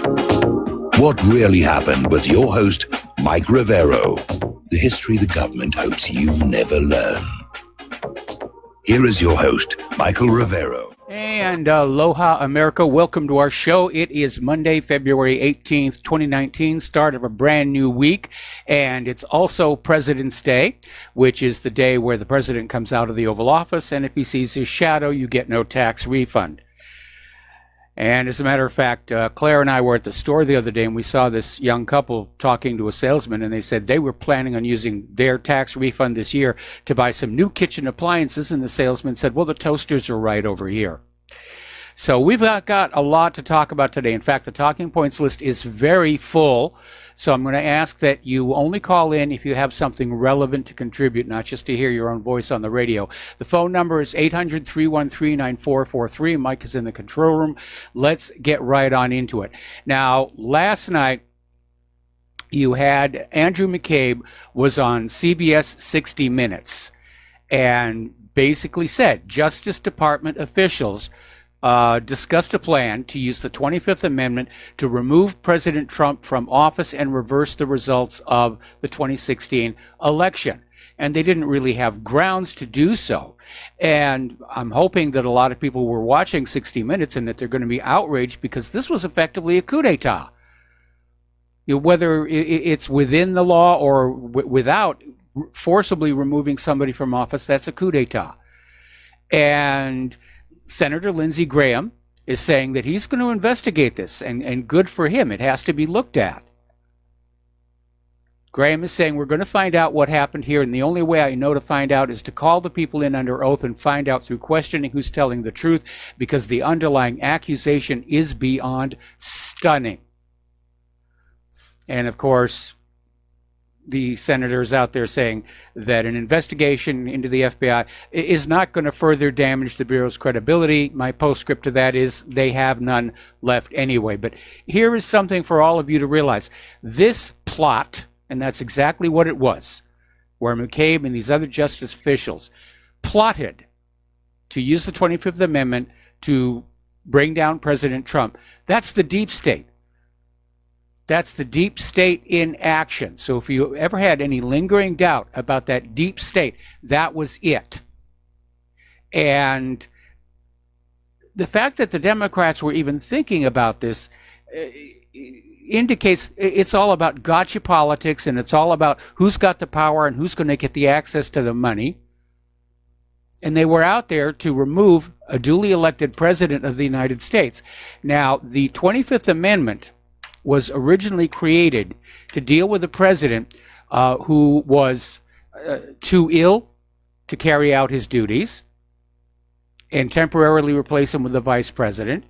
What really happened with your host, Mike Rivero. The history the government hopes you never learn. Here is your host, Michael Rivero. And aloha, America. Welcome to our show. It is Monday, February 18th, 2019, start of a brand new week. And it's also President's Day, which is the day where the president comes out of the Oval Office. And if he sees his shadow, you get no tax refund. And as a matter of fact, Claire and I were at the store the other day, and we saw this young couple talking to a salesman, and they said they were planning on using their tax refund this year to buy some new kitchen appliances, and the salesman said, well, the toasters are right over here. So we've got a lot to talk about today. In fact, the talking points list is very full. So I'm going to ask that you only call in if you have something relevant to contribute, not just to hear your own voice on the radio. The phone number is 800-313-9443. Mike is in the control room. Let's get right on into it. Now, last night, you had Andrew McCabe was on CBS 60 Minutes and basically said Justice Department officials discussed a plan to use the 25th Amendment to remove President Trump from office and reverse the results of the 2016 election. And they didn't really have grounds to do so. And I'm hoping that a lot of people were watching 60 Minutes and that they're going to be outraged because this was effectively a coup d'etat. Whether it's within the law or without forcibly removing somebody from office, that's a coup d'etat. And Senator Lindsey Graham is saying that he's going to investigate this, and good for him. It has to be looked at. Graham is saying we're going to find out what happened here, and the only way I know to find out is to call the people in under oath and find out through questioning who's telling the truth, because the underlying accusation is beyond stunning. And of course, the senators out there saying that an investigation into the FBI is not going to further damage the Bureau's credibility. My postscript to that is they have none left anyway. But here is something for all of you to realize. This plot, and that's exactly what it was, where McCabe and these other justice officials plotted to use the 25th Amendment to bring down President Trump. That's the deep state. That's the deep state in action. So if you ever had any lingering doubt about that deep state, that was it. And the fact that the Democrats were even thinking about this indicates it's all about gotcha politics, and it's all about who's got the power and who's going to get the access to the money. And they were out there to remove a duly elected president of the United States. Now, the 25th Amendment was originally created to deal with a president who was too ill to carry out his duties and temporarily replace him with a vice president.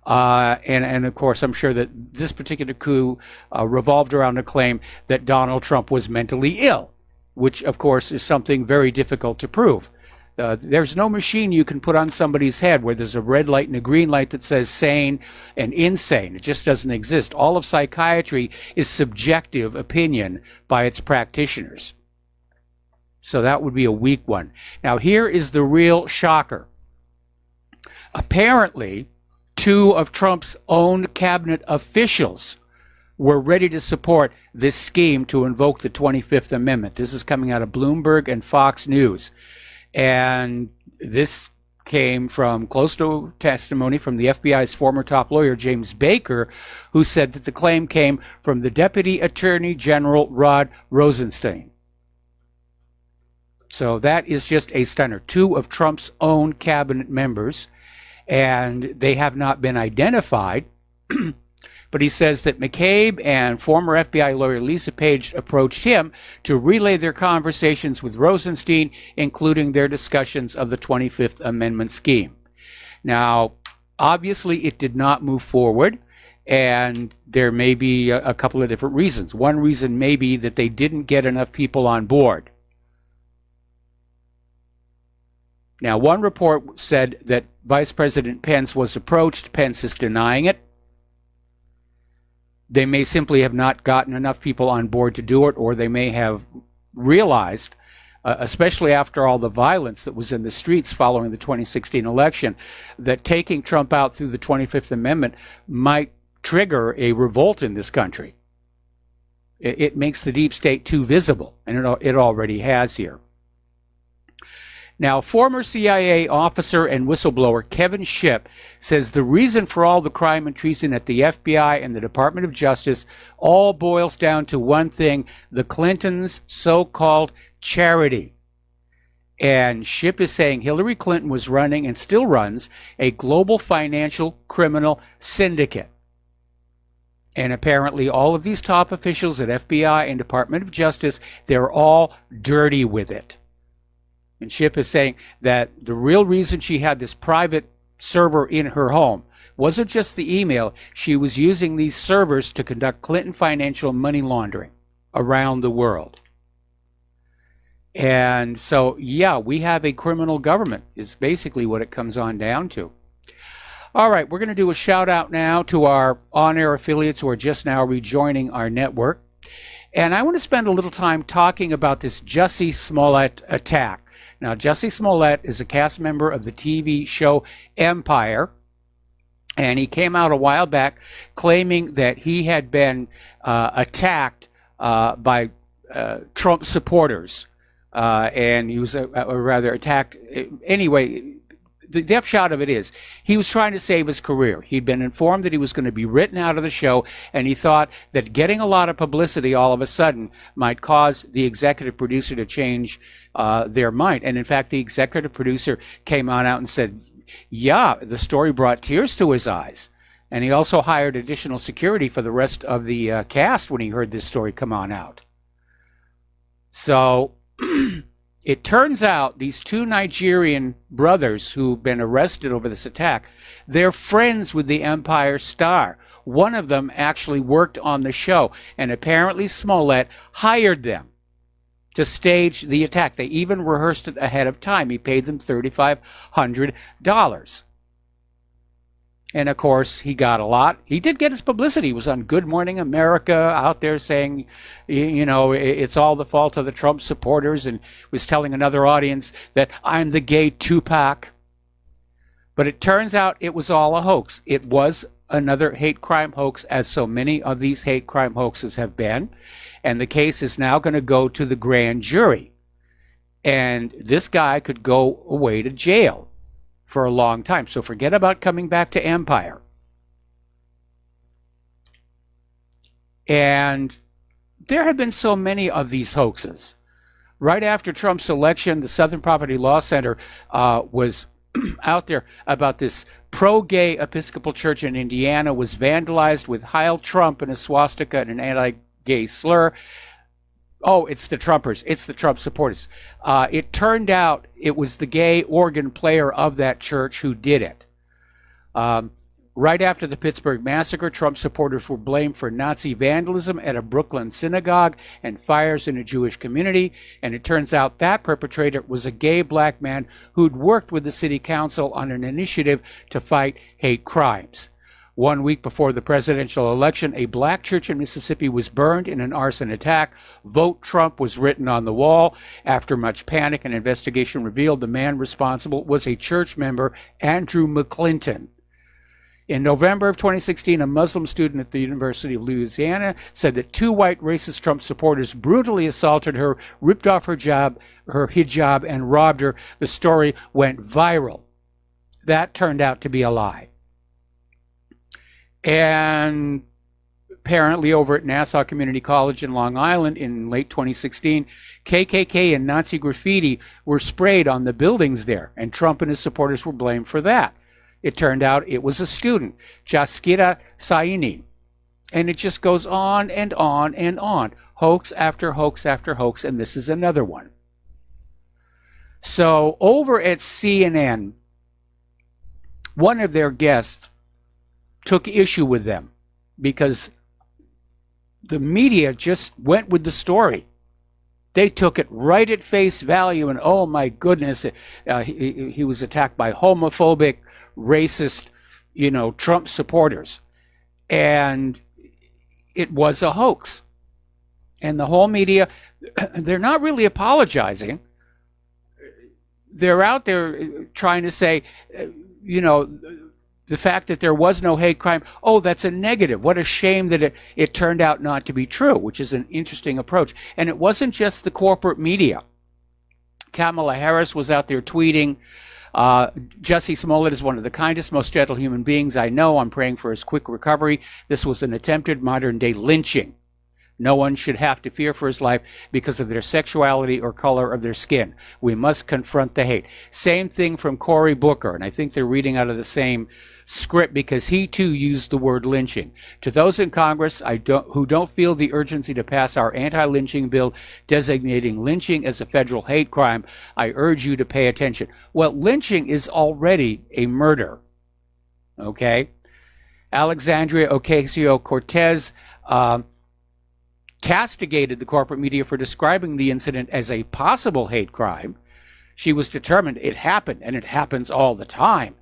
And of course, I'm sure that this particular coup revolved around the claim that Donald Trump was mentally ill, which, of course, is something very difficult to prove. There's no machine you can put on somebody's head where there's a red light and a green light that says sane and insane. It just doesn't exist. All of psychiatry is subjective opinion by its practitioners. So that would be a weak one. Now, here is the real shocker. Apparently, two of Trump's own cabinet officials were ready to support this scheme to invoke the 25th Amendment. This is coming out of Bloomberg and Fox News. And this came from close to testimony from the FBI's former top lawyer, James Baker, who said that the claim came from the Deputy Attorney General Rod Rosenstein. So that is just a stunner. Two of Trump's own cabinet members, and they have not been identified. But he says that McCabe and former FBI lawyer Lisa Page approached him to relay their conversations with Rosenstein, including their discussions of the 25th Amendment scheme. Now, obviously, it did not move forward, and there may be a couple of different reasons. One reason may be that they didn't get enough people on board. Now, one report said that Vice President Pence was approached. Pence is denying it. They may simply have not gotten enough people on board to do it, or they may have realized, especially after all the violence that was in the streets following the 2016 election, that taking Trump out through the 25th Amendment might trigger a revolt in this country. It makes the deep state too visible, and it already has here. Now, former CIA officer and whistleblower Kevin Shipp says the reason for all the crime and treason at the FBI and the Department of Justice all boils down to one thing: the Clintons' so-called charity. And Shipp is saying Hillary Clinton was running and still runs a global financial criminal syndicate. And apparently all of these top officials at FBI and Department of Justice, they're all dirty with it. And Shipp is saying that the real reason she had this private server in her home wasn't just the email. She was using these servers to conduct Clinton financial money laundering around the world. And so, yeah, we have a criminal government is basically what it comes on down to. All right, we're going to do a shout out now to our on-air affiliates who are just now rejoining our network. And I want to spend a little time talking about this Jussie Smollett attack. Now, Jussie Smollett is a cast member of the TV show Empire. And he came out a while back claiming that he had been attacked by Trump supporters. And he was rather attacked. Anyway, the upshot of it is he was trying to save his career. He'd been informed that he was going to be written out of the show, and he thought that getting a lot of publicity all of a sudden might cause the executive producer to change their mind. And in fact, the executive producer came on out and said, yeah, the story brought tears to his eyes. And he also hired additional security for the rest of the cast when he heard this story come on out. So it turns out these two Nigerian brothers who've been arrested over this attack, they're friends with the Empire star. One of them actually worked on the show, and apparently Smollett hired them to stage the attack. They even rehearsed it ahead of time. He paid them $3,500. And of course, he got a lot. He did get his publicity. He was on Good Morning America out there saying, you know, it's all the fault of the Trump supporters, and was telling another audience that I'm the gay Tupac. But it turns out it was all a hoax. It was another hate crime hoax, as so many of these hate crime hoaxes have been. And the case is now going to go to the grand jury. And this guy could go away to jail for a long time. So forget about coming back to Empire. And there have been so many of these hoaxes. Right after Trump's election, the Southern Poverty Law Center was out there about this pro-gay Episcopal church in Indiana was vandalized with Heil Trump and a swastika and an anti-gay slur. Oh, it's the Trumpers. It's the Trump supporters. It turned out it was the gay organ player of that church who did it. Right after the Pittsburgh massacre, Trump supporters were blamed for Nazi vandalism at a Brooklyn synagogue and fires in a Jewish community. And it turns out that perpetrator was a gay black man who'd worked with the city council on an initiative to fight hate crimes. 1 week before the presidential election, a black church in Mississippi was burned in an arson attack. Vote Trump was written on the wall. After much panic, an investigation revealed the man responsible was a church member, Andrew McClinton. In November of 2016, a Muslim student at the University of Louisiana said that two white racist Trump supporters brutally assaulted her, ripped off her hijab, and robbed her. The story went viral. That turned out to be a lie. And apparently over at Nassau Community College in Long Island in late 2016, KKK and Nazi graffiti were sprayed on the buildings there, and Trump and his supporters were blamed for that. It turned out it was a student, Jaskira Saini. And it just goes on and on and on. Hoax after hoax after hoax, and this is another one. So over at CNN, one of their guests took issue with them because the media just went with the story. They took it right at face value, and oh my goodness, he was attacked by homophobic, racist, Trump supporters. And it was a hoax. And the whole media, they're not really apologizing. They're out there trying to say, The fact that there was no hate crime, oh, that's a negative. What a shame that it turned out not to be true, which is an interesting approach. And it wasn't just the corporate media. Kamala Harris was out there tweeting, Jussie Smollett is one of the kindest, most gentle human beings I know. I'm praying for his quick recovery. This was an attempted modern-day lynching. No one should have to fear for his life because of their sexuality or color of their skin. We must confront the hate. Same thing from Cory Booker, and I think they're reading out of the same script because he too used the word lynching. To those in Congress who don't feel the urgency to pass our anti-lynching bill designating lynching as a federal hate crime, I urge you to pay attention. Well, lynching is already a murder. Okay? Alexandria Ocasio-Cortez castigated the corporate media for describing the incident as a possible hate crime. She was determined it happened, and it happens all the time.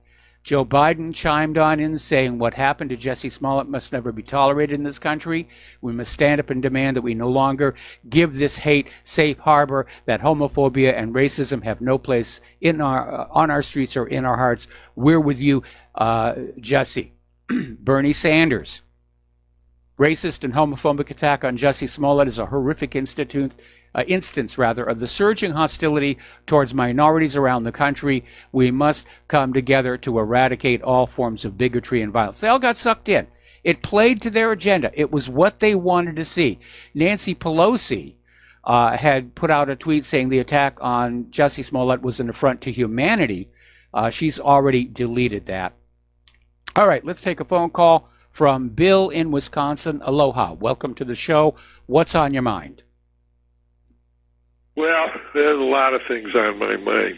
Joe Biden chimed on in saying what happened to Jussie Smollett must never be tolerated in this country. We must stand up and demand that we no longer give this hate safe harbor, that homophobia and racism have no place in on our streets or in our hearts. We're with you, Jussie. Bernie Sanders. Racist and homophobic attack on Jussie Smollett is a horrific instance of the surging hostility towards minorities around the country. We must come together to eradicate all forms of bigotry and violence. They all got sucked in. It played to their agenda. It was what they wanted to see. Nancy Pelosi had put out a tweet saying the attack on Jussie Smollett was an affront to humanity. She's already deleted that. All right, let's take a phone call from Bill in Wisconsin. Aloha. Welcome to the show. What's on your mind? Well, there's a lot of things on my mind.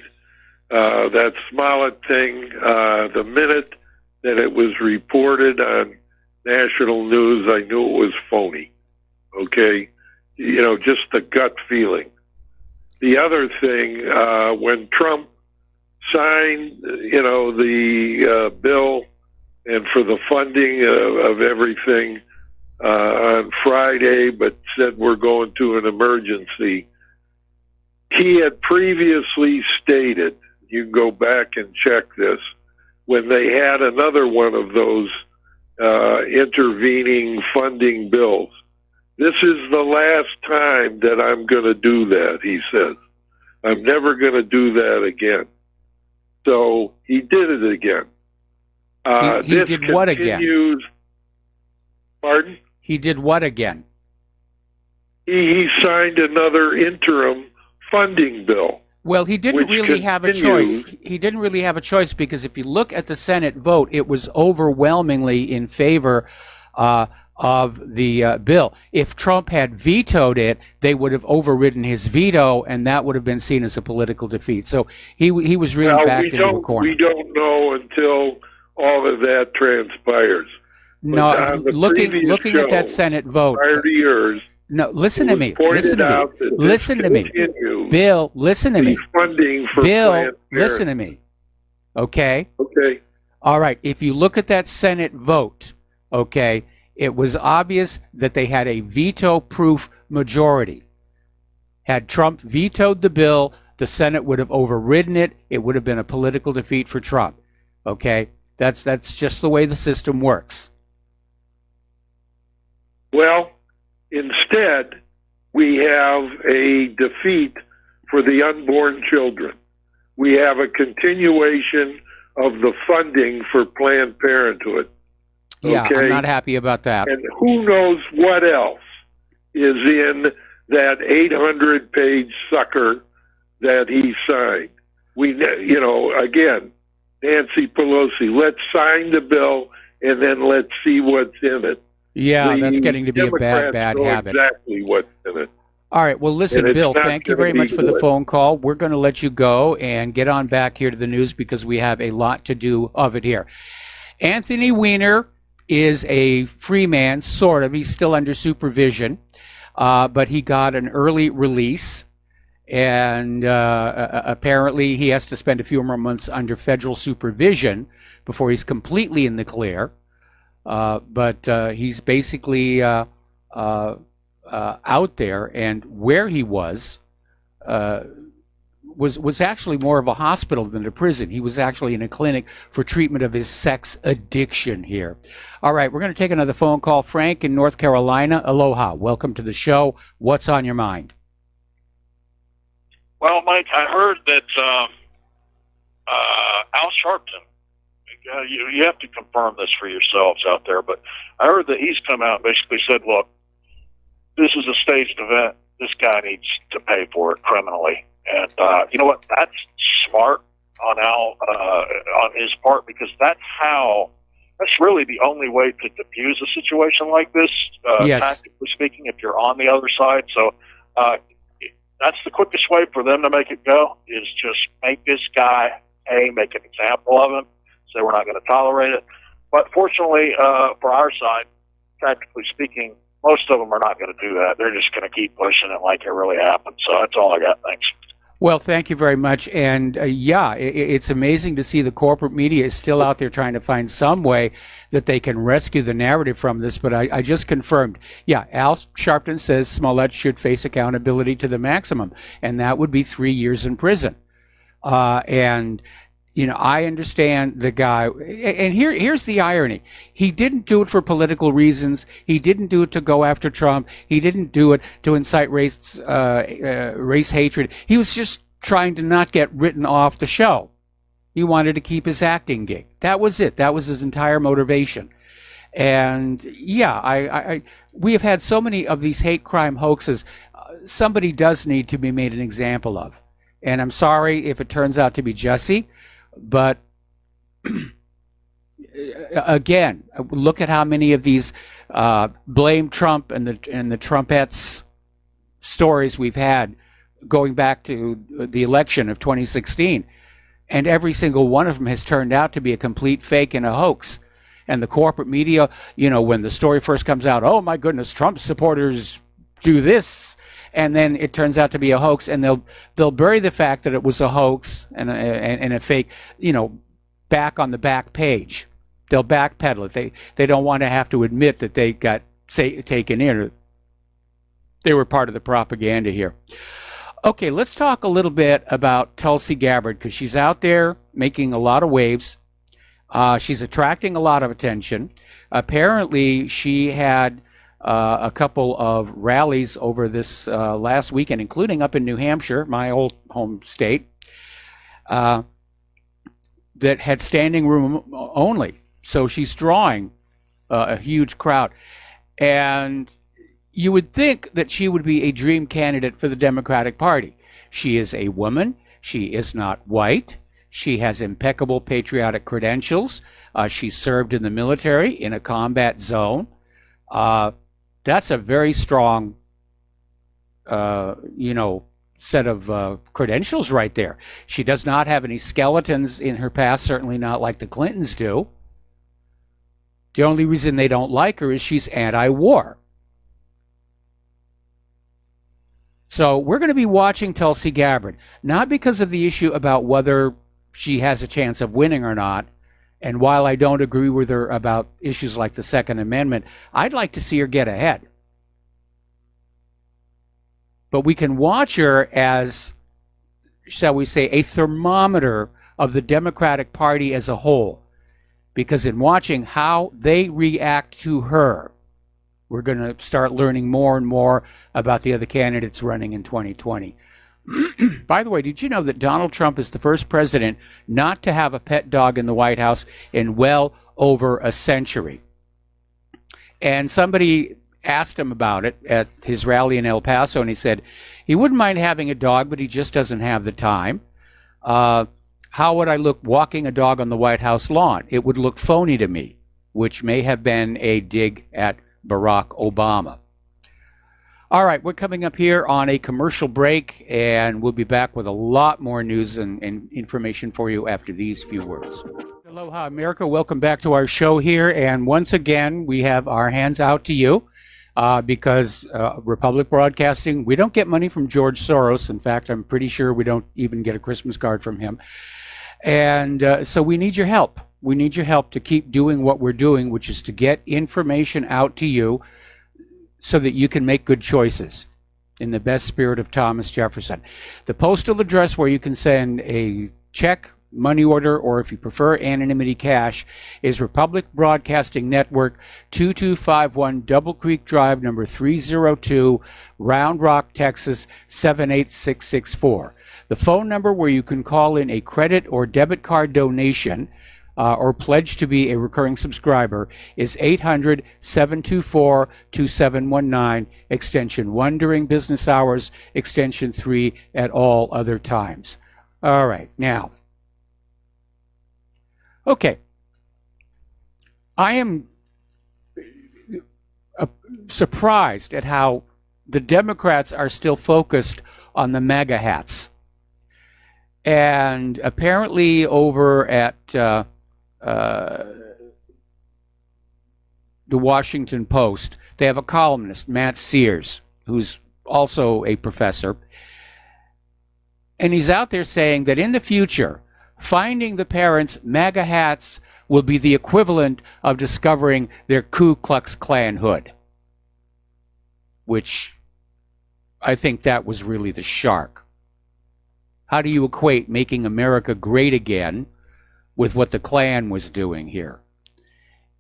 That Smollett thing, the minute that it was reported on national news, I knew it was phony. Okay? You know, just the gut feeling. The other thing, when Trump signed, the bill and for the funding of everything on Friday, but said we're going to an emergency. He had previously stated, you can go back and check this, when they had another one of those intervening funding bills. This is the last time that I'm going to do that, he says. I'm never going to do that again. So he did it again. He did what again? Pardon? He did what again? He signed another interim funding bill. Well, he didn't really have a choice. He didn't really have a choice because if you look at the Senate vote, it was overwhelmingly in favor of the bill. If Trump had vetoed it, they would have overridden his veto, and that would have been seen as a political defeat. So he was really backed into a corner. We don't know until all of that transpires. No, looking at that Senate vote. Prior to yours. No, listen to me. Listen to me. Listen to me. Bill, listen to me. Funding for Bill, listen to me. Okay? Okay. All right. If you look at that Senate vote, okay, it was obvious that they had a veto-proof majority. Had Trump vetoed the bill, the Senate would have overridden it. It would have been a political defeat for Trump. Okay? That's just the way the system works. Well, instead, we have a defeat for the unborn children. We have a continuation of the funding for Planned Parenthood. Yeah, okay? I'm not happy about that. And who knows what else is in that 800-page sucker that he signed. Again, Nancy Pelosi, let's sign the bill and then let's see what's in it. Yeah, that's getting to be a bad habit. Exactly what's in it. All right. Well, listen, Bill, thank you very much for the phone call. We're going to let you go and get on back here to the news because we have a lot to do of it here. Anthony Weiner is a free man, sort of. He's still under supervision, but he got an early release. And apparently he has to spend a few more months under federal supervision before he's completely in the clear. But he's basically out there, and where he was was actually more of a hospital than a prison. He was actually in a clinic for treatment of his sex addiction here. All right, we're going to take another phone call. Frank in North Carolina. Aloha. Welcome to the show. What's on your mind? Well, Mike, I heard that Al Sharpton, you have to confirm this for yourselves out there, but I heard that he's come out and basically said, look, this is a staged event. This guy needs to pay for it criminally. And you know what? That's smart on Al, on his part, because that's really the only way to diffuse a situation like this, yes. tactically speaking, if you're on the other side. So that's the quickest way for them to make it go, is just make this guy make an example of him, say we're not going to tolerate it. But fortunately, for our side, tactically speaking, most of them are not going to do that. They're just going to keep pushing it like it really happened. So that's all I got. Thanks. Well, thank you very much. And it's amazing to see the corporate media is still out there trying to find some way that they can rescue the narrative from this. But I just confirmed, Al Sharpton says Smollett should face accountability to the maximum, and that would be 3 years in prison. And I understand the guy, and here's the irony. He didn't do it for political reasons. He didn't do it to go after Trump. He didn't do it to incite race hatred. He was just trying to not get written off the show. He wanted to keep his acting gig. That was it. That was his entire motivation. And we have had so many of these hate crime hoaxes. Somebody does need to be made an example of. And I'm sorry if it turns out to be Jesse. But again, look at how many of these blame Trump and the Trumpettes stories we've had going back to the election of 2016, and every single one of them has turned out to be a complete fake and a hoax. And the corporate media, when the story first comes out, oh my goodness, Trump supporters do this. And then it turns out to be a hoax, and they'll bury the fact that it was a hoax and a fake, back on the back page. They'll backpedal it. They don't want to have to admit that they got taken in, or they were part of the propaganda here. Okay, let's talk a little bit about Tulsi Gabbard, because she's out there making a lot of waves. She's attracting a lot of attention. Apparently, she had a couple of rallies over this last weekend, including up in New Hampshire, my old home state, that had standing room only. So she's drawing a huge crowd. And you would think that she would be a dream candidate for the Democratic Party. She is a woman. She is not white. She has impeccable patriotic credentials. She served in the military in a combat zone. That's a very strong, set of credentials right there. She does not have any skeletons in her past, certainly not like the Clintons do. The only reason they don't like her is she's anti-war. So we're going to be watching Tulsi Gabbard, not because of the issue about whether she has a chance of winning or not. And while I don't agree with her about issues like the Second Amendment, I'd like to see her get ahead. But we can watch her as, shall we say, a thermometer of the Democratic Party as a whole. Because in watching how they react to her, we're going to start learning more and more about the other candidates running in 2020. By the way, did you know that Donald Trump is the first president not to have a pet dog in the White House in well over a century? And somebody asked him about it at his rally in El Paso, and he said he wouldn't mind having a dog, but he just doesn't have the time. How would I look walking a dog on the White House lawn? It would look phony to me, which may have been a dig at Barack Obama. All right, we're coming up here on a commercial break, and we'll be back with a lot more news and information for you after these few words. Aloha, America. Welcome back to our show here. And once again, we have our hands out to you because Republic Broadcasting, we don't get money from George Soros. In fact, I'm pretty sure we don't even get a Christmas card from him. And so we need your help. We need your help to keep doing what we're doing, which is to get information out to you so that you can make good choices. in the best spirit of Thomas Jefferson. The postal address where you can send a check, money order, or if you prefer anonymity cash, is Republic Broadcasting Network, 2251 Double Creek Drive, number 302, Round Rock, Texas, 78664. The phone number where you can call in a credit or debit card donation or pledge to be a recurring subscriber is 800-724-2719, extension 1 during business hours, extension 3 at all other times. All right, now, okay, I am surprised at how the Democrats are still focused on the MAGA hats. And apparently over at the Washington Post, they have a columnist, Matt Sears, who's also a professor. And he's out there saying that in the future, finding the parents' MAGA hats will be the equivalent of discovering their Ku Klux Klan hood. Which I think that was really the shark. How do you equate making America great again with what the Klan was doing here?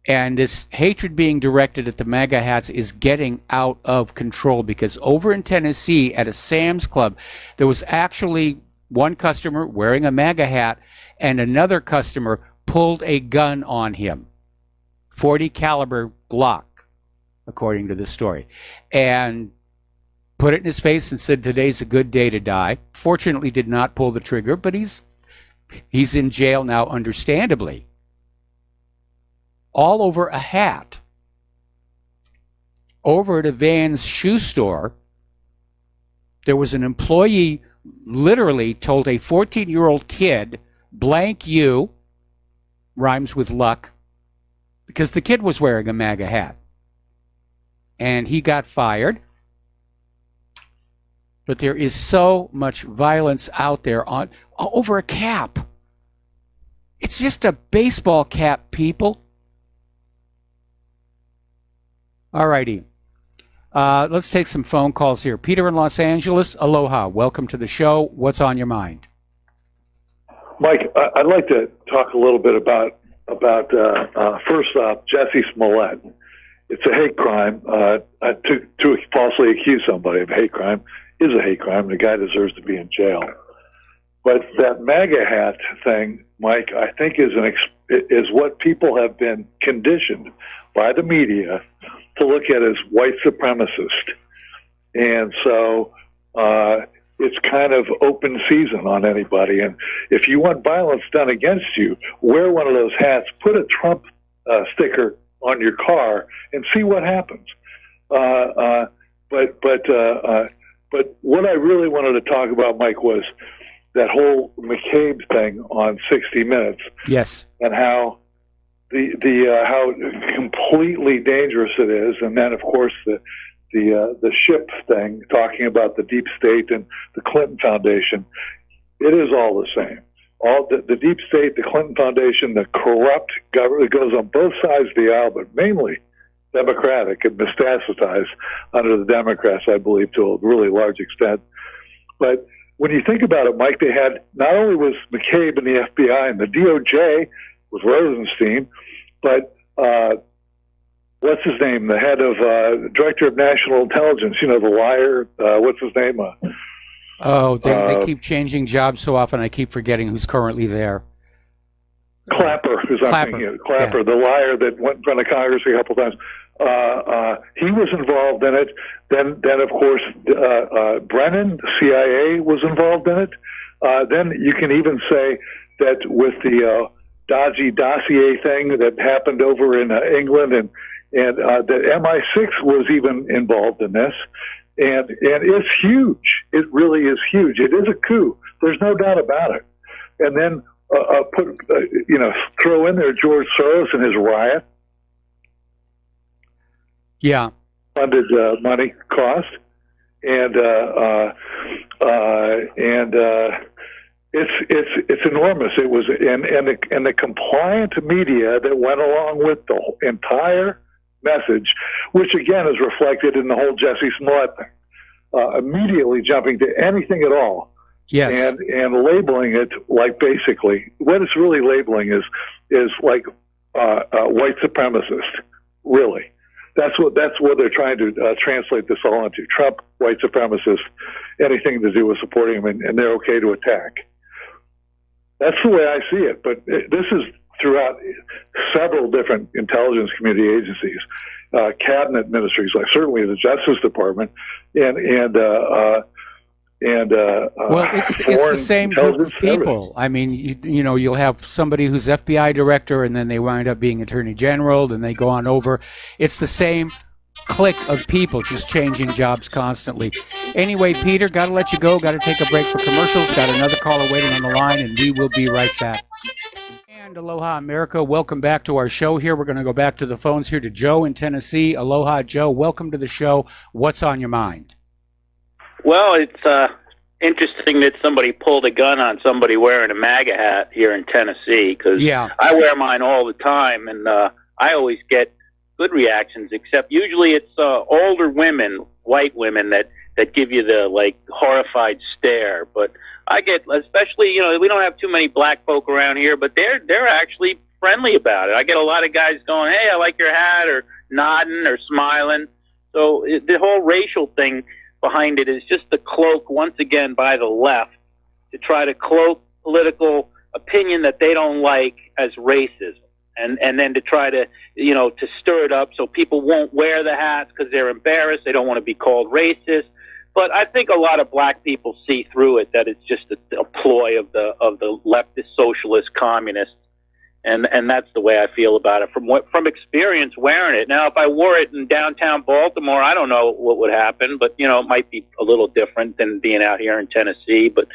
And this hatred being directed at the MAGA hats is getting out of control, because over in Tennessee at a Sam's Club, there was actually one customer wearing a MAGA hat and another customer pulled a gun on him, .40 caliber Glock, according to the story, and put it in his face and said, "Today's a good day to die." Fortunately did not pull the trigger, but he's in jail now, understandably. All over a hat. Over at a Vans shoe store, there was an employee literally told a 14-year-old kid, "blank you," rhymes with luck, because the kid was wearing a MAGA hat. And he got fired. But there is so much violence out there over a cap. It's just a baseball cap, people. All righty. Let's take some phone calls here. Peter in Los Angeles, aloha. Welcome to the show. What's on your mind? Mike, I'd like to talk a little bit about first off, Jesse Smollett. It's a hate crime. To falsely accuse somebody of a hate crime is a hate crime. The guy deserves to be in jail. But that MAGA hat thing, Mike, I think is what people have been conditioned by the media to look at as white supremacist. And so it's kind of open season on anybody. And if you want violence done against you, wear one of those hats, put a Trump sticker on your car, and see what happens. But what I really wanted to talk about, Mike, was that whole McCabe thing on 60 Minutes. Yes. And how how completely dangerous it is, and then of course the ship thing, talking about the deep state and the Clinton Foundation. It is all the same. All the deep state, the Clinton Foundation, the corrupt government, it goes on both sides of the aisle, but mainly Democratic and metastasized under the Democrats, I believe, to a really large extent. But when you think about it, Mike, they had, not only was McCabe and the FBI and the DOJ with Rosenstein, but what's his name, the head of Director of National Intelligence, the liar, what's his name? They keep changing jobs so often, I keep forgetting who's currently there. Clapper, Clapper, yeah. The liar that went in front of Congress a couple times. He was involved in it. Then of course, Brennan, CIA, was involved in it. Then you can even say that with the dodgy dossier thing that happened over in England, and that MI6 was even involved in this. And it's huge. It really is huge. It is a coup. There's no doubt about it. And then throw in there George Soros and his riot. Yeah. Funded money cost. And it's enormous. It was, and the compliant media that went along with the entire message, which again is reflected in the whole Jesse Smollett thing. immediately jumping to anything at all. Yes. And labeling it like basically what it's really labeling is like white supremacist. Really, that's what they're trying to translate this all into. Trump, white supremacist, anything to do with supporting him, and they're okay to attack. That's the way I see it. But this is throughout several different intelligence community agencies, cabinet ministries, like certainly the Justice Department, and well, it's the same group of people. I mean, you know, you'll have somebody who's FBI director, and then they wind up being attorney general, then they go on over. It's the same clique of people, just changing jobs constantly. Anyway, Peter, got to let you go. Got to take a break for commercials. Got another caller waiting on the line, and we will be right back. And aloha, America. Welcome back to our show here. We're going to go back to the phones here to Joe in Tennessee. Aloha, Joe. Welcome to the show. What's on your mind? Well, it's interesting that somebody pulled a gun on somebody wearing a MAGA hat here in Tennessee, because I wear mine all the time, and I always get good reactions, except usually it's older women, white women, that give you the, like, horrified stare. But I get, especially, you know, we don't have too many black folk around here, but they're actually friendly about it. I get a lot of guys going, hey, I like your hat, or nodding or smiling. So the whole racial thing behind it is just the cloak, once again, by the left, to try to cloak political opinion that they don't like as racism, and then to try to, you know, to stir it up so people won't wear the hats because they're embarrassed, they don't want to be called racist. But I think a lot of black people see through it, that it's just a ploy of the leftist socialist communists. And that's the way I feel about it from experience wearing it. Now, if I wore it in downtown Baltimore, I don't know what would happen, but, you know, it might be a little different than being out here in Tennessee. But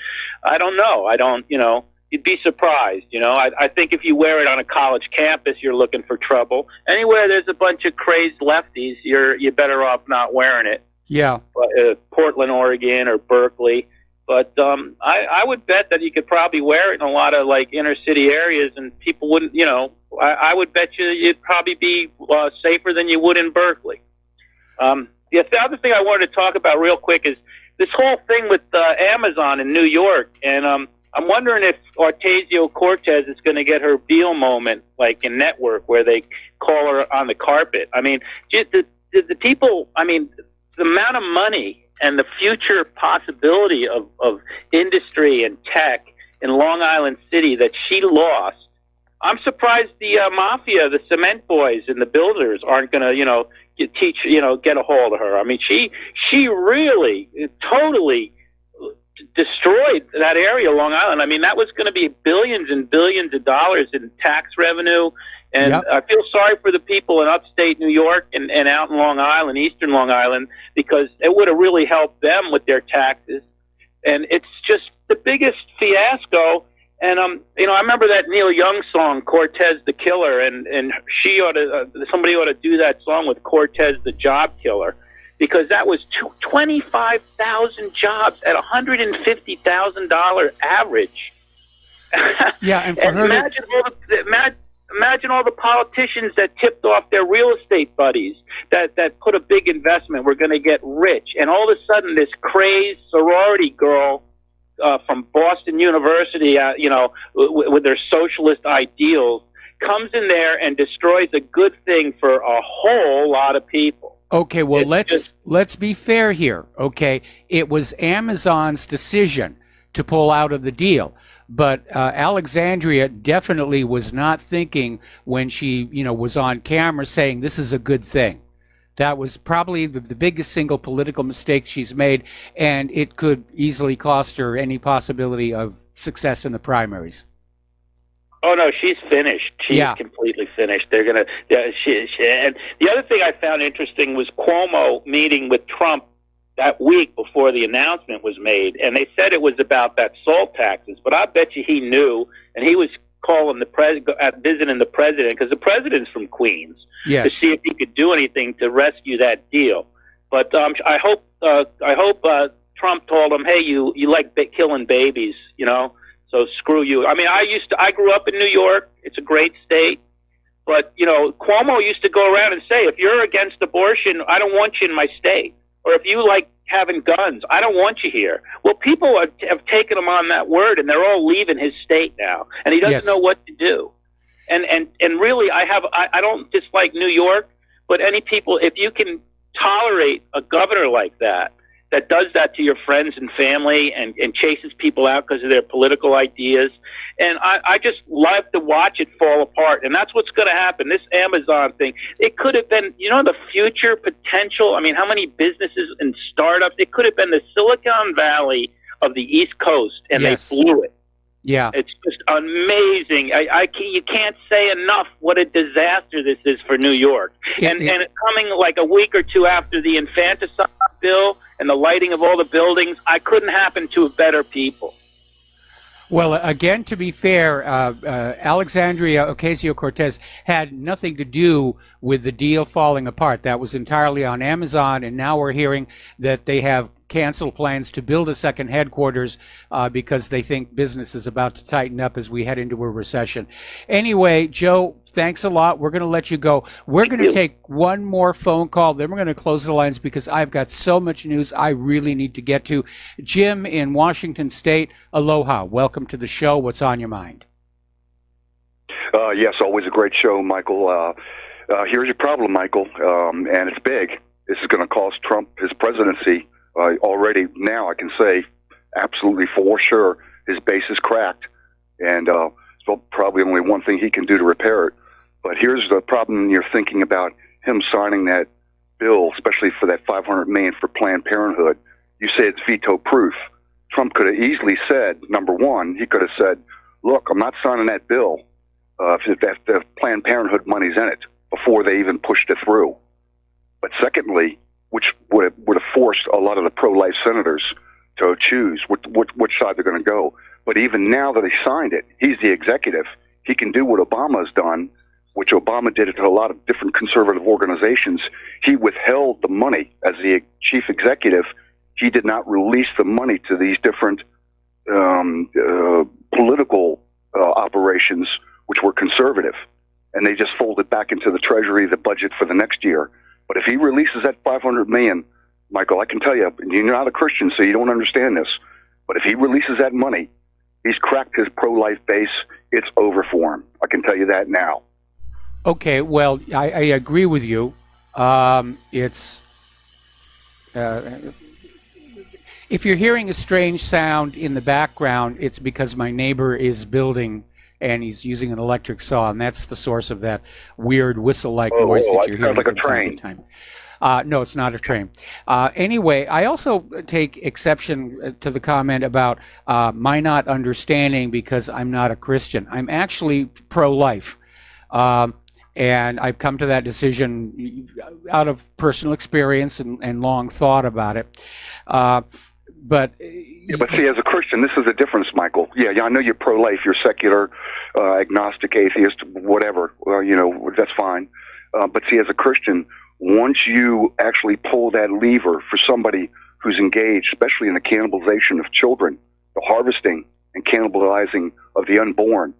I don't know. You know, you'd be surprised. You know, I think if you wear it on a college campus, you're looking for trouble. Anywhere there's a bunch of crazed lefties, you're better off not wearing it. Yeah. Portland, Oregon, or Berkeley. But I would bet that you could probably wear it in a lot of, like, inner city areas, and people wouldn't, you know, I would bet you'd probably be safer than you would in Berkeley. The other thing I wanted to talk about real quick is this whole thing with Amazon in New York. And I'm wondering if Ocasio-Cortez is going to get her Beale moment, like in Network, where they call her on the carpet. I mean, the people, I mean, the amount of money and the future possibility of industry and tech in Long Island City that she lost. I'm surprised the mafia, the cement boys and the builders aren't going to, you know, get a hold of her. I mean, she really totally destroyed that area, Long Island. I mean, that was going to be billions and billions of dollars in tax revenue. And I feel sorry for the people in upstate New York and out in Long Island, eastern Long Island, because it would have really helped them with their taxes. And it's just the biggest fiasco. And you know, I remember that Neil Young song, Cortez the Killer, and somebody ought to do that song with Cortez the Job Killer, because that was 25,000 jobs at $150,000 average. Yeah, and for her Imagine all the politicians that tipped off their real estate buddies that put a big investment. We're going to get rich. And all of a sudden, this crazed sorority girl from Boston University, you know, with their socialist ideals, comes in there and destroys a good thing for a whole lot of people. Okay, well, let's be fair here, okay? It was Amazon's decision to pull out of the deal. But Alexandria definitely was not thinking when she, you know, was on camera saying this is a good thing. That was probably the biggest single political mistake she's made, and it could easily cost her any possibility of success in the primaries. Oh no, she's finished. She's completely finished. They're gonna. And the other thing I found interesting was Cuomo meeting with Trump that week before the announcement was made, and they said it was about that salt taxes, but I bet you he knew, and he was calling visiting the president, because the president's from Queens, to see if he could do anything to rescue that deal. But I hope Trump told him, hey, you like killing babies, you know, so screw you. I mean, I grew up in New York. It's a great state. But, you know, Cuomo used to go around and say, if you're against abortion, I don't want you in my state. Or if you like having guns. I don't want you here. Well, people have taken him on that word, and they're all leaving his state now, and he doesn't know what to do. And really, I don't dislike New York, but any people, if you can tolerate a governor like that does that to your friends and family and chases people out because of their political ideas. And I just love to watch it fall apart. And that's what's going to happen. This Amazon thing, it could have been, the future potential. I mean, how many businesses and startups? It could have been the Silicon Valley of the East Coast, and they blew it. Yeah. It's just amazing. You can't say enough what a disaster this is for New York. And it's coming like a week or two after the infanticide bill and the lighting of all the buildings. I couldn't happen to better people. Well, again, to be fair, Alexandria Ocasio-Cortez had nothing to do with the deal falling apart. That was entirely on Amazon, and now we're hearing that they have canceled plans to build a second headquarters because they think business is about to tighten up as we head into a recession. Anyway, Joe, thanks a lot. We're going to let you go. We're going to take one more phone call, then we're going to close the lines because I've got so much news I really need to get to. Jim in Washington State, aloha. Welcome to the show. What's on your mind? Yes, always a great show, Michael. Here's your problem, Michael, and it's big. This is going to cost Trump his presidency. Already now, I can say absolutely for sure his base is cracked, and so probably only one thing he can do to repair it. But here's the problem: you're thinking about him signing that bill, especially for that $500 million for Planned Parenthood. You say it's veto-proof. Trump could have easily said, number one, he could have said, "Look, I'm not signing that bill if the Planned Parenthood money's in it," before they even pushed it through. But secondly, which would have forced a lot of the pro-life senators to choose which side they're going to go. But even now that he signed it, he's the executive. He can do what Obama's done, which Obama did to a lot of different conservative organizations. He withheld the money as the chief executive. He did not release the money to these different political operations, which were conservative. And they just folded back into the Treasury, the budget for the next year. But if he releases that $500 million, Michael, I can tell you, you're not a Christian, so you don't understand this. But if he releases that money, he's cracked his pro-life base. It's over for him. I can tell you that now. Okay, well, I agree with you. If you're hearing a strange sound in the background, it's because my neighbor is building and he's using an electric saw, and that's the source of that weird whistle-like noise that you're hearing like from a train. time to time. No, it's not a train. Anyway, I also take exception to the comment about my not understanding because I'm not a Christian. I'm actually pro-life. And I've come to that decision out of personal experience and long thought about it. But see, as a Christian, this is the difference, Michael. Yeah, I know you're pro-life, you're secular, agnostic, atheist, whatever. That's fine. But see, as a Christian, once you actually pull that lever for somebody who's engaged, especially in the cannibalization of children, the harvesting and cannibalizing of the unborn,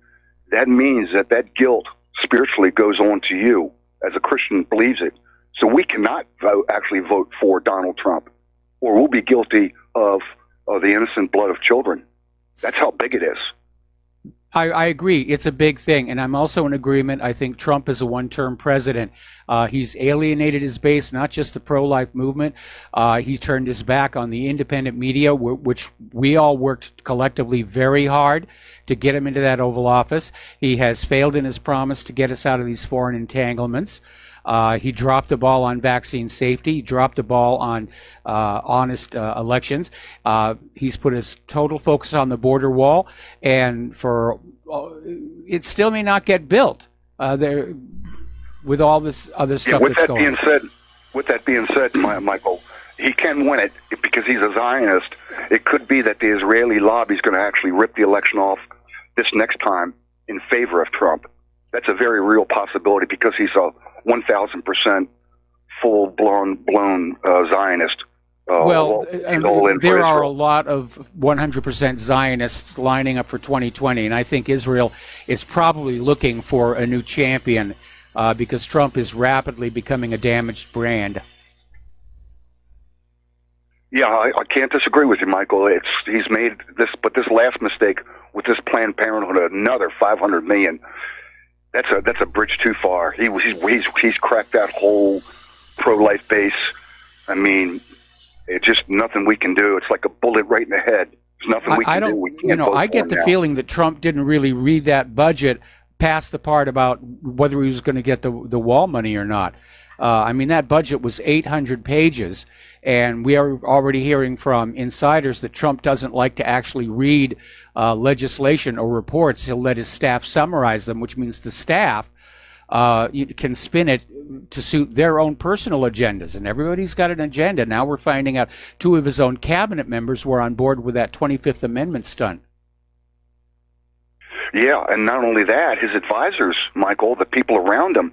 that means that guilt spiritually goes on to you as a Christian believes it. So we cannot actually vote for Donald Trump, or we'll be guilty of the innocent blood of children. That's how big it is. I agree. It's a big thing. And I'm also in agreement. I think Trump is a one-term president. He's alienated his base, not just the pro-life movement. He's turned his back on the independent media, which we all worked collectively very hard to get him into that Oval Office. He has failed in his promise to get us out of these foreign entanglements. He dropped the ball on vaccine safety. He dropped the ball on honest elections. He's put his total focus on the border wall, and it still may not get built there with all this other stuff that's going on. With that being said, Michael, he can win it because he's a Zionist. It could be that the Israeli lobby is going to actually rip the election off this next time in favor of Trump. That's a very real possibility because he's a 1,000% full-blown Zionist. There are a lot of 100% Zionists lining up for 2020, and I think Israel is probably looking for a new champion because Trump is rapidly becoming a damaged brand. Yeah, I can't disagree with you, Michael. He's made this, but this last mistake with this Planned Parenthood, another $500 million. That's a bridge too far. He's cracked that whole pro-life base. I mean, it's just nothing we can do. It's like a bullet right in the head. There's nothing we can do. We can't vote I for get him the now. feeling that Trump didn't really read that budget past the part about whether he was going to get the wall money or not. I mean, that budget was 800 pages, and we are already hearing from insiders that Trump doesn't like to actually read legislation or reports. He'll let his staff summarize them, which means the staff can spin it to suit their own personal agendas, and everybody's got an agenda. Now we're finding out 2 of his own cabinet members were on board with that 25th Amendment stunt. Yeah, and not only that, his advisors, Michael, the people around him,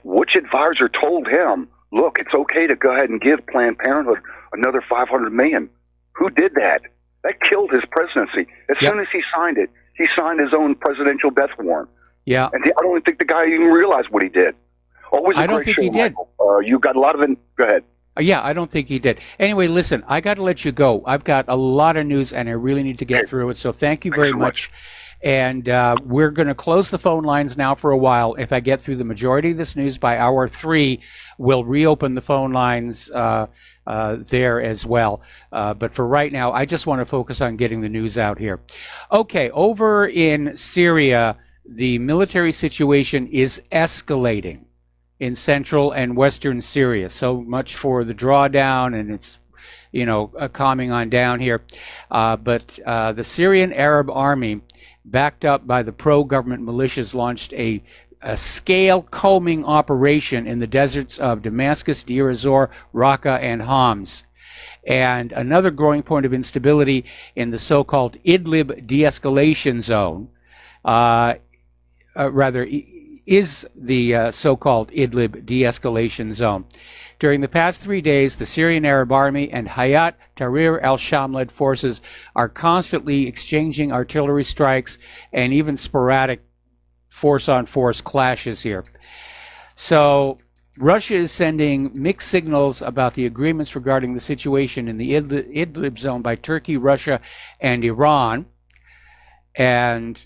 which advisor told him, look, it's okay to go ahead and give Planned Parenthood another $500 million? Who did that? That killed his presidency. As soon as he signed it, he signed his own presidential death warrant. Yeah. And I don't even think the guy even realized what he did. Always a I don't great think show, he did. Michael. You got a lot of it. Go ahead. Yeah, I don't think he did. Anyway, listen, I got to let you go. I've got a lot of news, and I really need to get through it. So thank you very much. And we're going to close the phone lines now for a while. If I get through the majority of this news by hour 3, we'll reopen the phone lines there as well. But for right now, I just want to focus on getting the news out here. Okay, over in Syria, the military situation is escalating in central and western Syria. So much for the drawdown, and it's calming on down here. But the Syrian Arab Army, backed up by the pro-government militias, launched a scale combing operation in the deserts of Damascus, Deir ez-Zor, Raqqa, and Homs. And another growing point of instability in the so-called Idlib de-escalation zone, is the so-called Idlib de-escalation zone. During the past 3 days, the Syrian Arab Army and Hayat Tahrir al-Sham-led forces are constantly exchanging artillery strikes and even sporadic force-on-force clashes here. So Russia is sending mixed signals about the agreements regarding the situation in the Idlib zone by Turkey, Russia, and Iran. And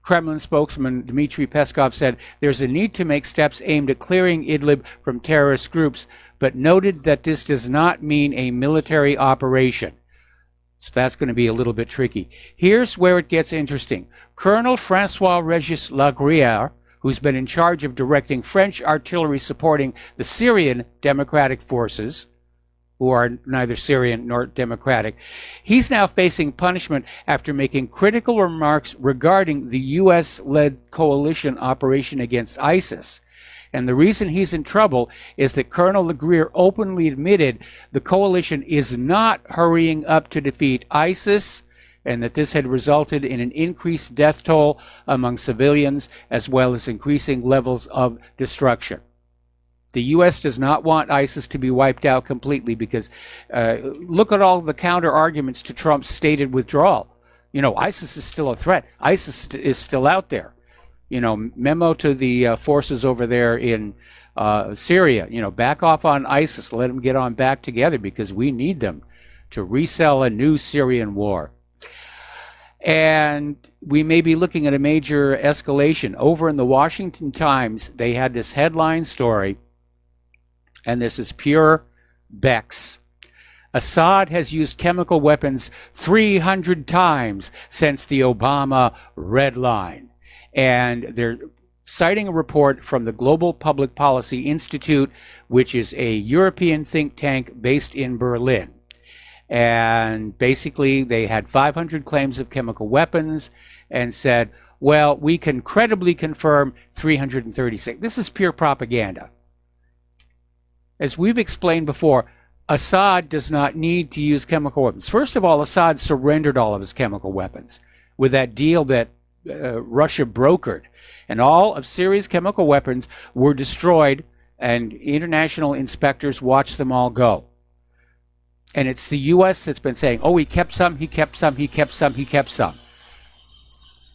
Kremlin spokesman Dmitry Peskov said there's a need to make steps aimed at clearing Idlib from terrorist groups, but noted that this does not mean a military operation. So that's going to be a little bit tricky. Here's where it gets interesting. Colonel François-Régis Laguerre, who's been in charge of directing French artillery supporting the Syrian Democratic Forces, who are neither Syrian nor democratic, he's now facing punishment after making critical remarks regarding the U.S.-led coalition operation against ISIS. And the reason he's in trouble is that Colonel Laguerre openly admitted the coalition is not hurrying up to defeat ISIS, and that this had resulted in an increased death toll among civilians as well as increasing levels of destruction. The U.S. does not want ISIS to be wiped out completely because look at all the counter arguments to Trump's stated withdrawal. ISIS is still a threat. ISIS is still out there. Memo to the forces over there in Syria, back off on ISIS, let them get on back together because we need them to resell a new Syrian war. And we may be looking at a major escalation. Over in the Washington Times, they had this headline story, and this is pure Bex. Assad has used chemical weapons 300 times since the Obama Red Line. And they're citing a report from the Global Public Policy Institute, which is a European think tank based in Berlin. And basically, they had 500 claims of chemical weapons and said, well, we can credibly confirm 336. This is pure propaganda. As we've explained before, Assad does not need to use chemical weapons. First of all, Assad surrendered all of his chemical weapons with that deal that Russia brokered. And all of Syria's chemical weapons were destroyed, and international inspectors watched them all go. And it's the U.S. that's been saying, oh, he kept some, he kept some, he kept some, he kept some.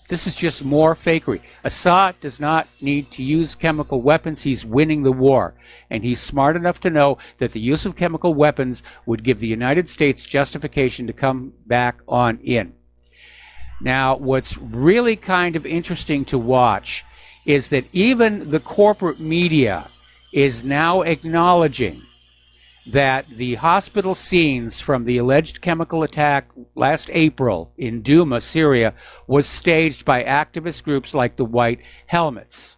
This is just more fakery. Assad does not need to use chemical weapons. He's winning the war. And he's smart enough to know that the use of chemical weapons would give the United States justification to come back on in. Now, what's really kind of interesting to watch is that even the corporate media is now acknowledging that the hospital scenes from the alleged chemical attack last April in Douma, Syria, was staged by activist groups like the White Helmets.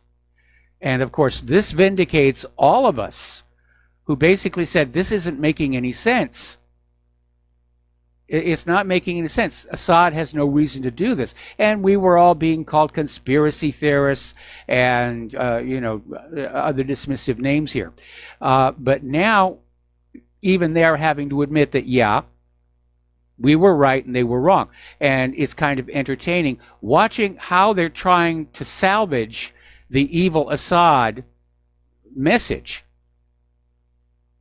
And of course, this vindicates all of us who basically said this isn't making any sense. It's not making any sense. Assad has no reason to do this. And we were all being called conspiracy theorists and, other dismissive names here. But now, even they're having to admit that, yeah, we were right and they were wrong. And it's kind of entertaining watching how they're trying to salvage the evil Assad message.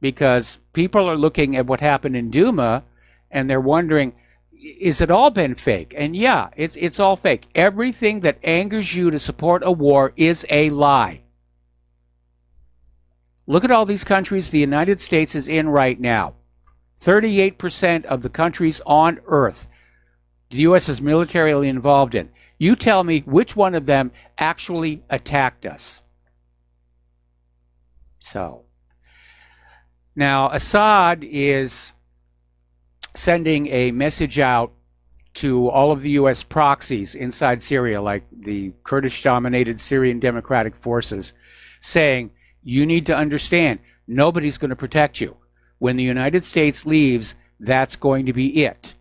Because people are looking at what happened in Douma and they're wondering, is it all been fake? And yeah, it's all fake. Everything that angers you to support a war is a lie. Look at all these countries the United States is in right now. 38% of the countries on Earth the U.S. is militarily involved in. You tell me which one of them actually attacked us. So, now Assad is sending a message out to all of the U.S. proxies inside Syria, like the Kurdish-dominated Syrian Democratic Forces, saying, you need to understand, nobody's going to protect you. When the United States leaves, that's going to be it.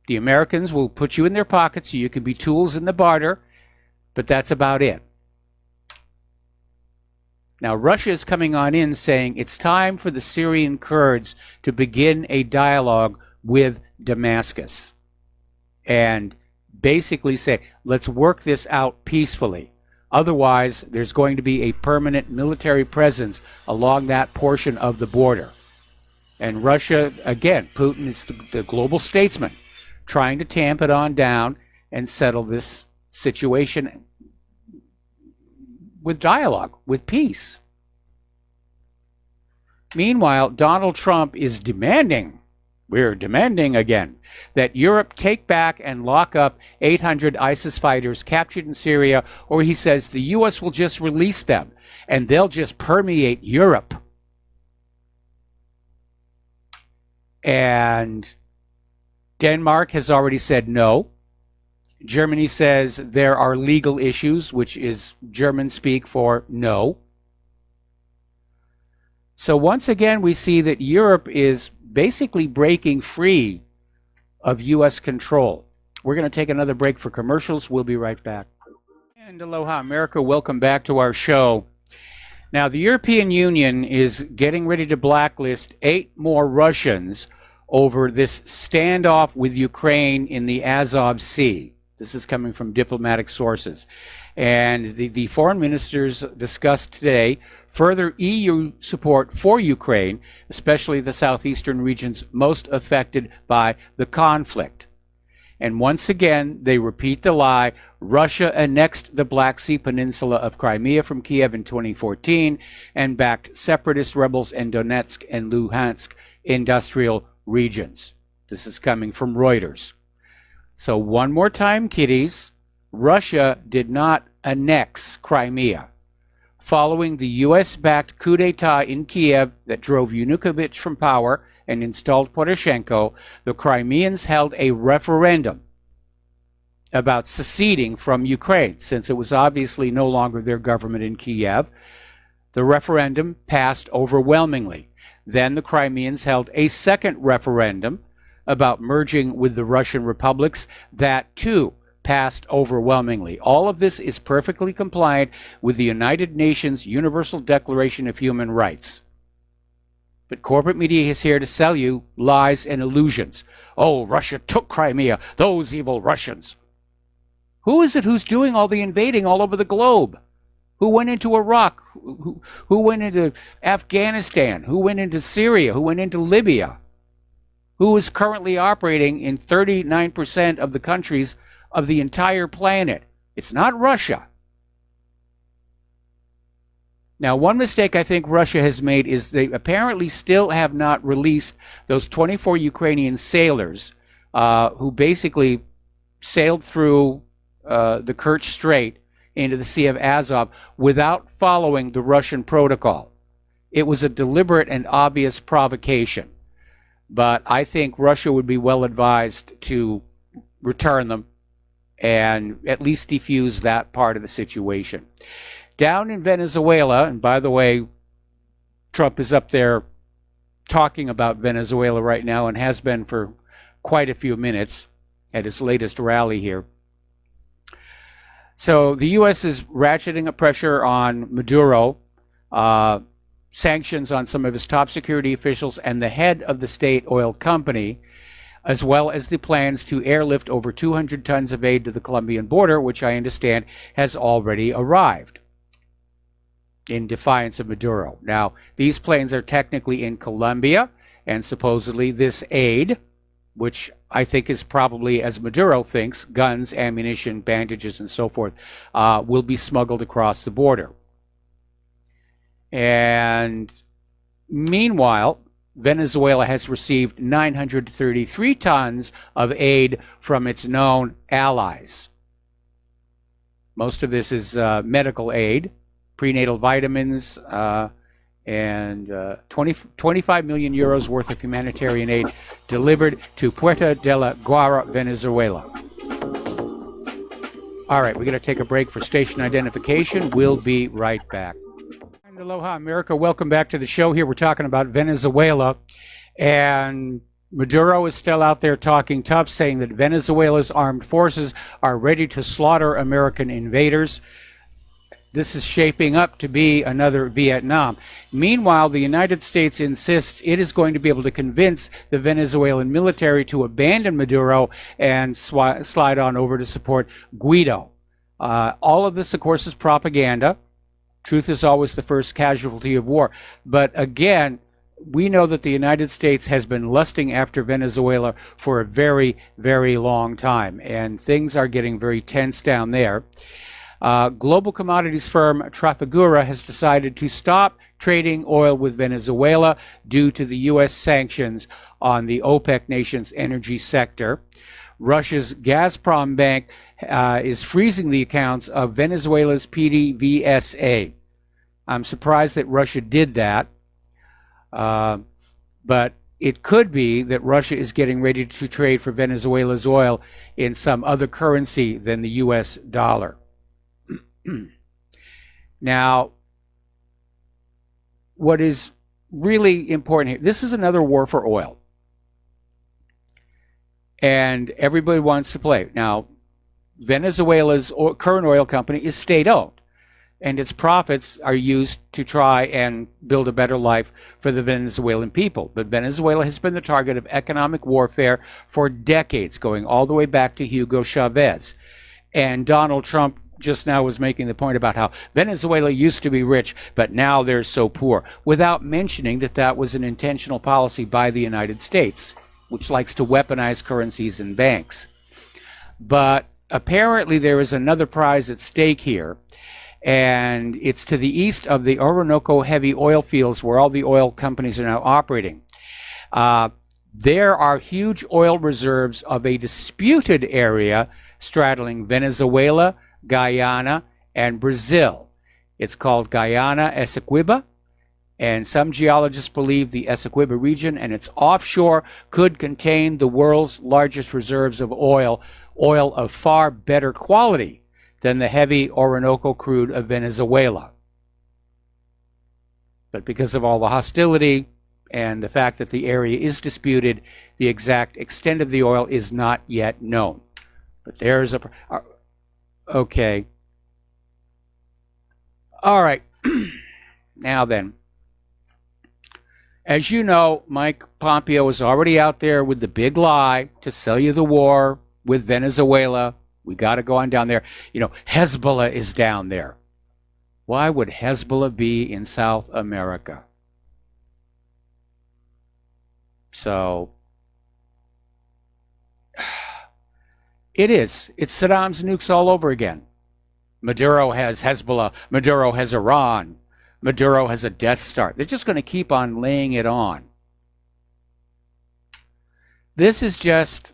The Americans will put you in their pockets so you can be tools in the barter, but that's about it. Now, Russia is coming on in saying it's time for the Syrian Kurds to begin a dialogue with Damascus and basically say, let's work this out peacefully. Otherwise, there's going to be a permanent military presence along that portion of the border. And Russia, again, Putin is the global statesman, trying to tamp it on down and settle this situation with dialogue, with peace. Meanwhile, Donald Trump is demanding, we're demanding again, that Europe take back and lock up 800 ISIS fighters captured in Syria, or he says the U.S. will just release them and they'll just permeate Europe. And Denmark has already said no. Germany says there are legal issues, which is German speak for no. So once again, we see that Europe is basically breaking free of U.S. control. We're going to take another break for commercials. We'll be right back. And aloha, America. Welcome back to our show. Now, the European Union is getting ready to blacklist 8 more Russians over this standoff with Ukraine in the Azov Sea. This is coming from diplomatic sources. And the foreign ministers discussed today further EU support for Ukraine, especially the southeastern regions most affected by the conflict. And once again, they repeat the lie. Russia annexed the Black Sea Peninsula of Crimea from Kiev in 2014 and backed separatist rebels in Donetsk and Luhansk industrial regions. This is coming from Reuters. So one more time, kiddies, Russia did not annex Crimea. Following the U.S.-backed coup d'etat in Kiev that drove Yanukovych from power and installed Poroshenko, the Crimeans held a referendum about seceding from Ukraine, since it was obviously no longer their government in Kiev. The referendum passed overwhelmingly. Then the Crimeans held a second referendum about merging with the Russian republics. That, too, passed overwhelmingly. All of this is perfectly compliant with the United Nations Universal Declaration of Human Rights. But corporate media is here to sell you lies and illusions. Oh, Russia took Crimea, those evil Russians. Who is it who's doing all the invading all over the globe? Who went into Iraq? Who went into Afghanistan? Who went into Syria? Who went into Libya? Who is currently operating in 39% of the countries of the entire planet. It's not Russia. Now, one mistake I think Russia has made is they apparently still have not released those 24 Ukrainian sailors who basically sailed through the Kerch Strait into the Sea of Azov without following the Russian protocol. It was a deliberate and obvious provocation. But I think Russia would be well advised to return them and at least defuse that part of the situation. Down in Venezuela, and by the way, Trump is up there talking about Venezuela right now and has been for quite a few minutes at his latest rally here. So the U.S. is ratcheting up pressure on Maduro, sanctions on some of his top security officials and the head of the state oil company, as well as the plans to airlift over 200 tons of aid to the Colombian border, which I understand has already arrived in defiance of Maduro. Now, these planes are technically in Colombia, and supposedly this aid, which I think is probably, as Maduro thinks, guns, ammunition, bandages, and so forth, will be smuggled across the border. And meanwhile, Venezuela has received 933 tons of aid from its known allies. Most of this is medical aid, prenatal vitamins, and 25 million euros worth of humanitarian aid delivered to Puerto de la Guara, Venezuela. All right, we're going to take a break for station identification. We'll be right back. Aloha, America. Welcome back to the show. Here we're talking about Venezuela, and Maduro is still out there talking tough, saying that Venezuela's armed forces are ready to slaughter American invaders. This is shaping up to be another Vietnam. Meanwhile, the United States insists it is going to be able to convince the Venezuelan military to abandon Maduro and slide on over to support Guaido. All of this, of course, is propaganda. Truth is always the first casualty of war. But again, we know that the United States has been lusting after Venezuela for a very, very long time, and things are getting very tense down there. Global commodities firm Trafigura has decided to stop trading oil with Venezuela due to the U.S. sanctions on the OPEC nation's energy sector. Russia's Gazprom Bank is freezing the accounts of Venezuela's PDVSA. I'm surprised that Russia did that, but it could be that Russia is getting ready to trade for Venezuela's oil in some other currency than the U.S. dollar. Now, what is really important here, this is another war for oil. And everybody wants to play. Now, Venezuela's current oil company is state-owned, and its profits are used to try and build a better life for the Venezuelan people. But Venezuela has been the target of economic warfare for decades, going all the way back to Hugo Chavez. And Donald Trump just now was making the point about how Venezuela used to be rich, but now they're so poor, without mentioning that that was an intentional policy by the United States, which likes to weaponize currencies and banks. But apparently there is another prize at stake here, and it's to the east of the Orinoco heavy oil fields where all the oil companies are now operating. There are huge oil reserves of a disputed area straddling Venezuela, Guyana, and Brazil. It's called Guyana Essequiba, and some geologists believe the Essequiba region and its offshore could contain the world's largest reserves of oil of far better quality than the heavy Orinoco crude of Venezuela. But because of all the hostility and the fact that the area is disputed, the exact extent of the oil is not yet known. But there's a... Okay. All right. Now then, as you know, Mike Pompeo is already out there with the big lie to sell you the war with Venezuela. We got to go on down there. You know, Hezbollah is down there. Why would Hezbollah be in South America? So, It is. It's Saddam's nukes all over again. Maduro has Hezbollah. Maduro has Iran. Maduro has a Death Star. They're just going to keep on laying it on. This is just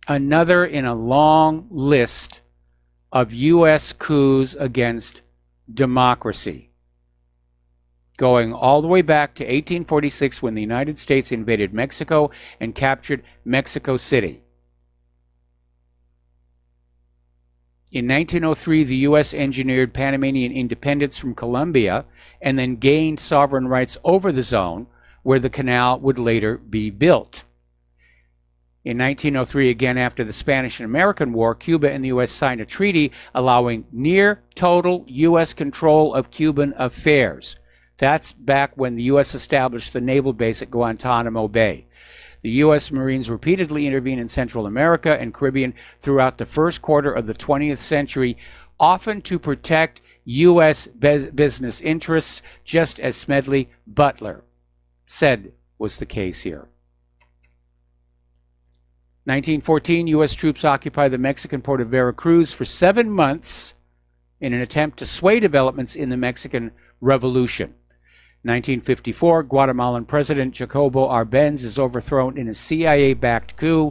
another in a long list of U.S. coups against democracy, going all the way back to 1846 when the United States invaded Mexico and captured Mexico City. In 1903, the U.S. engineered Panamanian independence from Colombia and then gained sovereign rights over the zone where the canal would later be built. In 1903, again after the Spanish and American War, Cuba and the U.S. signed a treaty allowing near total U.S. control of Cuban affairs. That's back when the U.S. established the naval base at Guantanamo Bay. The U.S. Marines repeatedly intervened in Central America and Caribbean throughout the first quarter of the 20th century, often to protect U.S. business interests, just as Smedley Butler said was the case here. 1914, U.S. troops occupied the Mexican port of Veracruz for 7 months in an attempt to sway developments in the Mexican Revolution. 1954, Guatemalan President Jacobo Arbenz is overthrown in a CIA-backed coup.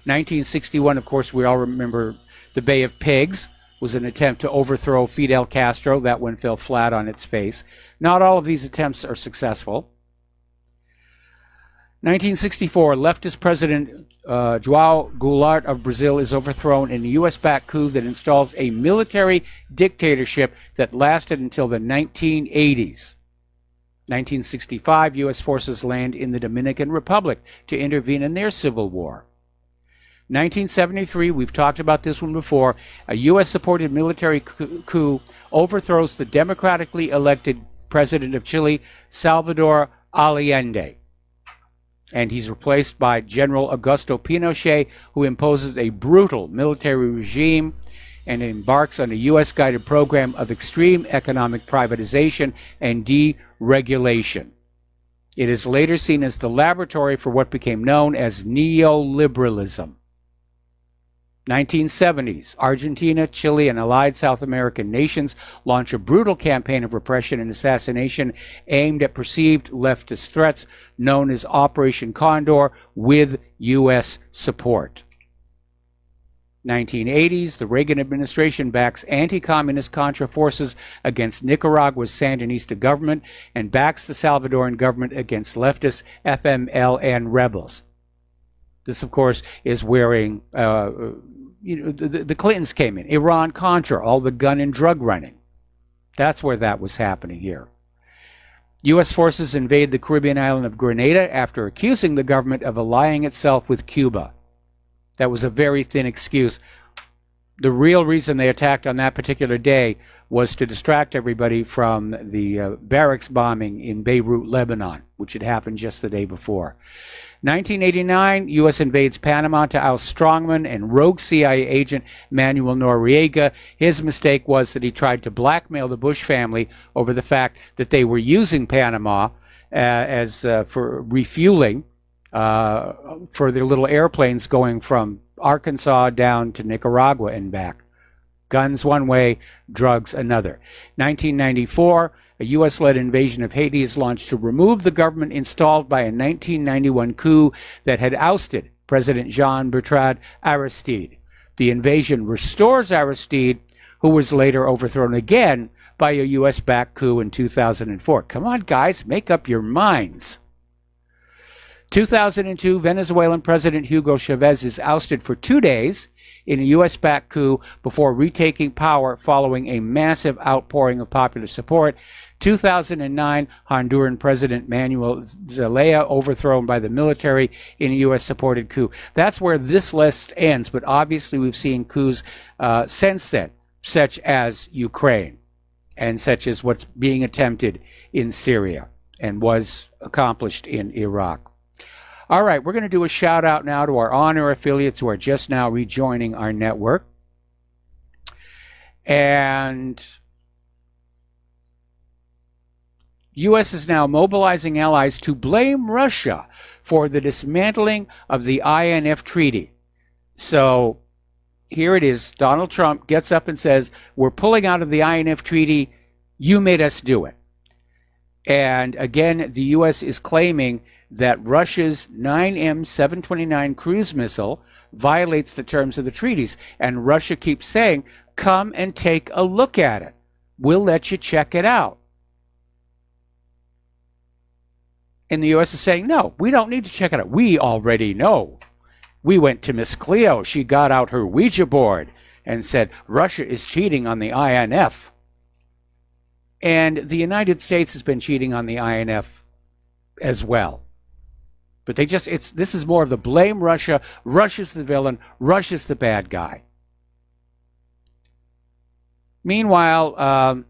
1961, of course, we all remember the Bay of Pigs was an attempt to overthrow Fidel Castro. That one fell flat on its face. Not all of these attempts are successful. 1964, leftist President João Goulart of Brazil is overthrown in a U.S.-backed coup that installs a military dictatorship that lasted until the 1980s. 1965, U.S. forces land in the Dominican Republic to intervene in their civil war. 1973, we've talked about this one before, a U.S.-supported military coup overthrows the democratically elected president of Chile, Salvador Allende. And he's replaced by General Augusto Pinochet, who imposes a brutal military regime and embarks on a U.S.-guided program of extreme economic privatization and deregulation. It is later seen as the laboratory for what became known as neoliberalism. 1970s, Argentina, Chile, and allied South American nations launch a brutal campaign of repression and assassination aimed at perceived leftist threats known as Operation Condor with U.S. support. 1980s, the Reagan administration backs anti-communist Contra forces against Nicaragua's Sandinista government and backs the Salvadoran government against leftist FMLN rebels. This, of course, is wherein the Clintons came in. Iran-Contra, all the gun and drug running. That's where that was happening here. U.S. forces invade the Caribbean island of Grenada after accusing the government of allying itself with Cuba. That was a very thin excuse. The real reason they attacked on that particular day was to distract everybody from the barracks bombing in Beirut, Lebanon, which had happened just the day before. 1989, U.S. invades Panama to oust strongman and rogue CIA agent Manuel Noriega. His mistake was that he tried to blackmail the Bush family over the fact that they were using Panama for refueling for their little airplanes going from Arkansas down to Nicaragua and back. Guns one way, drugs another. 1994, a U.S.-led invasion of Haiti is launched to remove the government installed by a 1991 coup that had ousted President Jean-Bertrand Aristide. The invasion restores Aristide, who was later overthrown again by a U.S.-backed coup in 2004. Come on, guys, make up your minds. 2002, Venezuelan President Hugo Chavez is ousted for 2 days in a U.S.-backed coup before retaking power following a massive outpouring of popular support. 2009, Honduran President Manuel Zelaya overthrown by the military in a U.S.-supported coup. That's where this list ends, but obviously we've seen coups since then, such as Ukraine and such as what's being attempted in Syria and was accomplished in Iraq. All right, we're going to do a shout out now to our on-air affiliates who are just now rejoining our network. And U.S. is now mobilizing allies to blame Russia for the dismantling of the INF Treaty. So here it is. Donald Trump gets up and says, we're pulling out of the INF treaty. You made us do it. And again, the U.S. is claiming that Russia's 9M729 cruise missile violates the terms of the treaties. And Russia keeps saying, come and take a look at it. We'll let you check it out. And the U.S. is saying, no, we don't need to check it out. We already know. We went to Miss Cleo. She got out her Ouija board and said, Russia is cheating on the INF. And the United States has been cheating on the INF as well. But this is more of the blame Russia. Russia's the villain. Russia's the bad guy. Meanwhile,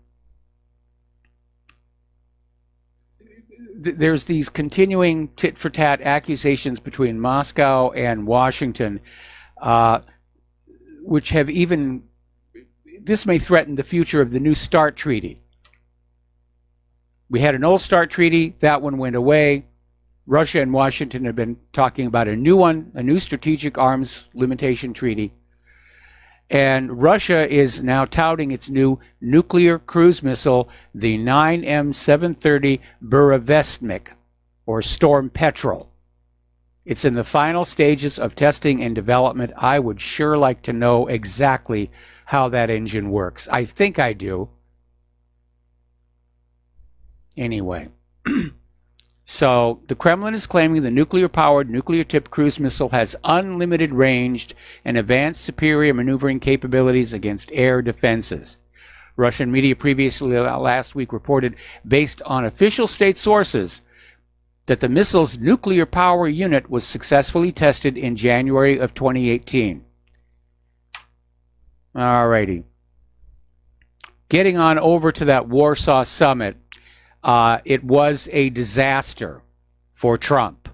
there's these continuing tit-for-tat accusations between Moscow and Washington, which have this may threaten the future of the New START treaty. We had an old START treaty. That one went away. Russia and Washington have been talking about a new one, a new strategic arms limitation treaty. And Russia is now touting its new nuclear cruise missile, the 9M730 Burevestnik, or Storm Petrel. It's in the final stages of testing and development. I would sure like to know exactly how that engine works. I think I do. Anyway. So the Kremlin is claiming the nuclear-powered, nuclear-tipped cruise missile has unlimited range and advanced superior maneuvering capabilities against air defenses. Russian media previously last week reported, based on official state sources, that the missile's nuclear power unit was successfully tested in January of 2018. Alrighty. Getting on over to that Warsaw summit. It was a disaster for Trump,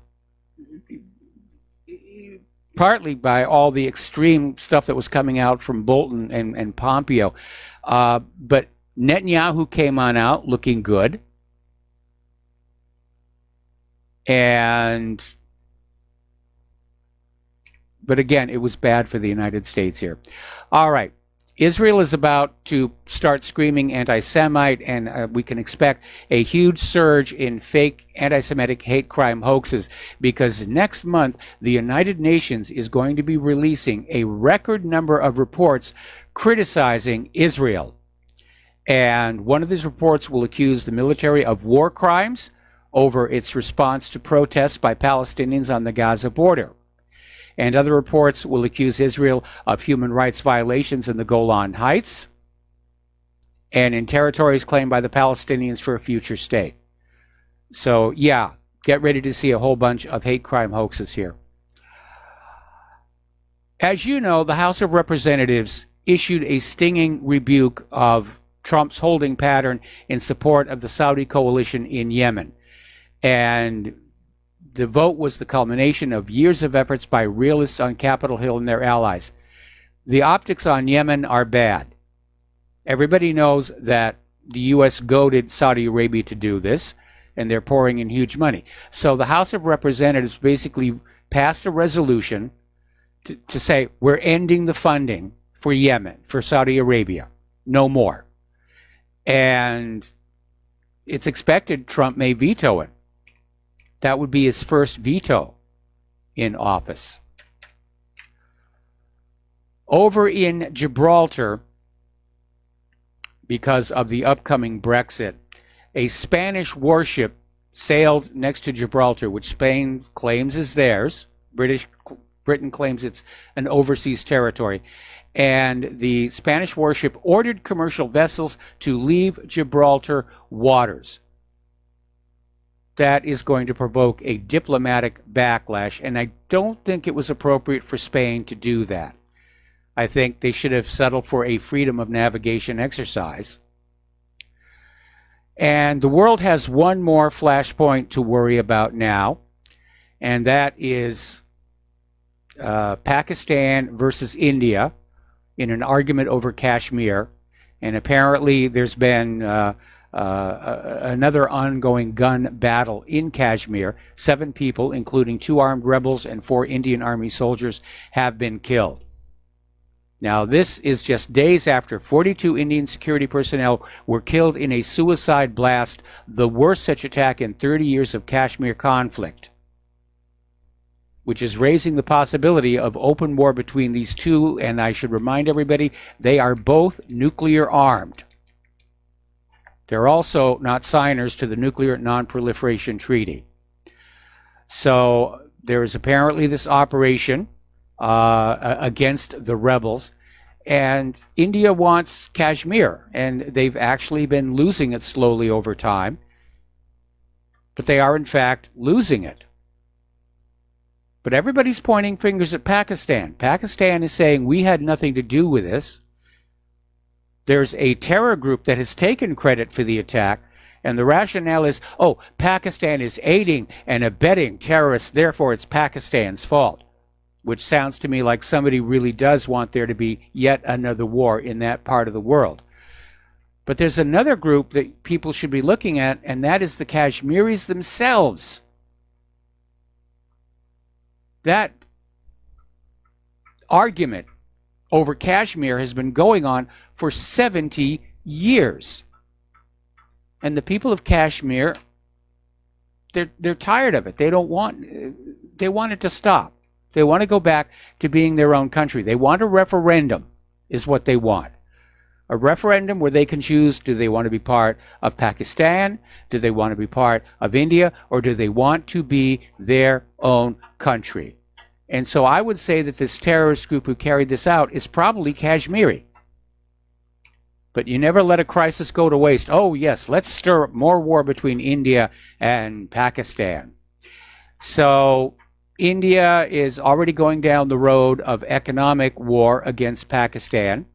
partly by all the extreme stuff that was coming out from Bolton and Pompeo. But Netanyahu came on out looking good. But again, it was bad for the United States here. All right. Israel is about to start screaming anti-Semite, and we can expect a huge surge in fake anti-Semitic hate crime hoaxes, because next month the United Nations is going to be releasing a record number of reports criticizing Israel. And one of these reports will accuse the military of war crimes over its response to protests by Palestinians on the Gaza border. And other reports will accuse Israel of human rights violations in the Golan Heights and in territories claimed by the Palestinians for a future state. So, yeah, get ready to see a whole bunch of hate crime hoaxes here. As you know, the House of Representatives issued a stinging rebuke of Trump's holding pattern in support of the Saudi coalition in Yemen. And the vote was the culmination of years of efforts by realists on Capitol Hill and their allies. The optics on Yemen are bad. Everybody knows that the U.S. goaded Saudi Arabia to do this, and they're pouring in huge money. So the House of Representatives basically passed a resolution to say, we're ending the funding for Yemen, for Saudi Arabia. No more. And it's expected Trump may veto it. That would be his first veto in office. Over in Gibraltar, because of the upcoming Brexit, a Spanish warship sailed next to Gibraltar, which Spain claims is theirs. Britain claims it's an overseas territory. And the Spanish warship ordered commercial vessels to leave Gibraltar waters. That is going to provoke a diplomatic backlash, and I don't think it was appropriate for Spain to do that. I think they should have settled for a freedom of navigation exercise. And the world has one more flashpoint to worry about now, and that is Pakistan versus India in an argument over Kashmir. And apparently there's been another ongoing gun battle in Kashmir. 7 people, including 2 armed rebels and 4 Indian Army soldiers, have been killed. Now, this is just days after 42 Indian security personnel were killed in a suicide blast, the worst such attack in 30 years of Kashmir conflict, which is raising the possibility of open war between these two, and I should remind everybody, they are both nuclear armed. They're also not signers to the Nuclear Non-Proliferation Treaty. So there is apparently this operation against the rebels, and India wants Kashmir, and they've actually been losing it slowly over time, but they are in fact losing it. But everybody's pointing fingers at Pakistan. Pakistan is saying we had nothing to do with this. There's a terror group that has taken credit for the attack, and the rationale is, oh, Pakistan is aiding and abetting terrorists, therefore it's Pakistan's fault, which sounds to me like somebody really does want there to be yet another war in that part of the world. But there's another group that people should be looking at, and that is the Kashmiris themselves. That argument over Kashmir has been going on for 70 years. And the people of Kashmir, they're tired of it. They want it to stop. They want to go back to being their own country. They want a referendum, is what they want. A referendum where they can choose, do they want to be part of Pakistan? Do they want to be part of India? Or do they want to be their own country? And so I would say that this terrorist group who carried this out is probably Kashmiri. But you never let a crisis go to waste. Oh, yes, let's stir up more war between India and Pakistan. So India is already going down the road of economic war against Pakistan,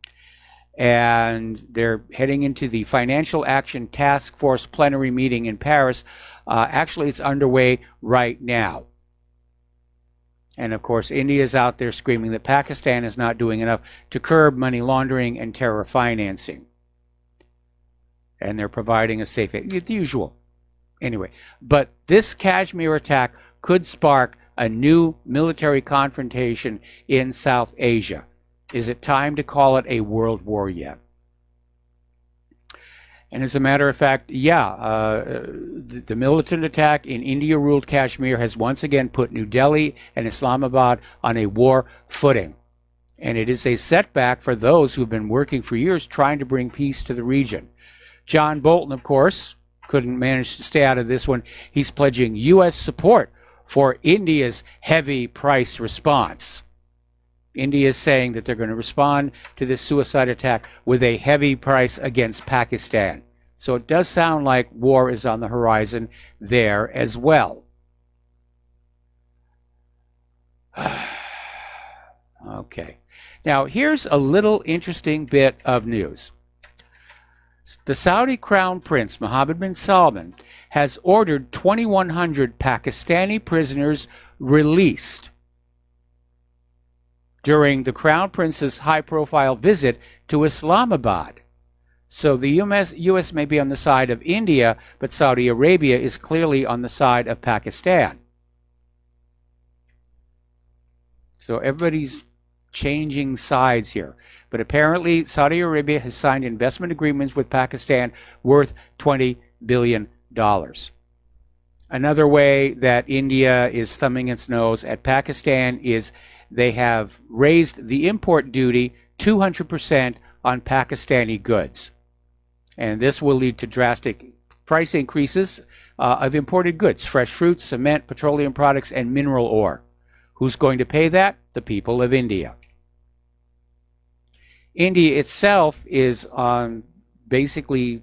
and they're heading into the Financial Action Task Force plenary meeting in Paris. Actually, it's underway right now. And of course, India is out there screaming that Pakistan is not doing enough to curb money laundering and terror financing. And they're providing a safe, the usual. Anyway, but this Kashmir attack could spark a new military confrontation in South Asia. Is it time to call it a world war yet? And as a matter of fact, the militant attack in India-ruled Kashmir has once again put New Delhi and Islamabad on a war footing. And it is a setback for those who have been working for years trying to bring peace to the region. John Bolton, of course, couldn't manage to stay out of this one. He's pledging U.S. support for India's heavy price response. India is saying that they're going to respond to this suicide attack with a heavy price against Pakistan. So it does sound like war is on the horizon there as well. Okay. Now, here's a little interesting bit of news. The Saudi Crown Prince, Mohammed bin Salman, has ordered 2,100 Pakistani prisoners released during the Crown Prince's high-profile visit to Islamabad. So the U.S. may be on the side of India, but Saudi Arabia is clearly on the side of Pakistan. So everybody's changing sides here. But apparently Saudi Arabia has signed investment agreements with Pakistan worth $20 billion. Another way that India is thumbing its nose at Pakistan is they have raised the import duty 200% on Pakistani goods. And this will lead to drastic price increases of imported goods, fresh fruits, cement, petroleum products, and mineral ore. Who's going to pay that? The people of India. India itself is basically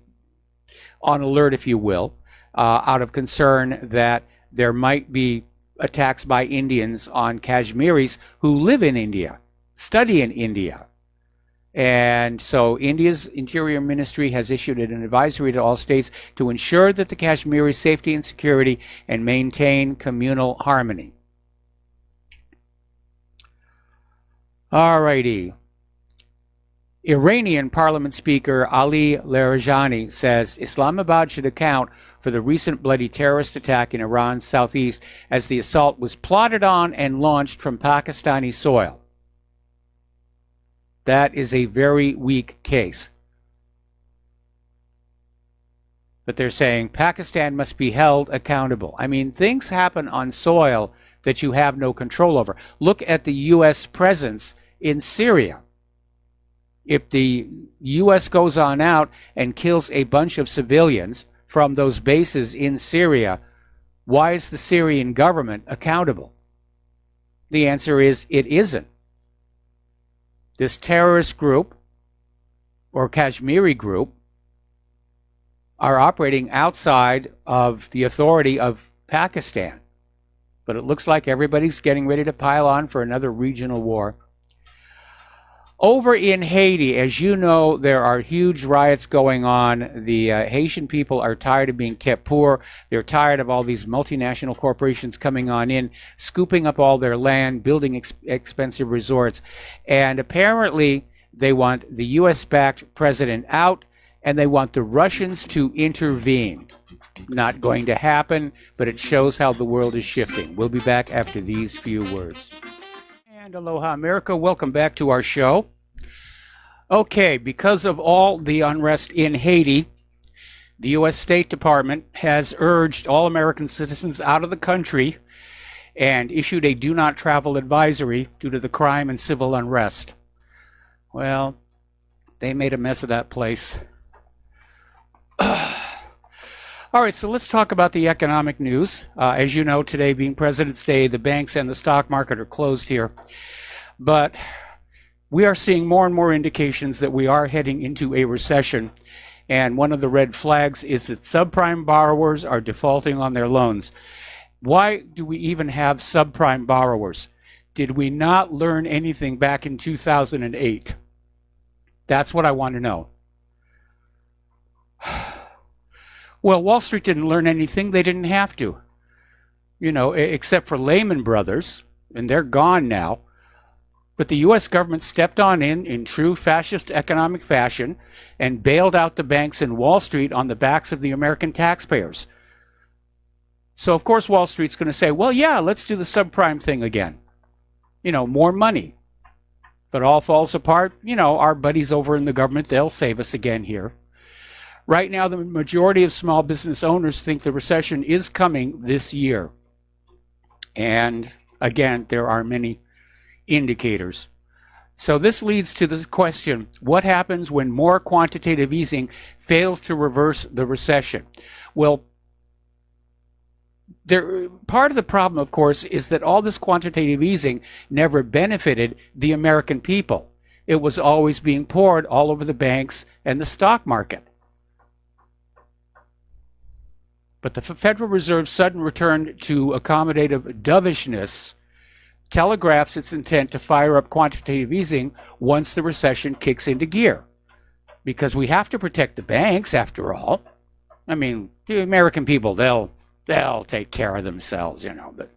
on alert, if you will, out of concern that there might be attacks by Indians on Kashmiris who live in India, study in India. And so India's Interior Ministry has issued an advisory to all states to ensure that the Kashmiris' safety and security and maintain communal harmony. Alrighty. Iranian Parliament Speaker Ali Larijani says Islamabad should account for the recent bloody terrorist attack in Iran's southeast, as the assault was plotted on and launched from Pakistani soil. That is a very weak case. But they're saying Pakistan must be held accountable. I mean, things happen on soil that you have no control over. Look at the U.S. presence in Syria. If the U.S. goes on out and kills a bunch of civilians from those bases in Syria, why is the Syrian government accountable? The answer is it isn't. This terrorist group or Kashmiri group are operating outside of the authority of Pakistan. But it looks like everybody's getting ready to pile on for another regional war. Over in Haiti, as you know, there are huge riots going on. The Haitian people are tired of being kept poor. They're tired of all these multinational corporations coming on in, scooping up all their land, building expensive resorts. And apparently, they want the U.S.-backed president out, and they want the Russians to intervene. Not going to happen, but it shows how the world is shifting. We'll be back after these few words. And aloha, America. Welcome back to our show. Okay, because of all the unrest in Haiti, the U.S. State Department has urged all American citizens out of the country and issued a do not travel advisory due to the crime and civil unrest. Well, they made a mess of that place. All right, so let's talk about the economic news. As you know, today being President's Day, the banks and the stock market are closed here. But we are seeing more and more indications that we are heading into a recession. And one of the red flags is that subprime borrowers are defaulting on their loans. Why do we even have subprime borrowers? Did we not learn anything back in 2008? That's what I want to know. Well, Wall Street didn't learn anything. They didn't have to. You know, except for Lehman Brothers, and they're gone now. But the U.S. government stepped on in true fascist economic fashion and bailed out the banks and Wall Street on the backs of the American taxpayers. So, of course, Wall Street's going to say, well, yeah, let's do the subprime thing again. You know, more money. If it all falls apart, you know, our buddies over in the government, they'll save us again here. Right now, the majority of small business owners think the recession is coming this year. And again, there are many indicators. So this leads to the question, what happens when more quantitative easing fails to reverse the recession? Well, part of the problem, of course, is that all this quantitative easing never benefited the American people. It was always being poured all over the banks and the stock market. But the Federal Reserve's sudden return to accommodative dovishness telegraphs its intent to fire up quantitative easing once the recession kicks into gear. Because we have to protect the banks, after all. I mean, the American people, they'll take care of themselves, you know, but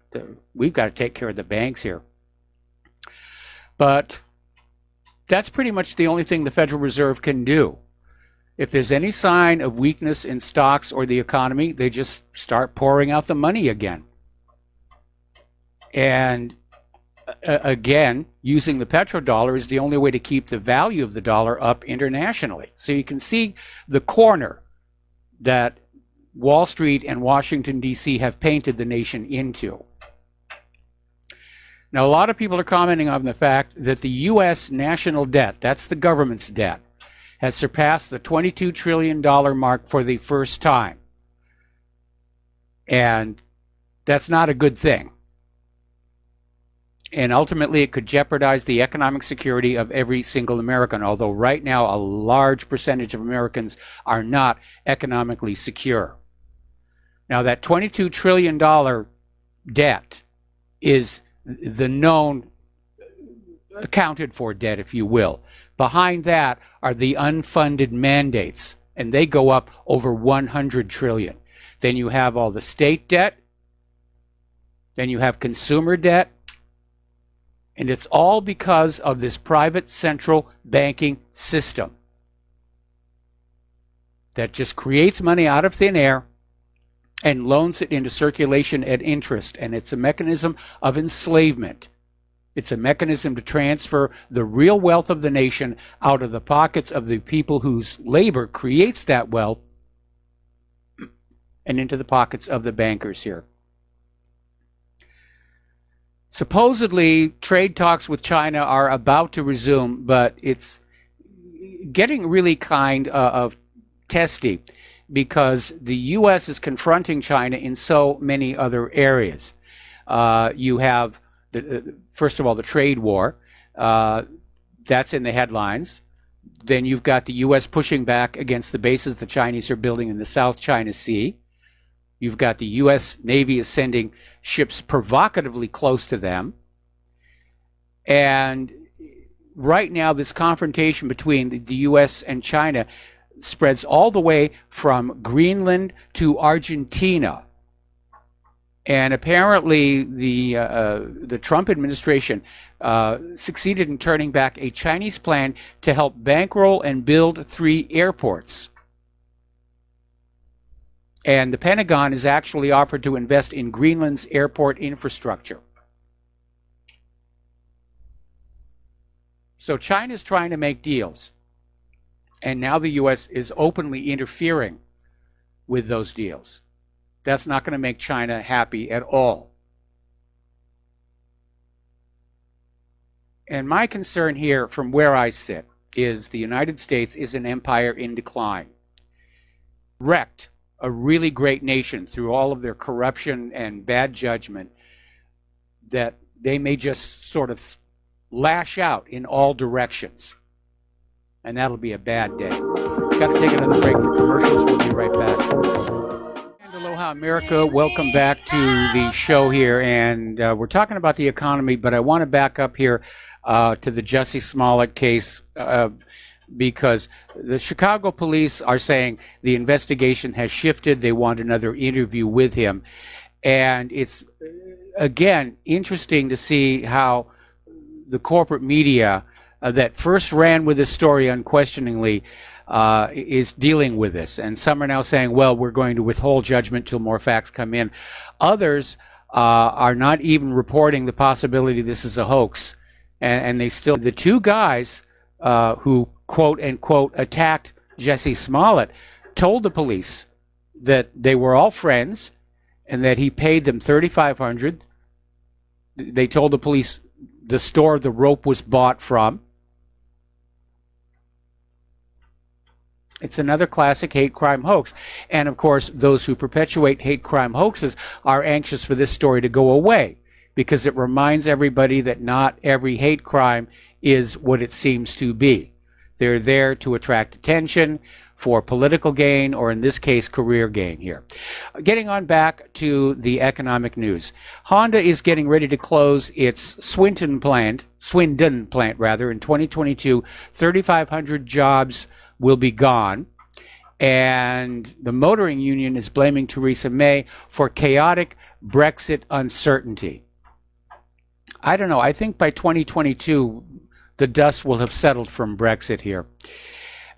we've got to take care of the banks here. But that's pretty much the only thing the Federal Reserve can do. If there's any sign of weakness in stocks or the economy, they just start pouring out the money again. And again, using the petrodollar is the only way to keep the value of the dollar up internationally. So you can see the corner that Wall Street and Washington, D.C. have painted the nation into. Now, a lot of people are commenting on the fact that the U.S. national debt, that's the government's debt, has surpassed the $22 trillion mark for the first time. And that's not a good thing. And ultimately, it could jeopardize the economic security of every single American, although right now a large percentage of Americans are not economically secure. Now, that $22 trillion debt is the known accounted for debt, if you will. Behind that are the unfunded mandates, and they go up over 100 trillion. Then you have all the state debt, then you have consumer debt, and it's all because of this private central banking system that just creates money out of thin air and loans it into circulation at interest, and it's a mechanism of enslavement. It's a mechanism to transfer the real wealth of the nation out of the pockets of the people whose labor creates that wealth and into the pockets of the bankers here. Supposedly, trade talks with China are about to resume, but it's getting really kind of testy because the U.S. is confronting China in so many other areas. You have, first of all, the trade war. That's in the headlines. Then you've got the U.S. pushing back against the bases the Chinese are building in the South China Sea. You've got the U.S. Navy is sending ships provocatively close to them. And right now, this confrontation between the U.S. and China spreads all the way from Greenland to Argentina. And apparently, the Trump administration succeeded in turning back a Chinese plan to help bankroll and build 3 airports. And the Pentagon is actually offered to invest in Greenland's airport infrastructure. So China's trying to make deals. And now the U.S. is openly interfering with those deals. That's not going to make China happy at all. And my concern here, from where I sit, is the United States is an empire in decline. Wrecked. A really great nation through all of their corruption and bad judgment, that they may just sort of lash out in all directions. And that'll be a bad day. Got to take another break for commercials. We'll be right back. And aloha, America. Welcome back to the show here. And we're talking about the economy, but I want to back up here to the Jussie Smollett case. Because the Chicago police are saying the investigation has shifted. They want another interview with him. And it's, again, interesting to see how the corporate media that first ran with this story unquestioningly is dealing with this. And some are now saying, well, we're going to withhold judgment till more facts come in. Others are not even reporting the possibility this is a hoax. And they still, the 2 guys who quote unquote attacked Jussie Smollett told the police that they were all friends and that he paid them $3,500. They told the police the store the rope was bought from. It's another classic hate crime hoax. And of course, those who perpetuate hate crime hoaxes are anxious for this story to go away because it reminds everybody that not every hate crime is what it seems to be. They're there to attract attention for political gain, or in this case, career gain here. Getting on back to the economic news. Honda is getting ready to close its Swindon plant in 2022. 3,500 jobs will be gone. And the motoring union is blaming Theresa May for chaotic Brexit uncertainty. I don't know. I think by 2022, the dust will have settled from Brexit here.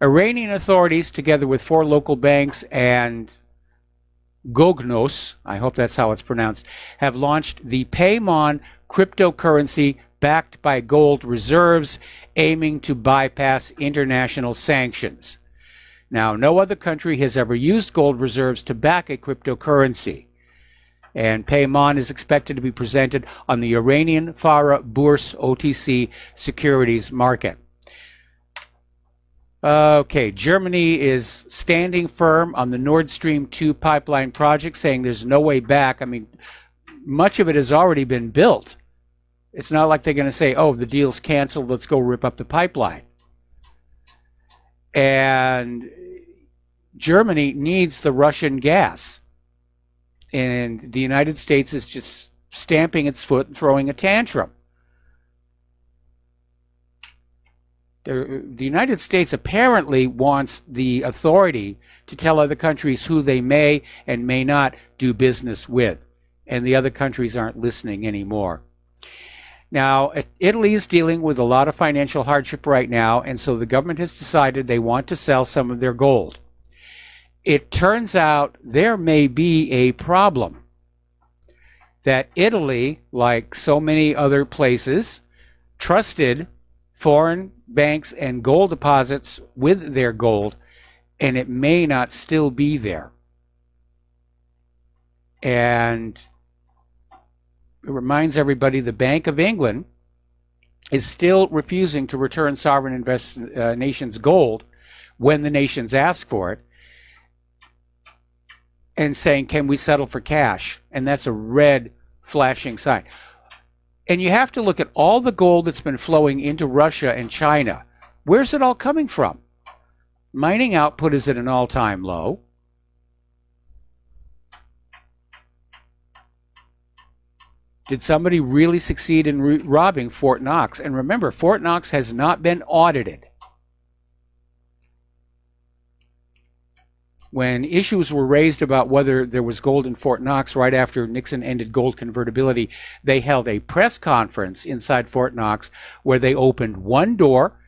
Iranian authorities, together with 4 local banks and Gognos, I hope that's how it's pronounced, have launched the Paymon cryptocurrency backed by gold reserves, aiming to bypass international sanctions. Now, no other country has ever used gold reserves to back a cryptocurrency. And Paymon is expected to be presented on the Iranian Farah Bourse OTC securities market. Okay, Germany is standing firm on the Nord Stream 2 pipeline project, saying there's no way back. I mean, much of it has already been built. It's not like they're going to say, oh, the deal's canceled, let's go rip up the pipeline. And Germany needs the Russian gas. And the United States is just stamping its foot and throwing a tantrum. The United States apparently wants the authority to tell other countries who they may and may not do business with. And the other countries aren't listening anymore. Now, Italy is dealing with a lot of financial hardship right now, and so the government has decided they want to sell some of their gold. It turns out there may be a problem that Italy, like so many other places, trusted foreign banks and gold deposits with their gold, and it may not still be there. And it reminds everybody the Bank of England is still refusing to return sovereign nations' gold when the nations ask for it, and saying, can we settle for cash? And that's a red flashing sign. And you have to look at all the gold that's been flowing into Russia and China. Where's it all coming from? Mining output is at an all-time low. Did somebody really succeed in robbing Fort Knox? And remember, Fort Knox has not been audited. When issues were raised about whether there was gold in Fort Knox right after Nixon ended gold convertibility, they held a press conference inside Fort Knox where they opened one door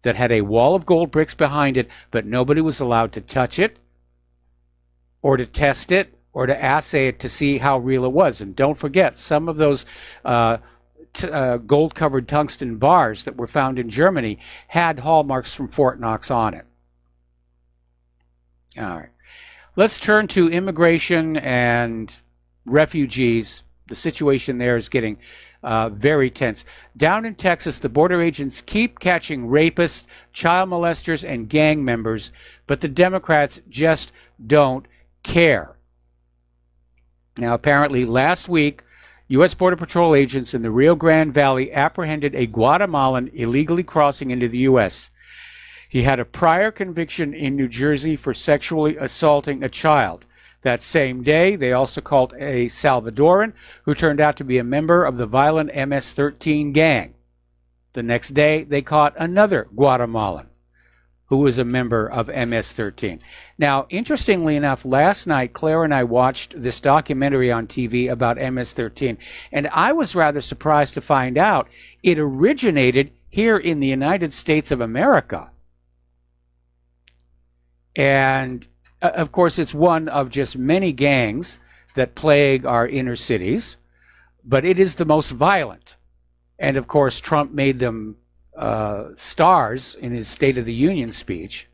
that had a wall of gold bricks behind it, but nobody was allowed to touch it or to test it or to assay it to see how real it was. And don't forget, some of those gold-covered tungsten bars that were found in Germany had hallmarks from Fort Knox on it. All right. Let's turn to immigration and refugees. The situation there is getting very tense. Down in Texas, the border agents keep catching rapists, child molesters, and gang members, but the Democrats just don't care. Now, apparently, last week, U.S. Border Patrol agents in the Rio Grande Valley apprehended a Guatemalan illegally crossing into the U.S. He had a prior conviction in New Jersey for sexually assaulting a child. That same day, they also caught a Salvadoran who turned out to be a member of the violent MS-13 gang. The next day, they caught another Guatemalan who was a member of MS-13. Now, interestingly enough, last night, Claire and I watched this documentary on TV about MS-13, and I was rather surprised to find out it originated here in the United States of America. And, of course, it's one of just many gangs that plague our inner cities, but it is the most violent. And, of course, Trump made them stars in his State of the Union speech.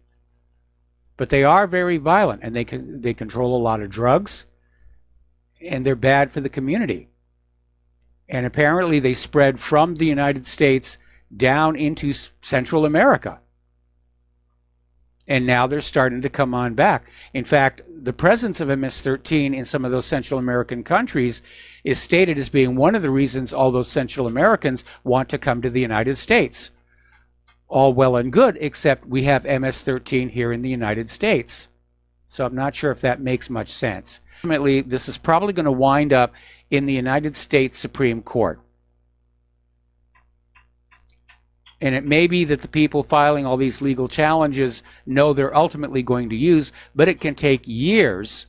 But they are very violent, and they control a lot of drugs, and they're bad for the community. And apparently they spread from the United States down into Central America. And now they're starting to come on back. In fact, the presence of MS-13 in some of those Central American countries is stated as being one of the reasons all those Central Americans want to come to the United States. All well and good, except we have MS-13 here in the United States. So I'm not sure if that makes much sense. Ultimately, this is probably going to wind up in the United States Supreme Court. And it may be that the people filing all these legal challenges know they're ultimately going to use, but it can take years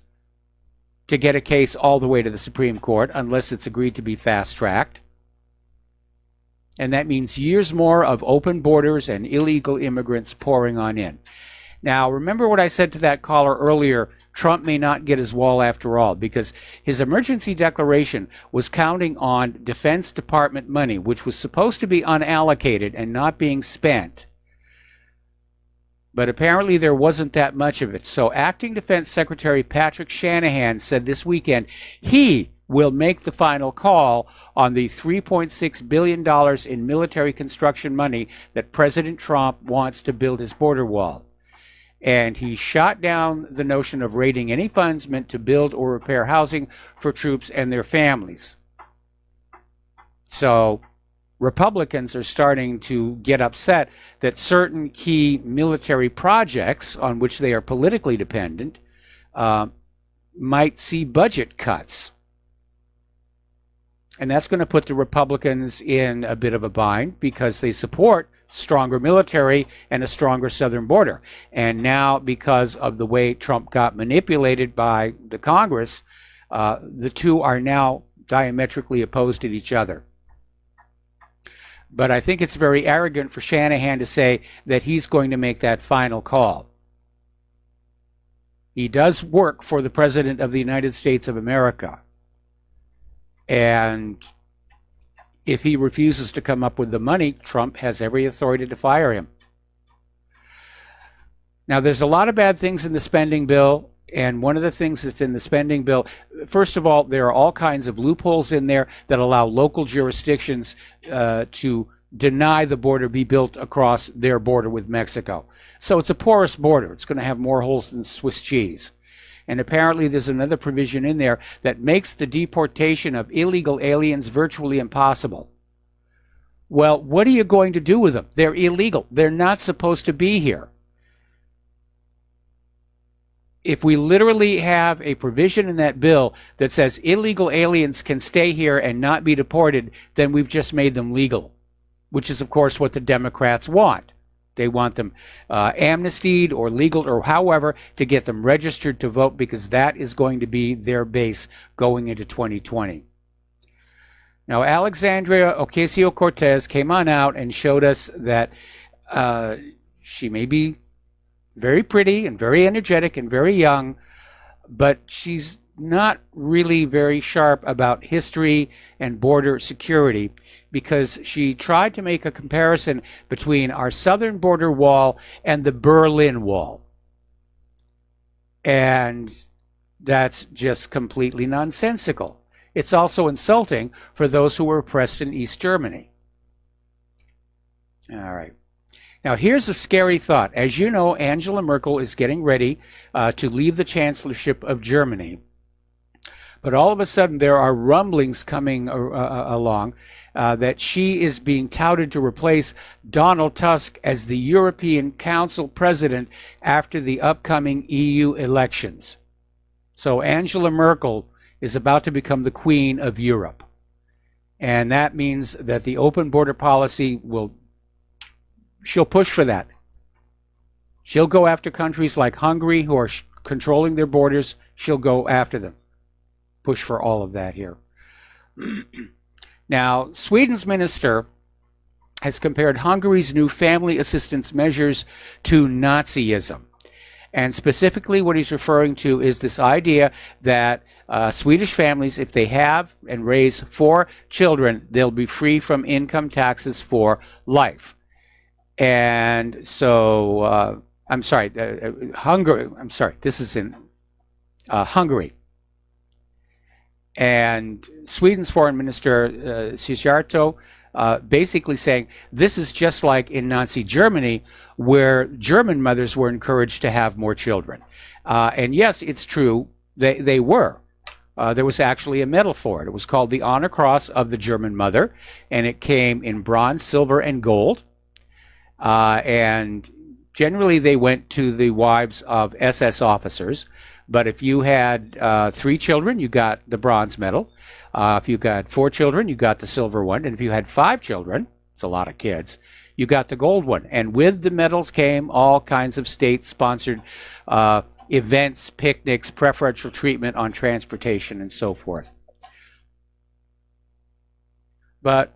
to get a case all the way to the Supreme Court unless it's agreed to be fast-tracked. And that means years more of open borders and illegal immigrants pouring on in. Now, remember what I said to that caller earlier, Trump may not get his wall after all, because his emergency declaration was counting on Defense Department money, which was supposed to be unallocated and not being spent. But apparently there wasn't that much of it. So Acting Defense Secretary Patrick Shanahan said this weekend he will make the final call on the $3.6 billion in military construction money that President Trump wants to build his border wall. And he shot down the notion of raiding any funds meant to build or repair housing for troops and their families. So Republicans are starting to get upset that certain key military projects on which they are politically dependent might see budget cuts. And that's going to put the Republicans in a bit of a bind because they support stronger military and a stronger southern border. And now, because of the way Trump got manipulated by the Congress, the two are now diametrically opposed at each other. But I think it's very arrogant for Shanahan to say that he's going to make that final call. He does work for the President of the United States of America. And if he refuses to come up with the money, Trump has every authority to fire him. Now, there's a lot of bad things in the spending bill, and one of the things that's in the spending bill, first of all, there are all kinds of loopholes in there that allow local jurisdictions to deny the border be built across their border with Mexico. So it's a porous border. It's going to have more holes than Swiss cheese. And apparently there's another provision in there that makes the deportation of illegal aliens virtually impossible. Well, what are you going to do with them? They're illegal. They're not supposed to be here. If we literally have a provision in that bill that says illegal aliens can stay here and not be deported, then we've just made them legal, which is, of course, what the Democrats want. They want them amnestied or legal or however to get them registered to vote, because that is going to be their base going into 2020. Now, Alexandria Ocasio-Cortez came on out and showed us that she may be very pretty and very energetic and very young, but she's not really very sharp about history and border security, because she tried to make a comparison between our southern border wall and the Berlin Wall. And that's just completely nonsensical. It's also insulting for those who were oppressed in East Germany. All right. Now, here's a scary thought. As you know, Angela Merkel is getting ready to leave the chancellorship of Germany. But all of a sudden, there are rumblings coming along that she is being touted to replace Donald Tusk as the European Council president after the upcoming EU elections. So Angela Merkel is about to become the queen of Europe. And that means that the open border policy she'll push for that. She'll go after countries like Hungary who are controlling their borders. She'll go after them. Push for all of that here. Now, Sweden's minister has compared Hungary's new family assistance measures to Nazism. And specifically what he's referring to is this idea that Swedish families, if they have and raise 4 children, they'll be free from income taxes for life. And so, Hungary, this is in Hungary. And Sweden's foreign minister, Szijjártó, basically saying this is just like in Nazi Germany, where German mothers were encouraged to have more children. And yes, it's true, they were. There was actually a medal for it. It was called the Honor Cross of the German Mother, and it came in bronze, silver, and gold. And generally they went to the wives of SS officers. But if you had 3 children, you got the bronze medal. If you got 4 children, you got the silver one. And if you had 5 children, it's a lot of kids, you got the gold one. And with the medals came all kinds of state-sponsored events, picnics, preferential treatment on transportation, and so forth. But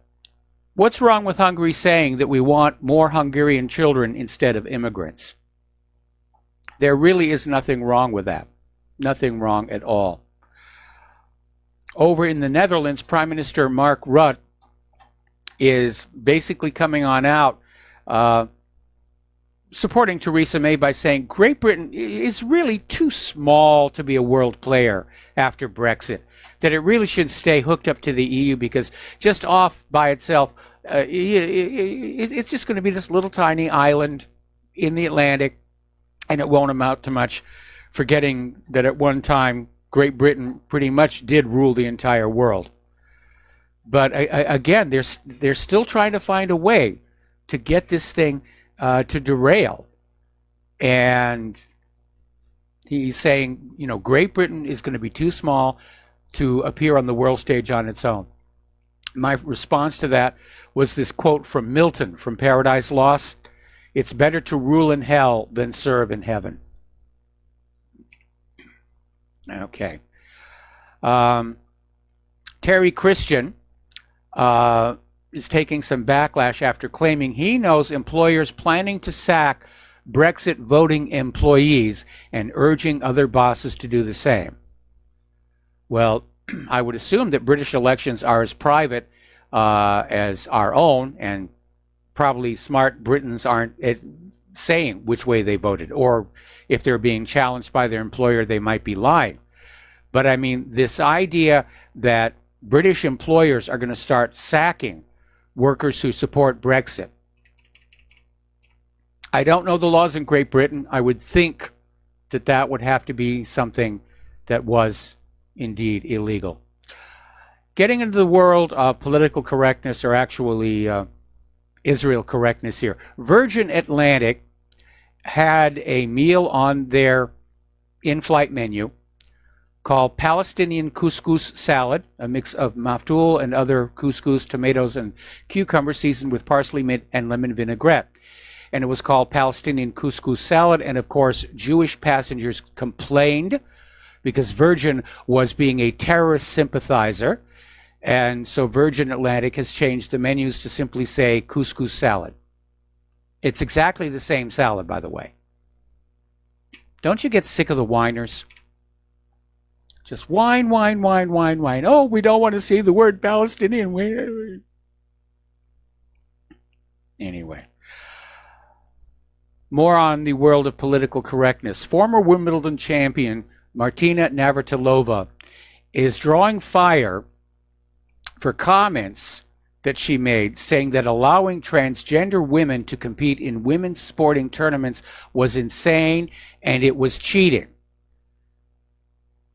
what's wrong with Hungary saying that we want more Hungarian children instead of immigrants? There really is nothing wrong with that. Nothing wrong at all. Over in the Netherlands, Prime Minister Mark Rutte is basically coming on out supporting Theresa May by saying Great Britain is really too small to be a world player after Brexit, that it really should stay hooked up to the EU because just off by itself, it's just going to be this little tiny island in the Atlantic, and it won't amount to much, forgetting that at one time Great Britain pretty much did rule the entire world. But again, they're still trying to find a way to get this thing to derail. And he's saying, Great Britain is going to be too small to appear on the world stage on its own. My response to that was this quote from Milton from Paradise Lost: "It's better to rule in hell than serve in heaven." Okay. Terry Christian is taking some backlash after claiming he knows employers planning to sack Brexit voting employees and urging other bosses to do the same. Well, I would assume that British elections are as private as our own, and probably smart Britons aren't saying which way they voted, or if they're being challenged by their employer, they might be lying. But I mean, this idea that British employers are going to start sacking workers who support Brexit. I don't know the laws in Great Britain. I would think that that would have to be something that was indeed illegal. Getting into the world of political correctness, or actually Israel correctness here. Virgin Atlantic had a meal on their in-flight menu called Palestinian couscous salad, a mix of maftool and other couscous, tomatoes, and cucumber seasoned with parsley, mint, and lemon vinaigrette. And it was called Palestinian couscous salad. And of course, Jewish passengers complained because Virgin was being a terrorist sympathizer. And so Virgin Atlantic has changed the menus to simply say couscous salad. It's exactly the same salad, by the way. Don't you get sick of the whiners? Just whine, whine, whine, whine, whine. Oh, we don't want to see the word Palestinian. Anyway. More on the world of political correctness. Former Wimbledon champion Martina Navratilova is drawing fire for comments that she made saying that allowing transgender women to compete in women's sporting tournaments was insane and it was cheating.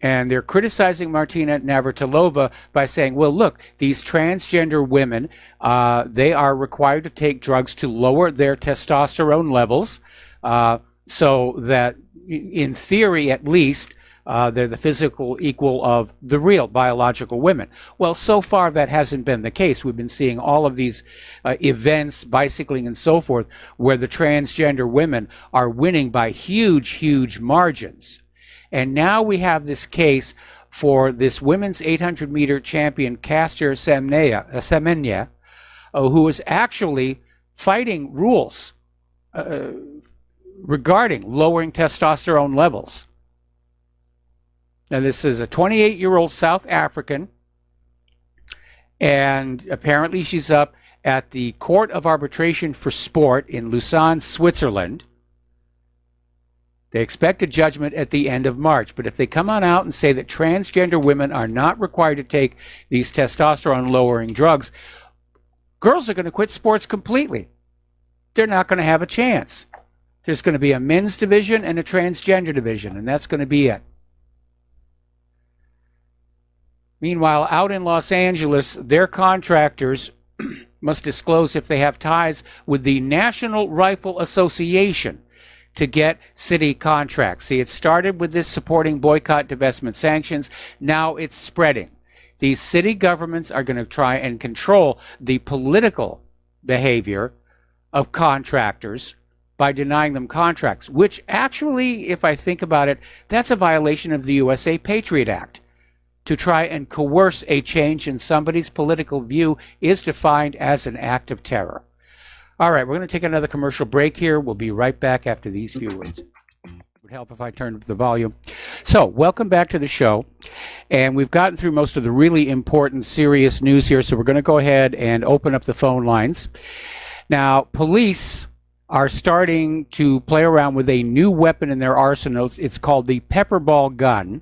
And they're criticizing Martina Navratilova by saying, well, look, these transgender women, they are required to take drugs to lower their testosterone levels so that, in theory at least, they're the physical equal of the real biological women. Well, so far that hasn't been the case. We've been seeing all of these events, bicycling and so forth, where the transgender women are winning by huge, huge margins. And now we have this case for this women's 800-meter champion, Caster Semenya, who is actually fighting rules regarding lowering testosterone levels. Now, this is a 28-year-old South African, and apparently she's up at the Court of Arbitration for Sport in Lausanne, Switzerland. They expect a judgment at the end of March, but if they come on out and say that transgender women are not required to take these testosterone-lowering drugs, girls are going to quit sports completely. They're not going to have a chance. There's going to be a men's division and a transgender division, and that's going to be it. Meanwhile, out in Los Angeles, their contractors must disclose if they have ties with the National Rifle Association to get city contracts. See, it started with this supporting boycott, divestment, sanctions. Now it's spreading. These city governments are going to try and control the political behavior of contractors by denying them contracts, which actually, if I think about it, that's a violation of the USA Patriot Act. To try and coerce a change in somebody's political view is defined as an act of terror. All right, we're going to take another commercial break here. We'll be right back after these few words. It would help if I turned up the volume. So, welcome back to the show. And we've gotten through most of the really important, serious news here, so we're going to go ahead and open up the phone lines. Now, police are starting to play around with a new weapon in their arsenals. It's called the pepperball gun.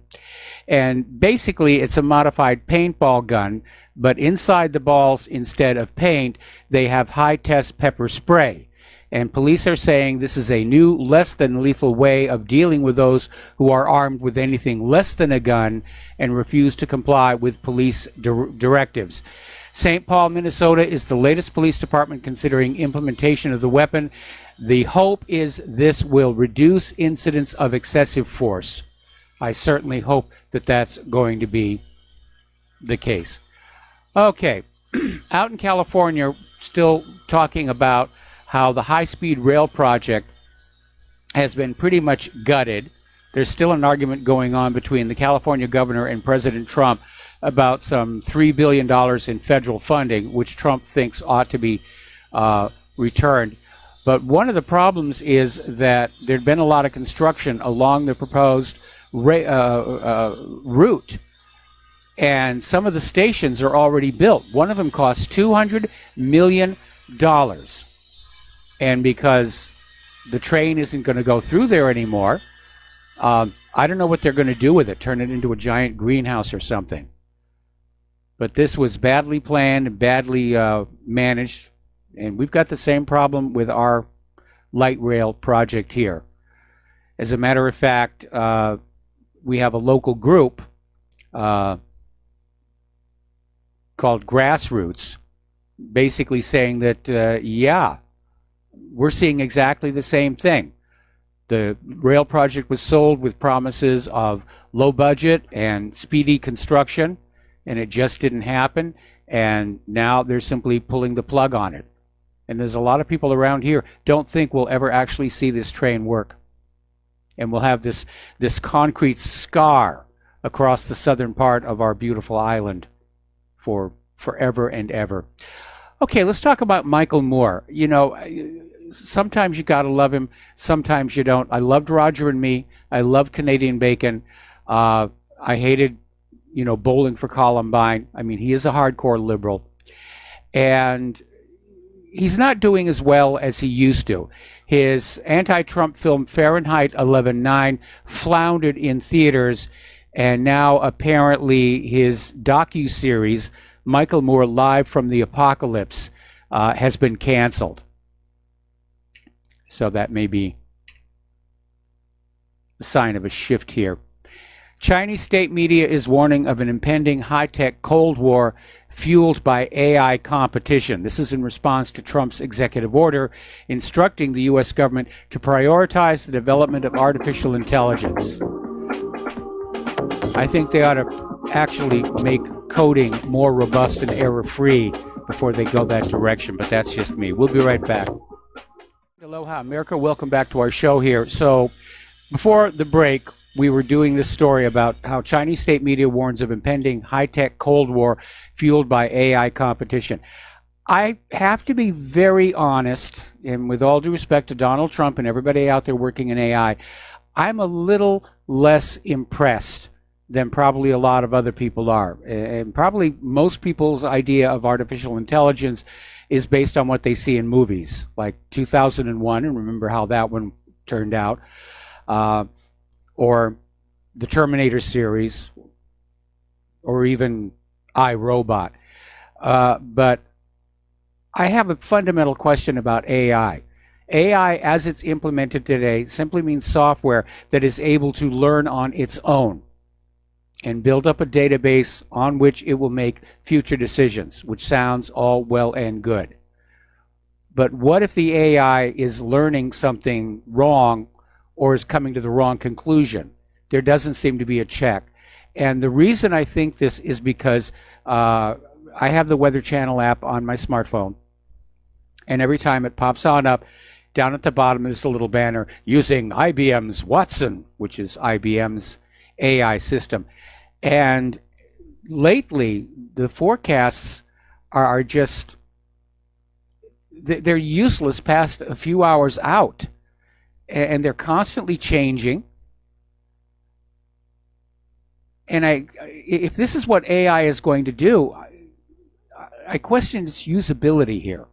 And basically, it's a modified paintball gun, but inside the balls, instead of paint, they have high-test pepper spray. And police are saying this is a new, less than lethal way of dealing with those who are armed with anything less than a gun and refuse to comply with police directives. St. Paul, Minnesota is the latest police department considering implementation of the weapon. The hope is this will reduce incidents of excessive force. I certainly hope that that's going to be the case. Okay, out in California, still talking about how the high-speed rail project has been pretty much gutted. There's still an argument going on between the California governor and President Trump about some $3 billion in federal funding, which Trump thinks ought to be returned. But one of the problems is that there'd been a lot of construction along the proposed route, And some of the stations are already built. One of them costs $200 million. And because the train isn't going to go through there anymore, I don't know what they're going to do with it, turn it into a giant greenhouse or something. But this was badly planned and badly managed. And we've got the same problem with our light rail project here. As a matter of fact, we have a local group called Grassroots, basically saying that, yeah, we're seeing exactly the same thing. The rail project was sold with promises of low budget and speedy construction, and it just didn't happen. And now they're simply pulling the plug on it. And there's a lot of people around here don't think we'll ever actually see this train work. And we'll have this concrete scar across the southern part of our beautiful island for forever and ever. Okay, let's talk about Michael Moore. You know, sometimes you got to love him, sometimes you don't. I loved Roger and Me. I loved Canadian Bacon. I hated, Bowling for Columbine. I mean, he is a hardcore liberal. And he's not doing as well as he used to. His anti-Trump film Fahrenheit 11/9 floundered in theaters, and now apparently his docu-series, Michael Moore Live from the Apocalypse, has been canceled. So that may be a sign of a shift here. Chinese state media is warning of an impending high-tech Cold War fueled by AI competition. This is in response to Trump's executive order instructing the U.S. government to prioritize the development of artificial intelligence. I think they ought to actually make coding more robust and error-free before they go that direction, but that's just me. We'll be right back. Aloha, America. Welcome back to our show here. So before the break, we were doing this story about how Chinese state media warns of impending high-tech Cold War fueled by AI competition. I have to be very honest, and with all due respect to Donald Trump and everybody out there working in AI, I'm a little less impressed than probably a lot of other people are. And probably most people's idea of artificial intelligence is based on what they see in movies, like 2001, and remember how that one turned out, or the Terminator series, or even iRobot. But I have a fundamental question about AI. AI, as it's implemented today, simply means software that is able to learn on its own and build up a database on which it will make future decisions, which sounds all well and good. But what if the AI is learning something wrong or is coming to the wrong conclusion? There doesn't seem to be a check. And the reason I think this is because I have the Weather Channel app on my smartphone, and every time it pops on up, down at the bottom is a little banner using IBM's Watson, which is IBM's AI system. And lately, the forecasts are just, they're useless past a few hours out. And they're constantly changing. And if this is what AI is going to do, I question its usability here.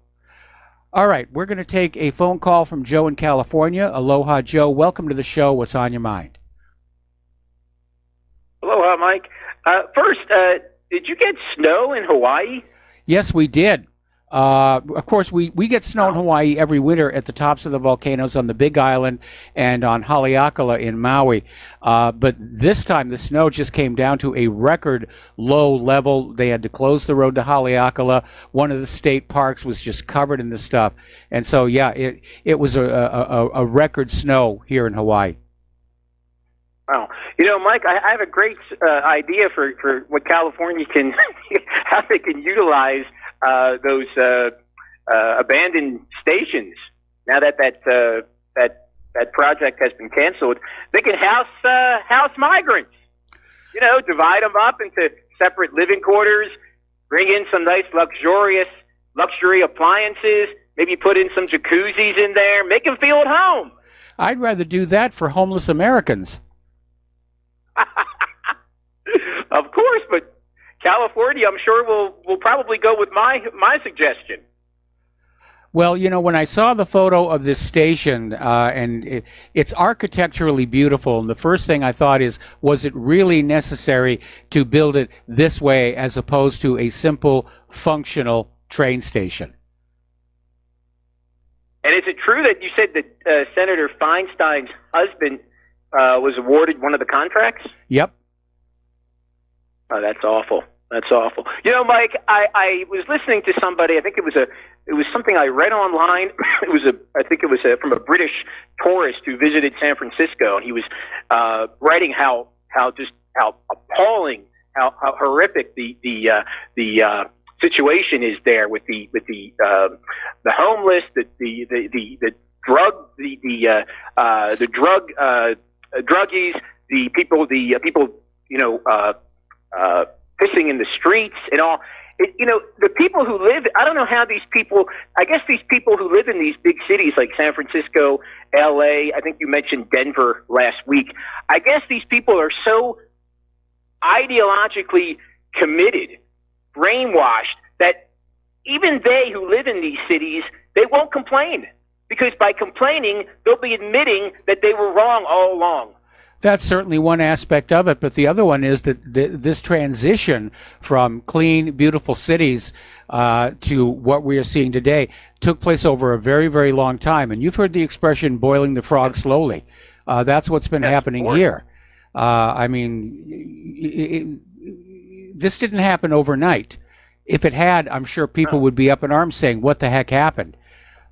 All right, we're going to take a phone call from Joe in California. Aloha, Joe. Welcome to the show. What's on your mind? Aloha, Mike. First, did you get snow in Hawaii? Yes, we did. Of course, we get snow in Hawaii every winter at the tops of the volcanoes on the Big Island and on Haleakala in Maui. But this time, the snow just came down to a record low level. They had to close the road to Haleakala. One of the state parks was just covered in this stuff. And so, yeah, it was a record snow here in Hawaii. Wow. Mike, I have a great idea for what California can, how they can utilize those abandoned stations. Now that project has been canceled, they can house migrants. Divide them up into separate living quarters, bring in some nice luxury appliances, maybe put in some jacuzzis in there, make them feel at home. I'd rather do that for homeless Americans. Of course, but California, I'm sure will probably go with my suggestion. Well, when I saw the photo of this station, and it's architecturally beautiful, and the first thing I thought is, was it really necessary to build it this way as opposed to a simple, functional train station? And is it true that you said that Senator Feinstein's husband was awarded one of the contracts? Yep. Oh, that's awful. That's awful. Mike, I was listening to somebody. I think it was something I read online. I think it was from a British tourist who visited San Francisco, and he was writing how appalling, how horrific the situation is there with the homeless, the druggies, the people pissing in the streets and all. The people who live, I don't know how these people, I guess these people who live in these big cities like San Francisco, LA, I think you mentioned Denver last week. I guess these people are so ideologically committed, brainwashed, that even they who live in these cities, they won't complain. Because by complaining, they'll be admitting that they were wrong all along. That's certainly one aspect of it, but the other one is that this transition from clean, beautiful cities to what we are seeing today took place over a very, very long time. And you've heard the expression boiling the frog slowly. That's what's been happening here. This didn't happen overnight. If it had, I'm sure people would be up in arms saying, what the heck happened?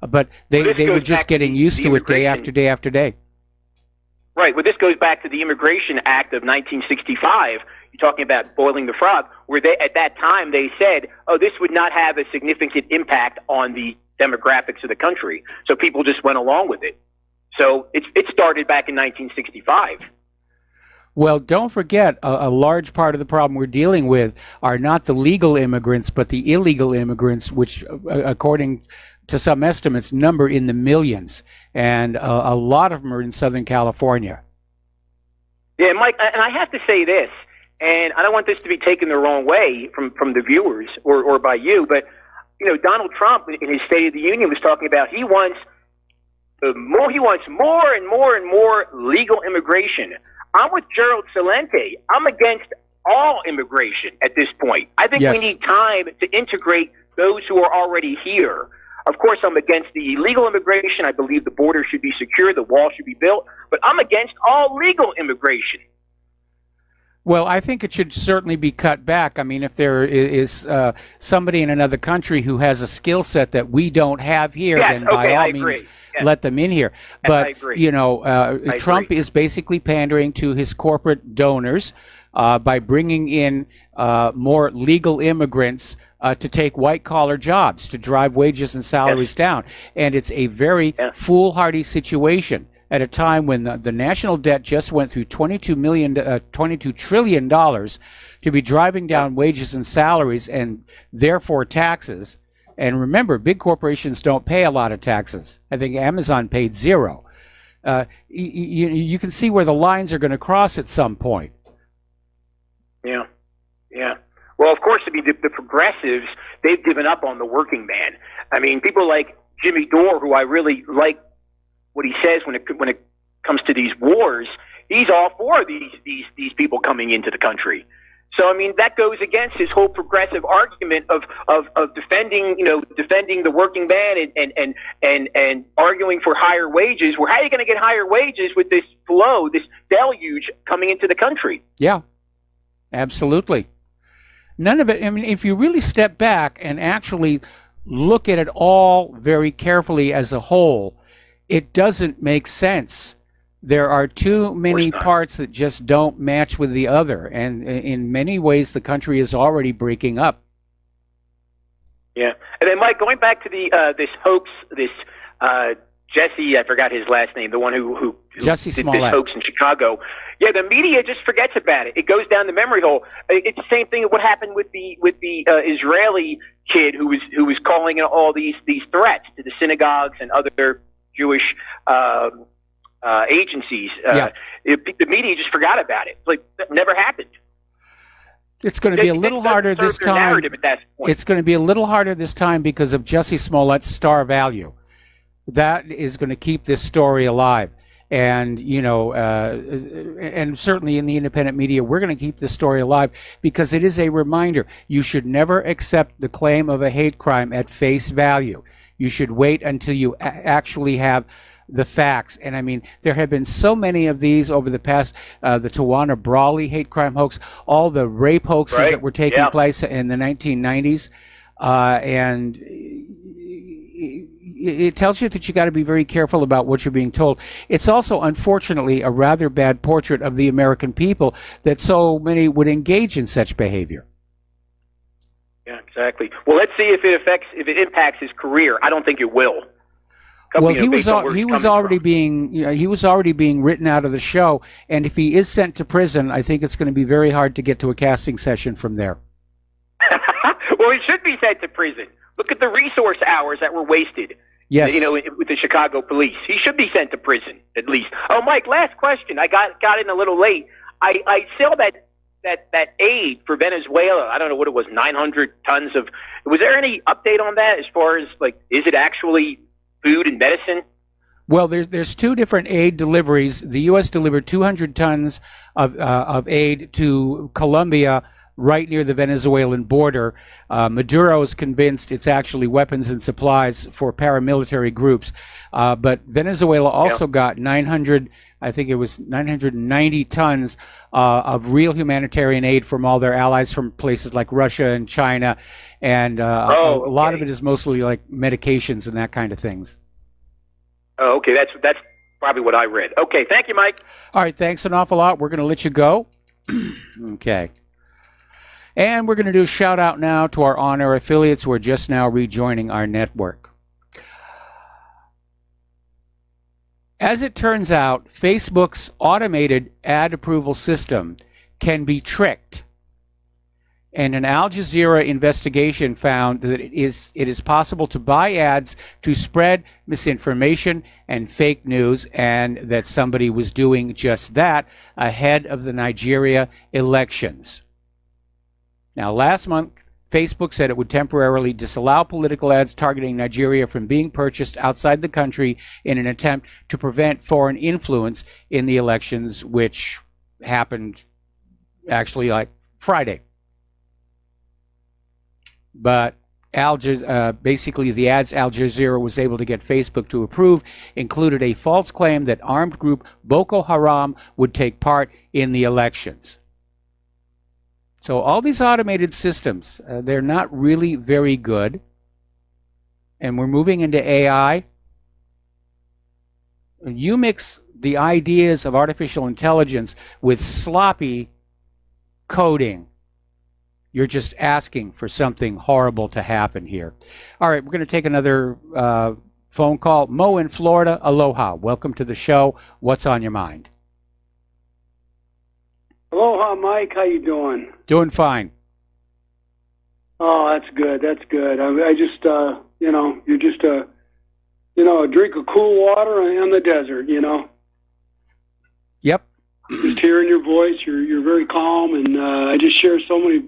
But they were just getting used to it day after day after day. Right. Well, this goes back to the Immigration Act of 1965. You're talking about boiling the frog, where at that time they said, oh, this would not have a significant impact on the demographics of the country. So people just went along with it. So it started back in 1965. Well, don't forget, a large part of the problem we're dealing with are not the legal immigrants, but the illegal immigrants, which, according to some estimates, number in the millions. And a lot of them are in Southern California. Yeah, Mike, and I have to say this, and I don't want this to be taken the wrong way from the viewers or by you, but, Donald Trump in his State of the Union was talking about he wants more and more and more legal immigration. I'm with Gerald Celente. I'm against all immigration at this point. I think we need time to integrate those who are already here. Of course, I'm against the illegal immigration. I believe the border should be secure, the wall should be built, but I'm against all legal immigration. Well, I think it should certainly be cut back. I mean, if there is somebody in another country who has a skill set that we don't have here, then by all means, let them in here. But, Trump is basically pandering to his corporate donors by bringing in more legal immigrants to take white-collar jobs, to drive wages and salaries down. And it's a very foolhardy situation at a time when the national debt just went through $22 trillion to be driving down wages and salaries and therefore taxes. And remember, big corporations don't pay a lot of taxes. I think Amazon paid zero. You can see where the lines are going to cross at some point. Yeah. Well, of course, the progressives, they've given up on the working man. I mean, people like Jimmy Dore, who I really like what he says when it comes to these wars, he's all for these people coming into the country. So, I mean, that goes against his whole progressive argument of defending the working man and arguing for higher wages. Well, how are you going to get higher wages with this flow, this deluge coming into the country? Yeah, absolutely. None of it. I mean, if you really step back and actually look at it all very carefully as a whole, it doesn't make sense. There are too many parts that just don't match with the other, and in many ways, the country is already breaking up. Yeah, and then Mike, going back to this hoax, Jesse, I forgot his last name, the one who Jesse did Smollett. This hoax in Chicago. Yeah, the media just forgets about it. It goes down the memory hole. It's the same thing. What happened with the Israeli kid who was calling in all these threats to the synagogues and other Jewish agencies. The media just forgot about it. It's like that never happened. It's going to be a little harder this time. It's going to be a little harder this time because of Jussie Smollett's star value. That is going to keep this story alive. And, and certainly in the independent media, we're going to keep this story alive because it is a reminder. You should never accept the claim of a hate crime at face value. You should wait until you actually have the facts. And I mean, there have been so many of these over the past, the Tawana Brawley hate crime hoax, all the rape hoaxes that were taking place in the 1990s. And it tells you that you got to be very careful about what you're being told. It's also, unfortunately, a rather bad portrait of the American people that so many would engage in such behavior. Yeah, exactly. Well, let's see if it impacts his career. I don't think it will. Well, he was already being written out of the show, and if he is sent to prison, I think it's going to be very hard to get to a casting session from there. Well, he should be sent to prison. Look at the resource hours that were wasted. Yes. With the Chicago police. He should be sent to prison, at least. Oh, Mike, last question. I got in a little late. I saw that aid for Venezuela. I don't know what it was, 900 tons of. Was there any update on that as far as, is it actually food and medicine? Well, there's two different aid deliveries. The U.S. delivered 200 tons of aid to Colombia, right near the Venezuelan border. Maduro is convinced it's actually weapons and supplies for paramilitary groups. But Venezuela also got 990 tons of real humanitarian aid from all their allies from places like Russia and China. And a lot of it is mostly like medications and that kind of things. Oh, okay. That's probably what I read. Okay. Thank you, Mike. All right. Thanks an awful lot. We're going to let you go. Okay. And we're going to do a shout out now to our on-air affiliates who are just now rejoining our network. As it turns out, Facebook's automated ad approval system can be tricked. And an Al Jazeera investigation found that it is possible to buy ads to spread misinformation and fake news, and that somebody was doing just that ahead of the Nigeria elections. Now, last month, Facebook said it would temporarily disallow political ads targeting Nigeria from being purchased outside the country in an attempt to prevent foreign influence in the elections, which happened actually like Friday. But basically the ads Al Jazeera was able to get Facebook to approve included a false claim that armed group Boko Haram would take part in the elections. So all these automated systems, they're not really very good. And we're moving into AI. When you mix the ideas of artificial intelligence with sloppy coding, you're just asking for something horrible to happen here. All right, we're going to take another phone call. Mo in Florida, aloha. Welcome to the show. What's on your mind? Aloha, Mike. How you doing? Doing fine. Oh, that's good. That's good. I just, you're just a drink of cool water in the desert. Yep. Just hearing your voice, you're very calm, and I just share so many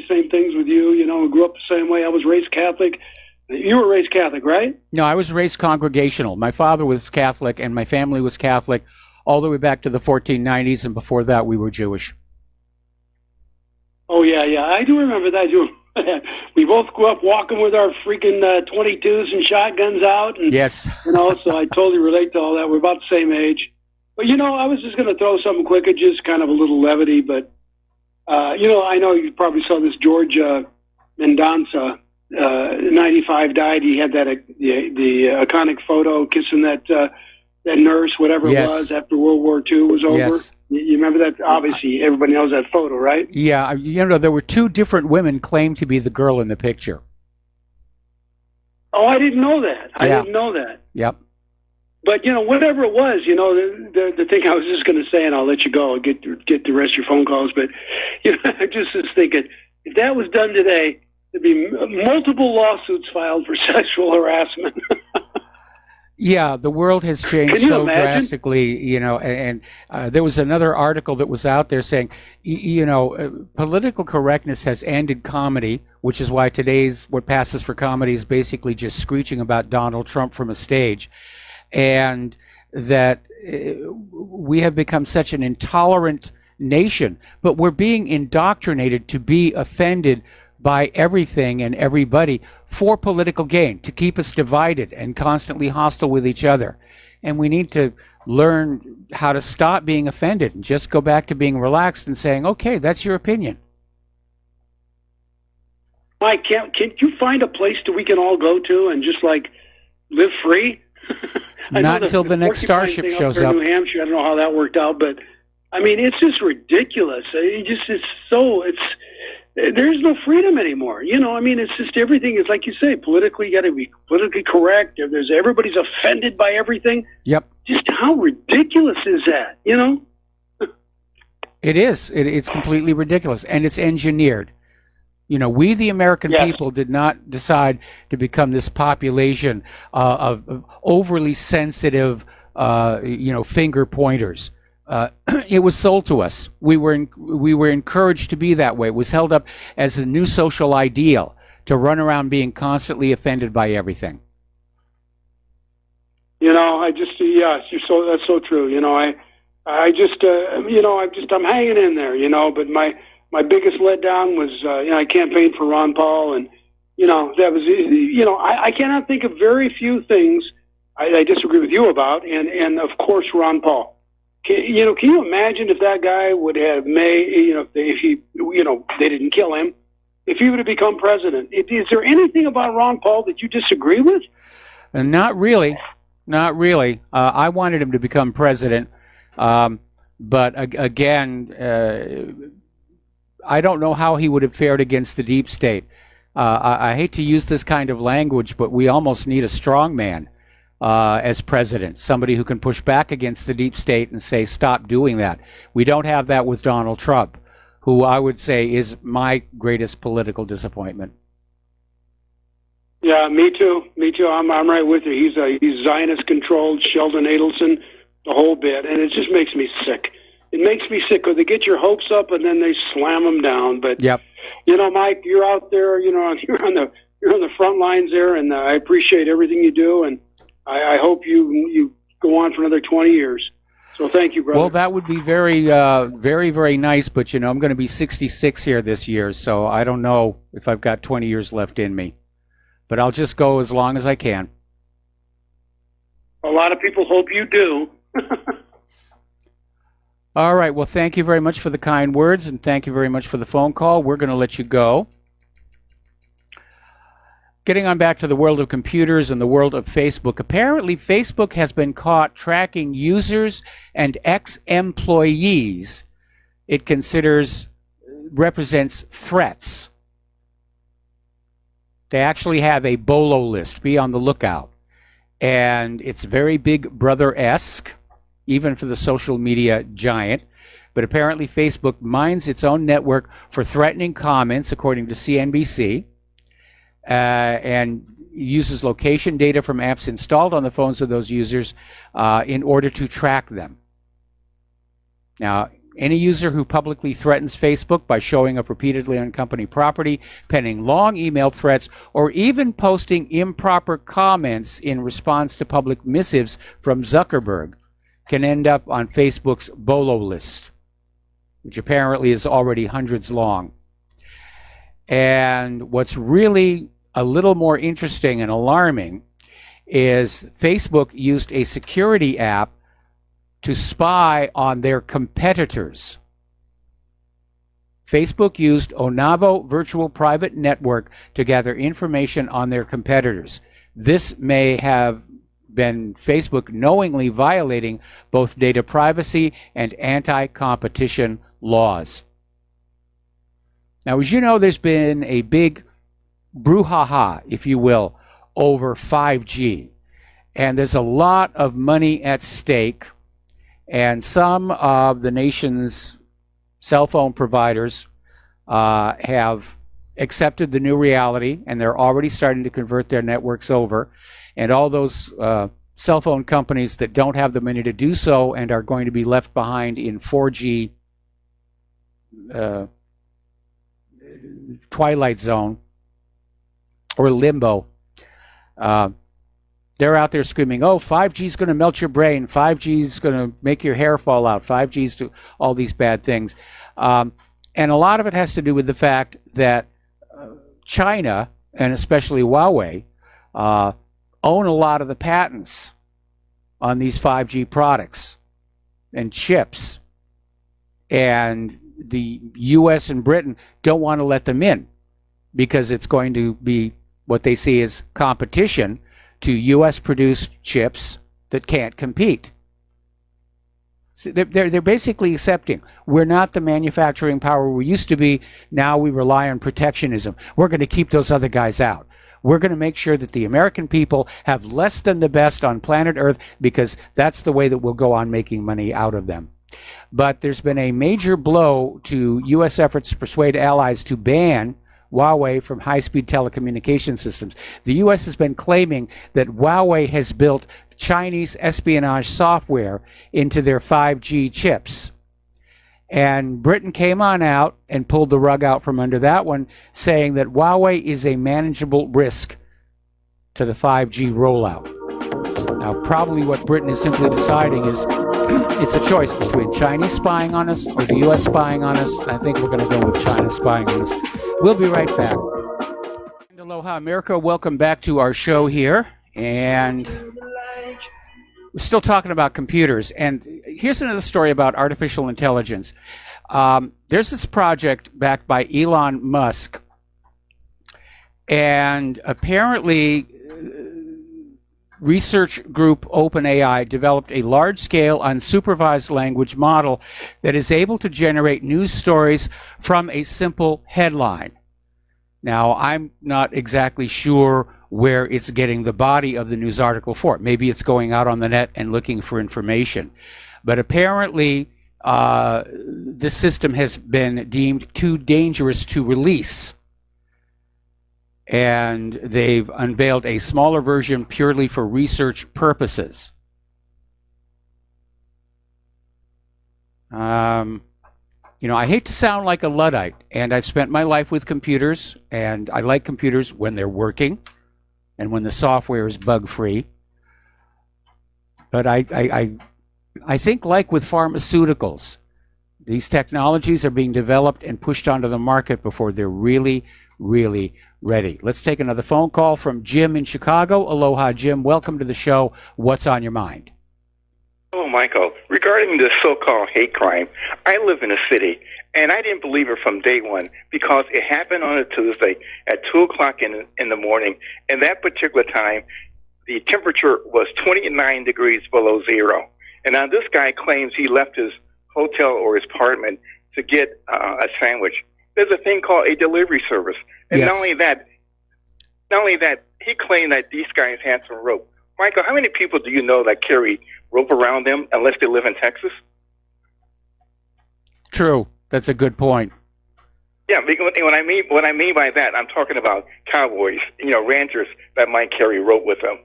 same things with you. I grew up the same way. I was raised Catholic. You were raised Catholic, right? No, I was raised Congregational. My father was Catholic, and my family was Catholic all the way back to the 1490s, and before that, we were Jewish. Oh yeah, I do remember that. We both grew up walking with our freaking 22s and shotguns out, and yes, so I totally relate to all that. We're about the same age. But, I was just going to throw something quick at just kind of a little levity. But, I know you probably saw this George Mendonça, 95, died. He had that the iconic photo kissing that nurse, whatever it was, after World War II was over. Yes. You remember that? Obviously, everybody knows that photo, right? Yeah. There were two different women claimed to be the girl in the picture. Oh, I didn't know that. I didn't know that. Yep. But, whatever it was, the thing I was just going to say, and I'll let you go and get the rest of your phone calls, but, I just was thinking, if that was done today, there'd be multiple lawsuits filed for sexual harassment. Yeah, the world has changed Can you so imagine? drastically, you know, and there was another article that was out there saying, political correctness has ended comedy, which is why what passes for comedy is basically just screeching about Donald Trump from a stage, and that we have become such an intolerant nation, but we're being indoctrinated to be offended by everything and everybody for political gain, to keep us divided and constantly hostile with each other. And we need to learn how to stop being offended and just go back to being relaxed and saying, okay, that's your opinion. Mike, can't you find a place that we can all go to and just like live free? Not until the next Starship shows up. New Hampshire, I don't know how that worked out, but I mean, it's just ridiculous. There's no freedom anymore. You know, I mean, it's just everything is like you say, politically, you got to be politically correct. Everybody's offended by everything. Yep. Just how ridiculous is that? You know. It is. It's completely ridiculous, and it's engineered. You know, we, the American people, did not decide to become this population of overly sensitive, finger pointers. It was sold to us. We were encouraged to be that way. It was held up as a new social ideal to run around being constantly offended by everything. You know, that's so true. You know, I'm hanging in there. You know, but my biggest letdown was, I campaigned for Ron Paul, and that was, I cannot think of very few things I disagree with you about, and of course Ron Paul. Can you imagine if that guy would have if he, they didn't kill him, if he would have become president? Is there anything about Ron Paul that you disagree with? Not really. I wanted him to become president, but again, I don't know how he would have fared against the deep state. I hate to use this kind of language, but we almost need a strong man as president, somebody who can push back against the deep state and say, stop doing that. We don't have that with Donald Trump, who I would say is my greatest political disappointment. Yeah, me too. I'm right with you. He's Zionist-controlled, Sheldon Adelson, the whole bit, and it just makes me sick. It makes me sick because they get your hopes up and then they slam them down. But yep. Mike, you're out there. You're on the front lines there, and I appreciate everything you do. And I hope you go on for another 20 years. So thank you, brother. Well, that would be very, very, very nice. But I'm going to be 66 here this year, so I don't know if I've got 20 years left in me. But I'll just go as long as I can. A lot of people hope you do. All right. Well, thank you very much for the kind words, and thank you very much for the phone call. We're going to let you go. Getting on back to the world of computers and the world of Facebook. Apparently, Facebook has been caught tracking users and ex-employees it considers represents threats. They actually have a BOLO list. Be on the lookout. And it's very Big Brother-esque, even for the social media giant. But apparently Facebook mines its own network for threatening comments, according to CNBC, and uses location data from apps installed on the phones of those users in order to track them. Now, any user who publicly threatens Facebook by showing up repeatedly on company property, penning long email threats, or even posting improper comments in response to public missives from Zuckerberg can end up on Facebook's BOLO list, which apparently is already hundreds long. And what's really a little more interesting and alarming is Facebook used a security app to spy on their competitors. Facebook used Onavo Virtual Private Network to gather information on their competitors. This may have been Facebook knowingly violating both data privacy and anti-competition laws. Now, as you know, there's been a big brouhaha, if you will, over 5G. And there's a lot of money at stake. And some of the nation's cell phone providers have accepted the new reality, and they're already starting to convert their networks over. And all those cell phone companies that don't have the money to do so and are going to be left behind in 4G twilight zone or limbo. They're out there screaming, oh, 5G is going to melt your brain. 5G is going to make your hair fall out. 5G is do all these bad things. And a lot of it has to do with the fact that China, and especially Huawei, own a lot of the patents on these 5G products and chips. And the U.S. and Britain don't want to let them in because it's going to be what they see as competition to U.S.-produced chips that can't compete. So they're basically accepting we're not the manufacturing power we used to be. Now we rely on protectionism. We're going to keep those other guys out. We're going to make sure that the American people have less than the best on planet Earth because that's the way that we'll go on making money out of them. But there's been a major blow to U.S. efforts to persuade allies to ban Huawei from high-speed telecommunication systems. The U.S. has been claiming that Huawei has built Chinese espionage software into their 5G chips. And Britain came on out and pulled the rug out from under that one, saying that Huawei is a manageable risk to the 5G rollout. Now, probably what Britain is simply deciding is it's a choice between Chinese spying on us or the U.S. spying on us. I think we're going to go with China spying on us. We'll be right back. Aloha, America. Welcome back to our show here. And we're still talking about computers. And here's another story about artificial intelligence. There's this project backed by Elon Musk. And apparently, research group OpenAI developed a large-scale unsupervised language model that is able to generate news stories from a simple headline. Now, I'm not exactly sure where it's getting the body of the news article for. Maybe it's going out on the net and looking for information. But apparently, this system has been deemed too dangerous to release. And they've unveiled a smaller version purely for research purposes. I hate to sound like a Luddite, and I've spent my life with computers, and I like computers when they're working and when the software is bug-free. But I think, like with pharmaceuticals, these technologies are being developed and pushed onto the market before they're really ready. Let's take another phone call from Jim in Chicago. Aloha, Jim. Welcome to the show. What's on your mind? Oh, Michael, regarding this so-called hate crime, I live in a city, and I didn't believe it from day one because it happened on a Tuesday at 2 o'clock in the morning, and that particular time, the temperature was 29 degrees below zero. And now this guy claims he left his hotel or his apartment to get a sandwich. There's a thing called a delivery service. And yes. not only that, he claimed that these guys had some rope. Michael, how many people do you know that carry rope around them unless they live in Texas? True. That's a good point. Yeah, because what I mean by that, I'm talking about cowboys, ranchers that might carry rope with them.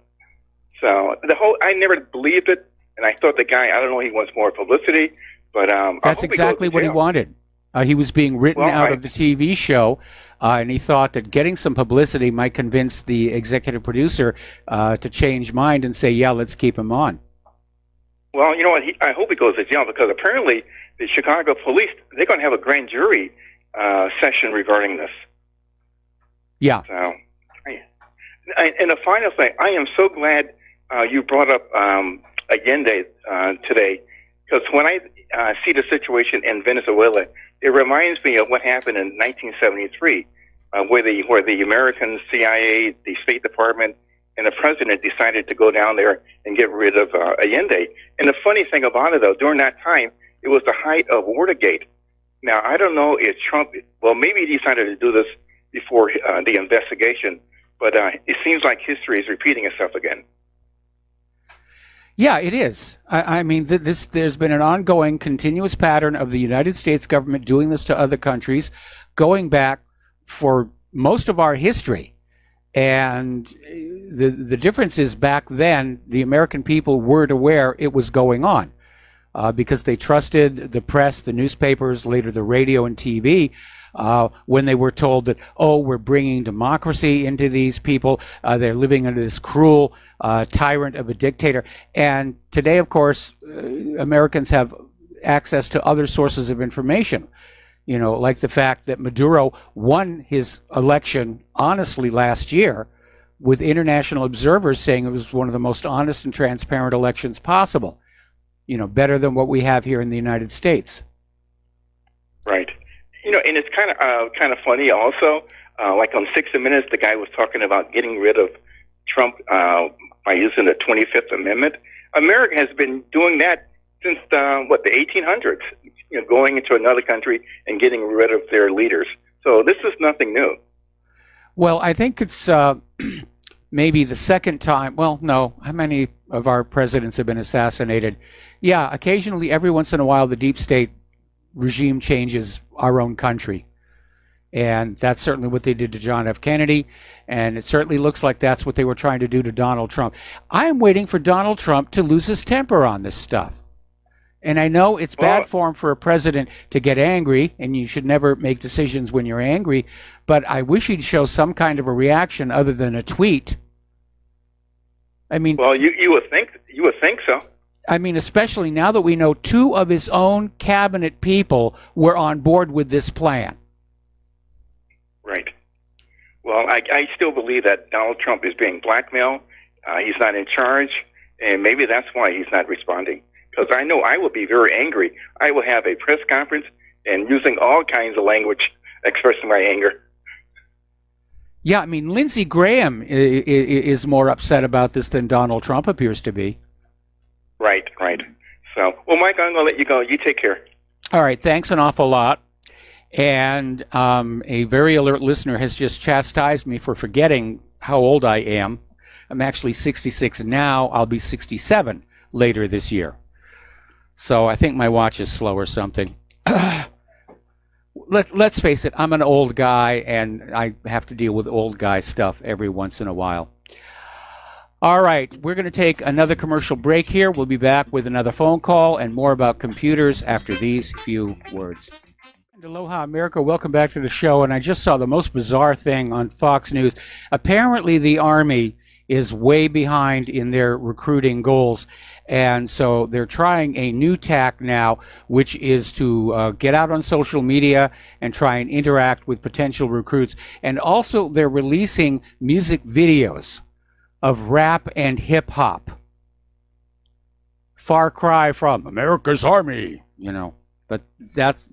So I never believed it, and I thought the guy, I don't know, he wants more publicity, but that's exactly what he wanted. He was being written out of the TV show, and he thought that getting some publicity might convince the executive producer to change mind and say, yeah, let's keep him on. Well, you know what? I hope he goes to jail because apparently the Chicago police, they're going to have a grand jury session regarding this. Yeah. So, and the final thing, I am so glad you brought up Allende today, because when I see the situation in Venezuela, it reminds me of what happened in 1973, where the American CIA, the State Department, and the president decided to go down there and get rid of Allende. And the funny thing about it, though, during that time, it was the height of Watergate. Now, I don't know if Trump, well, maybe he decided to do this before the investigation, but it seems like history is repeating itself again. Yeah, it is. I mean, there's been an ongoing, continuous pattern of the United States government doing this to other countries, going back for most of our history. And the difference is back then, the American people weren't aware it was going on because they trusted the press, the newspapers, later the radio and TV, when they were told that, oh, we're bringing democracy into these people. They're living under this cruel tyrant of a dictator. And today, of course, Americans have access to other sources of information. You know, like the fact that Maduro won his election honestly last year, with international observers saying it was one of the most honest and transparent elections possible. You know, better than what we have here in the United States. Right. You know, and it's kind of funny also. Like on 60 Minutes, the guy was talking about getting rid of Trump by using the 25th Amendment. America has been doing that since the 1800s. You know, going into another country and getting rid of their leaders. So this is nothing new. Well, I think it's maybe the second time. Well, no. How many of our presidents have been assassinated? Yeah, occasionally, every once in a while, the deep state regime changes our own country. And that's certainly what they did to John F. Kennedy. And it certainly looks like that's what they were trying to do to Donald Trump. I'm waiting for Donald Trump to lose his temper on this stuff. And I know it's bad form for a president to get angry, and you should never make decisions when you're angry, but I wish he'd show some kind of a reaction other than a tweet. I mean, well, you would think so. I mean, especially now that we know 2 of his own cabinet people were on board with this plan. Right. Well, I still believe that Donald Trump is being blackmailed. He's not in charge, and maybe that's why he's not responding. Because I know I will be very angry. I will have a press conference and using all kinds of language expressing my anger. Yeah, I mean, Lindsey Graham is more upset about this than Donald Trump appears to be. Right. So, well, Mike, I'm going to let you go. You take care. All right, thanks an awful lot. And a very alert listener has just chastised me for forgetting how old I am. I'm actually 66 now. I'll be 67 later this year. So I think my watch is slow or something. Let's face it, I'm an old guy, and I have to deal with old guy stuff every once in a while. All right, we're going to take another commercial break here. We'll be back with another phone call and more about computers after these few words. Aloha, America. Welcome back to the show. And I just saw the most bizarre thing on Fox News. Apparently, the Army is way behind in their recruiting goals. And so they're trying a new tack now, which is to get out on social media and try and interact with potential recruits. And also they're releasing music videos of rap and hip hop. Far cry from America's Army, you know, but that's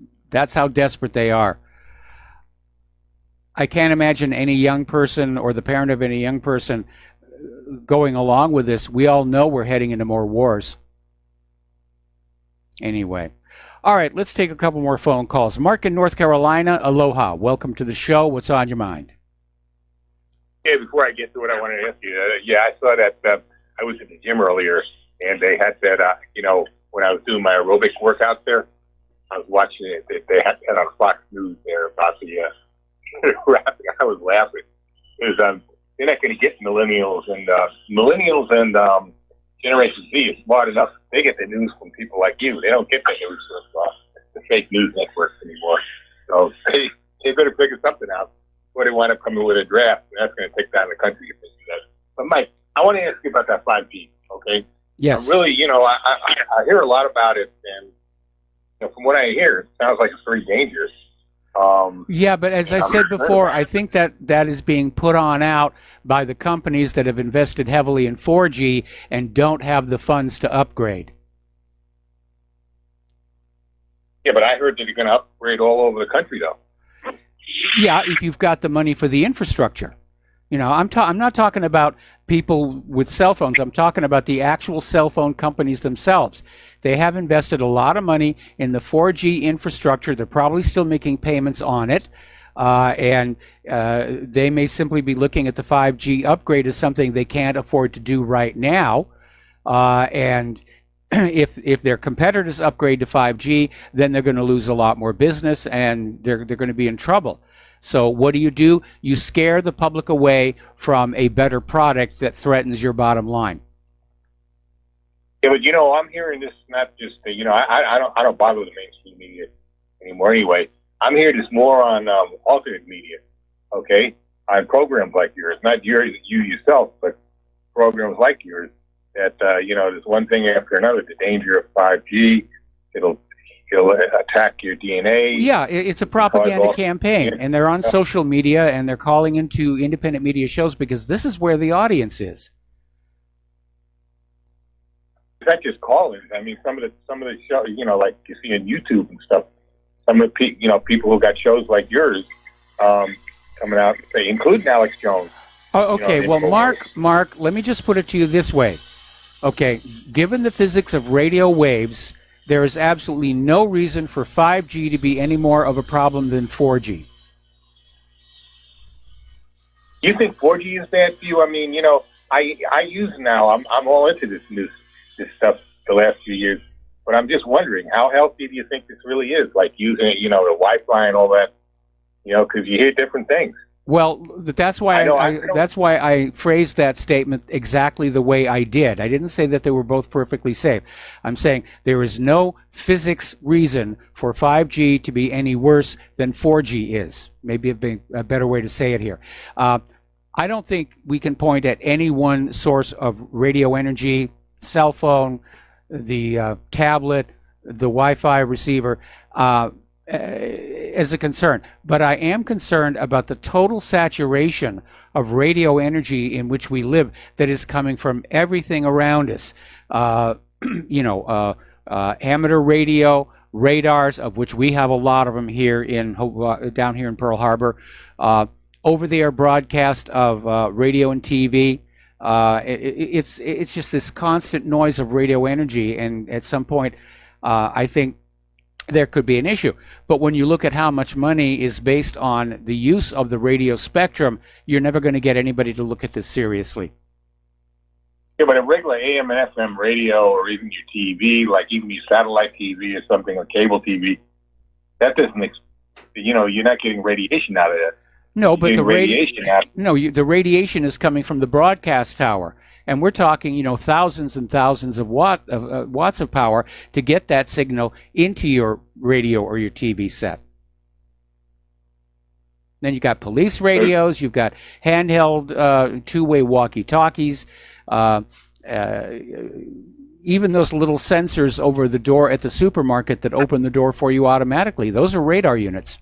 how desperate they are. I can't imagine any young person or the parent of any young person going along with this. We all know we're heading into more wars. Anyway. All right, let's take a couple more phone calls. Mark in North Carolina, aloha. Welcome to the show. What's on your mind? Yeah, before I get to what I wanted to ask you, I saw that I was in the gym earlier, and they had that, when I was doing my aerobic workouts there, I was watching it. They had that on Fox News there about the rapping. I was laughing. It was, they're not going to get millennials and Generation Z is smart enough. They get the news from people like you. They don't get the news from the fake news networks anymore. So they better figure something out before they wind up coming with a draft. And that's going to take down the country if they do that. But Mike, I want to ask you about that 5G. Okay. Yes. Really, I hear a lot about it, and from what I hear, it sounds like it's very dangerous. Yeah, but as I said before, I think that is being put on out by the companies that have invested heavily in 4G and don't have the funds to upgrade. Yeah, but I heard that you're going to upgrade all over the country, though. Yeah, if you've got the money for the infrastructure. I'm not talking about people with cell phones. I'm talking about the actual cell phone companies themselves. They have invested a lot of money in the 4G infrastructure. They're probably still making payments on it. And they may simply be looking at the 5G upgrade as something they can't afford to do right now. And if their competitors upgrade to 5G, then they're going to lose a lot more business and they're going to be in trouble. So what do? You scare the public away from a better product that threatens your bottom line. Yeah, but I'm hearing this not just I don't bother with the mainstream media anymore anyway. I'm hearing this more on alternate media, okay, on programs like yours, not you yourself, but programs like yours. That there's one thing after another. The danger of 5G. It'll attack your DNA. Yeah, it's a propaganda campaign, and they're on social media, and they're calling into independent media shows because this is where the audience is. It's not just callers. I mean, some of the shows, like you see on YouTube and stuff. Some of the people who got shows like yours coming out, including Alex Jones. Oh, okay. Well, Mark, let me just put it to you this way. Okay, given the physics of radio waves, there is absolutely no reason for 5G to be any more of a problem than 4G. You think 4G is bad for you? I mean, I use now. I'm all into this stuff the last few years, but I'm just wondering how healthy do you think this really is? Like using the Wi-Fi and all that, because you hear different things. Well, that's why that's why I phrased that statement exactly the way I did. I didn't say that they were both perfectly safe. I'm saying there is no physics reason for 5G to be any worse than 4G is. Maybe a better way to say it here. I don't think we can point at any one source of radio energy, cell phone, the tablet, the Wi-Fi receiver, as a concern. But I am concerned about the total saturation of radio energy in which we live that is coming from everything around us. Amateur radio, radars, of which we have a lot of them here down here in Pearl Harbor, over-the-air broadcast of radio and TV. It's just this constant noise of radio energy, and at some point, I think there could be an issue. But when you look at how much money is based on the use of the radio spectrum, you're never going to get anybody to look at this seriously. Yeah, but a regular AM and FM radio, or even your TV, like even your satellite TV or something, or cable TV, that doesn't, you're not getting radiation out of that. No, but the radiation is coming from the broadcast tower. And we're talking, thousands and thousands of watts of power to get that signal into your radio or your TV set. Then you've got police radios, you've got handheld two-way walkie-talkies, even those little sensors over the door at the supermarket that open the door for you automatically. Those are radar units.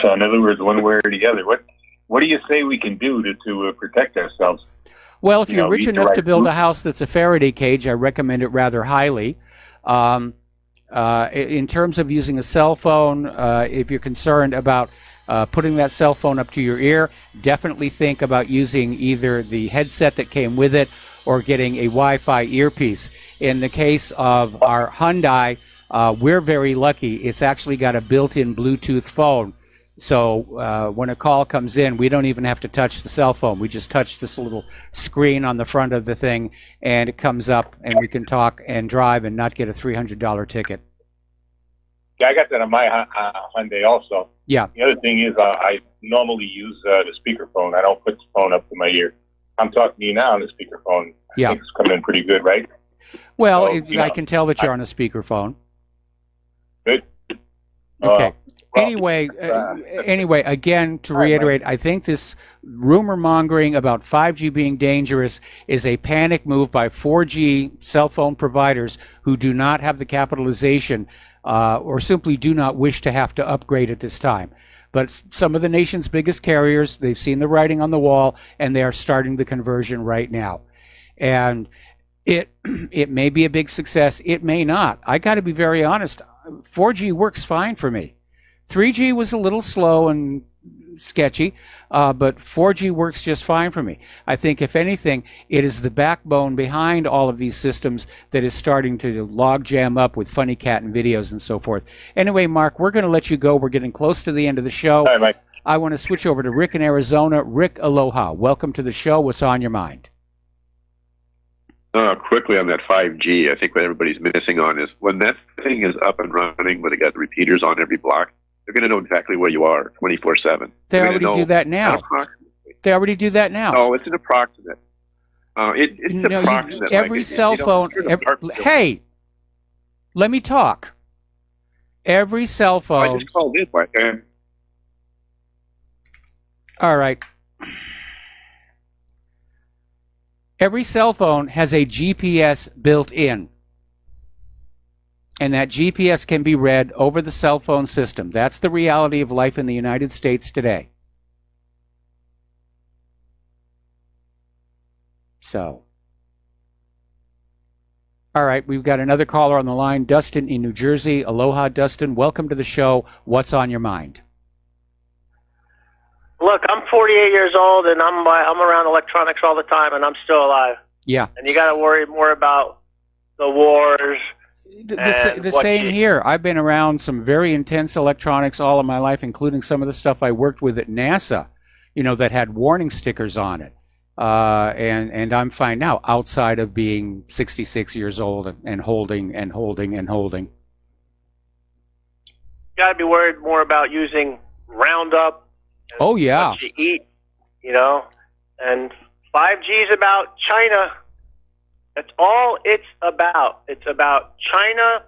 So in other words, one way or the other, what do you say we can do to protect ourselves? Well, if you're rich enough to build a house that's a Faraday cage, I recommend it rather highly. In terms of using a cell phone, if you're concerned about putting that cell phone up to your ear, definitely think about using either the headset that came with it or getting a Wi-Fi earpiece. In the case of our Hyundai, we're very lucky. It's actually got a built-in Bluetooth phone. So when a call comes in, we don't even have to touch the cell phone. We just touch this little screen on the front of the thing, and it comes up, and we can talk and drive and not get a $300 ticket. Yeah, I got that on my Hyundai also. Yeah. The other thing is I normally use the speakerphone. I don't put the phone up to my ear. I'm talking to you now on the speakerphone. I think it's coming in pretty good, right? Well, I can tell that you're on a speakerphone. Good. Okay. Anyway, again, to reiterate, I think this rumor mongering about 5G being dangerous is a panic move by 4G cell phone providers who do not have the capitalization or simply do not wish to have to upgrade at this time. But some of the nation's biggest carriers, they've seen the writing on the wall, and they are starting the conversion right now. And it may be a big success. It may not. I got to be very honest. 4G works fine for me. 3G was a little slow and sketchy, but 4G works just fine for me. I think, if anything, it is the backbone behind all of these systems that is starting to log jam up with funny cat and videos and so forth. Anyway, Mark, we're going to let you go. We're getting close to the end of the show. All right, Mike. I want to switch over to Rick in Arizona. Rick, aloha. Welcome to the show. What's on your mind? Quickly on that 5G, I think what everybody's missing on is when that thing is up and running, when they got the repeaters on every block, they're going to know exactly where you are 24/7. They already do that now. They already do that now. Oh, it's an approximate. It's approximate. Every cell phone. Hey, let me talk. Every cell phone. I just called in, Mike. All right. Every cell phone has a GPS built in. And that GPS can be read over the cell phone system. That's the reality of life in the United States today. So. All right, we've got another caller on the line, Dustin in New Jersey. Aloha, Dustin. Welcome to the show. What's on your mind? Look, I'm 48 years old, and I'm around electronics all the time, and I'm still alive. Yeah. And you got to worry more about the wars. The same here. I've been around some very intense electronics all of my life, including some of the stuff I worked with at NASA, that had warning stickers on it. And I'm fine now, outside of being 66 years old and holding. You got to be worried more about using Roundup. Oh, yeah. What you eat, and 5G is about China. That's all it's about. It's about China.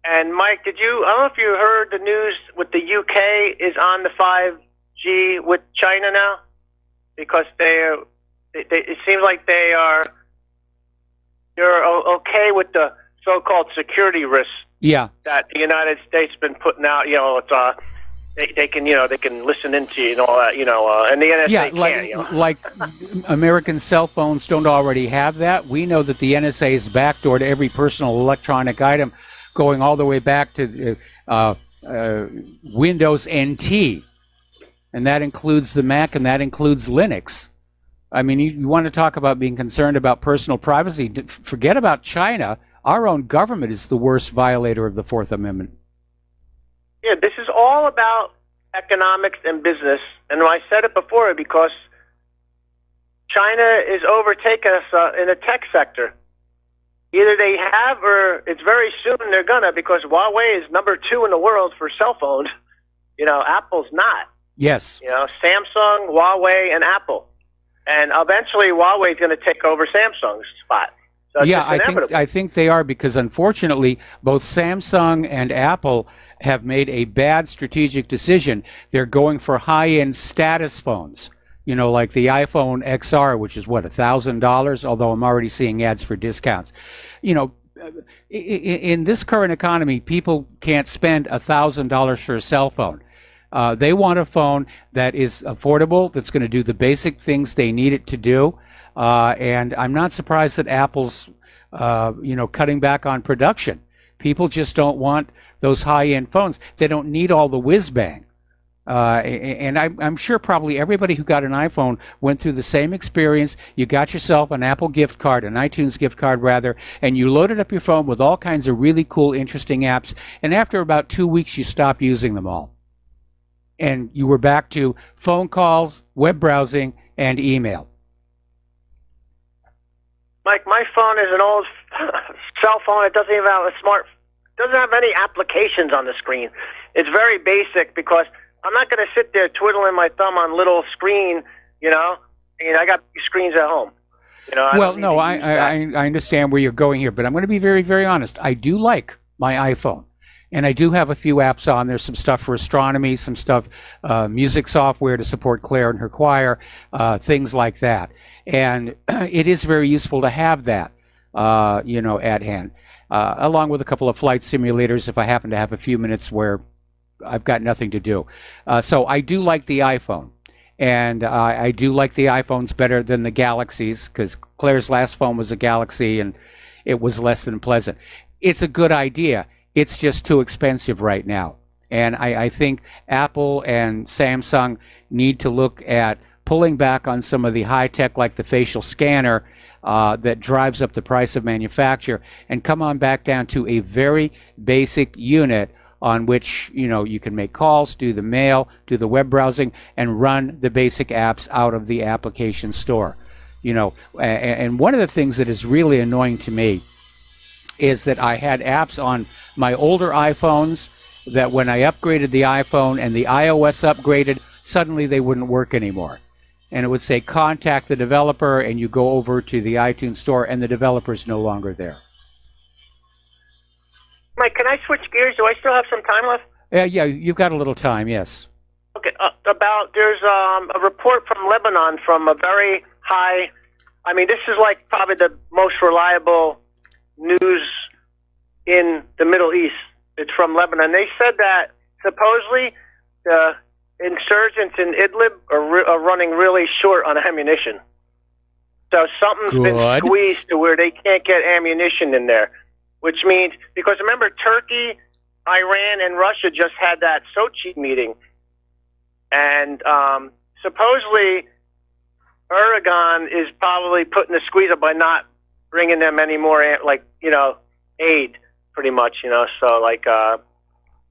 And Mike, I don't know if you heard the news with the UK is on the 5G with China now, because it seems like they're okay with the so-called security risks. Yeah. That the United States has been putting out. It's They can listen into you and all that, and the NSA like American cell phones don't already have that. We know that the NSA is backdoor to every personal electronic item, going all the way back to Windows NT, and that includes the Mac and that includes Linux. I mean, you want to talk about being concerned about personal privacy? Forget about China. Our own government is the worst violator of the Fourth Amendment. Yeah, this is all about economics and business. And I said it before because China is overtaking us in the tech sector. Either they have or it's very soon they're going to, because Huawei is number 2 in the world for cell phones. Apple's not. Yes. Samsung, Huawei, and Apple. And eventually Huawei is going to take over Samsung's spot. So yeah, I think they are, because unfortunately both Samsung and Apple have made a bad strategic decision. They're going for high-end status phones, like the iPhone XR, which is $1,000, although I'm already seeing ads for discounts. In this current economy, people can't spend $1,000 for a cell phone. They want a phone that is affordable, that's going to do the basic things they need it to do. And I'm not surprised that Apple's, cutting back on production. People just don't want those high-end phones. They don't need all the whiz-bang. And I'm sure probably everybody who got an iPhone went through the same experience. You got yourself an Apple gift card, an iTunes gift card rather, and you loaded up your phone with all kinds of really cool, interesting apps. And after about 2 weeks, you stopped using them all. And you were back to phone calls, web browsing, and email. Mike, my phone is an old cell phone. It doesn't even have doesn't have any applications on the screen. It's very basic because I'm not going to sit there twiddling my thumb on little screen, I got screens at home. I understand where you're going here, but I'm going to be very, very honest. I do like my iPhone. And I do have a few apps on there, some stuff for astronomy, some stuff, music software to support Claire and her choir, things like that. And it is very useful to have that, at hand, along with a couple of flight simulators if I happen to have a few minutes where I've got nothing to do. So I do like the iPhone. And I do like the iPhones better than the Galaxies, because Claire's last phone was a Galaxy and it was less than pleasant. It's a good idea. It's just too expensive right now. And I think Apple and Samsung need to look at pulling back on some of the high tech, like the facial scanner, that drives up the price of manufacture, and come on back down to a very basic unit on which you can make calls, do the mail, do the web browsing, and run the basic apps out of the application store. You know, and one of the things that is really annoying to me is that I had apps on my older iPhones that when I upgraded the iPhone and the iOS upgraded, suddenly they wouldn't work anymore. And it would say, contact the developer, and you go over to the iTunes store, and the developer's no longer there. Mike, can I switch gears? Do I still have some time left? Yeah, you've got a little time, yes. Okay, there's a report from Lebanon from a very high, I mean, this is like probably the most reliable news in the Middle East. It's from Lebanon. They said that supposedly the insurgents in Idlib are running really short on ammunition. So something's been squeezed to where they can't get ammunition in there, which means, because remember, Turkey, Iran, and Russia just had that Sochi meeting, and supposedly Erdogan is probably putting the squeeze up by not bringing them any more, aid, pretty much, so like, I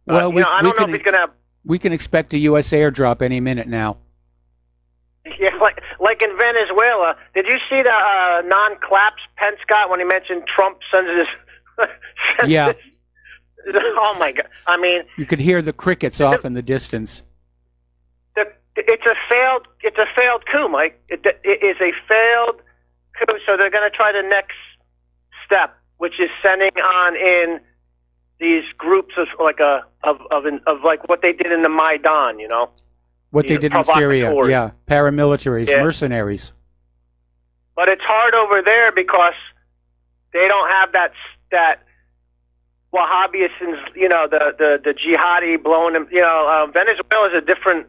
don't know if he's going to have... We can expect a U.S. airdrop any minute now. Yeah, like in Venezuela. Did you see the non-claps Pence got when he mentioned Trump sends his... Yeah. Oh, my God. I mean... You could hear the crickets off in the distance. It's a failed coup, Mike. It is a failed coup, so they're going to try the next step, which is sending on in these groups of like what they did in the Maidan, What they did in Syria, yeah, paramilitaries, mercenaries. But it's hard over there because they don't have that Wahhabism, the jihadi blowing them. Venezuela is a different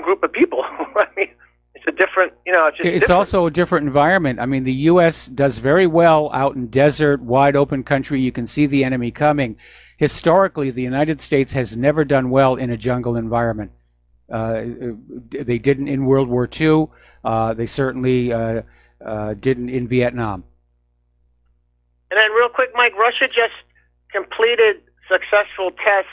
group of people. I mean, it's a different, it's also a different environment. I mean, the U.S. does very well out in desert, wide open country. You can see the enemy coming. Historically, the United States has never done well in a jungle environment. They didn't in World War II. They certainly didn't in Vietnam. And then real quick, Mike, Russia just completed successful tests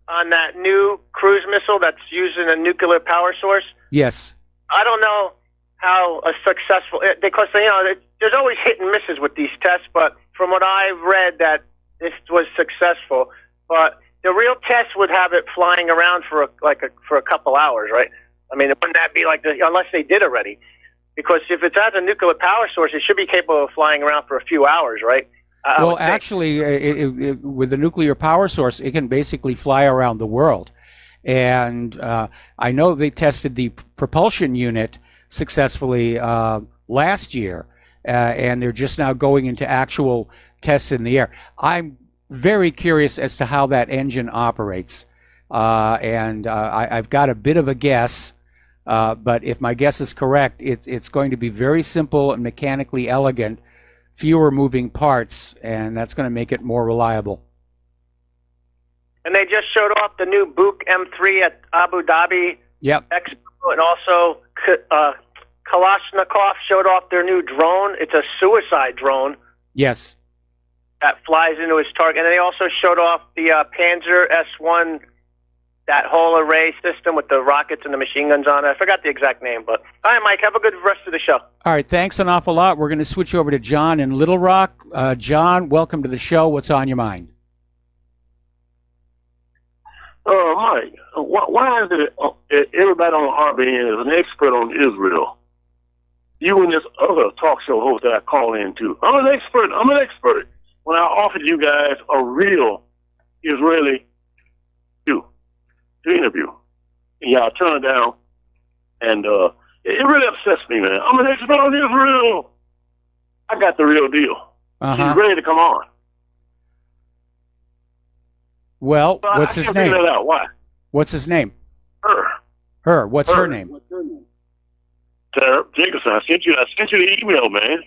on that new cruise missile that's using a nuclear power source. Yes. I don't know how successful, because there's always hit and misses with these tests, but from what I've read, that this was successful. But the real test would have it flying around for a couple hours, right? I mean, wouldn't that be unless they did already? Because if it's at a nuclear power source, it should be capable of flying around for a few hours, right? Well, actually, with the nuclear power source, it can basically fly around the world. And I know they tested the propulsion unit successfully last year, and they're just now going into actual tests in the air. I'm very curious as to how that engine operates. And I've got a bit of a guess, but if my guess is correct, it's going to be very simple and mechanically elegant, fewer moving parts, and that's going to make it more reliable. And they just showed off the new Buk M3 at Abu Dhabi Expo, and also Kalashnikov showed off their new drone. It's a suicide drone. Yes. That flies into his target. And they also showed off the Panzer S1, that whole array system with the rockets and the machine guns on it. I forgot the exact name, but all right, Mike, have a good rest of the show. All right, thanks an awful lot. We're going to switch over to John in Little Rock. John, welcome to the show. What's on your mind? Mike, why is it everybody on the RBN is an expert on Israel? You and this other talk show host that I call in to. I'm an expert. When I offered you guys a real Israeli to interview, and y'all turn it down, and it really upsets me, man. I'm an expert on Israel. I got the real deal. He's ready to come on. Well, what's his name? Figure that out. Why? What's his name? Her. What's her name? Sarah Jacobson. I sent you the email, man.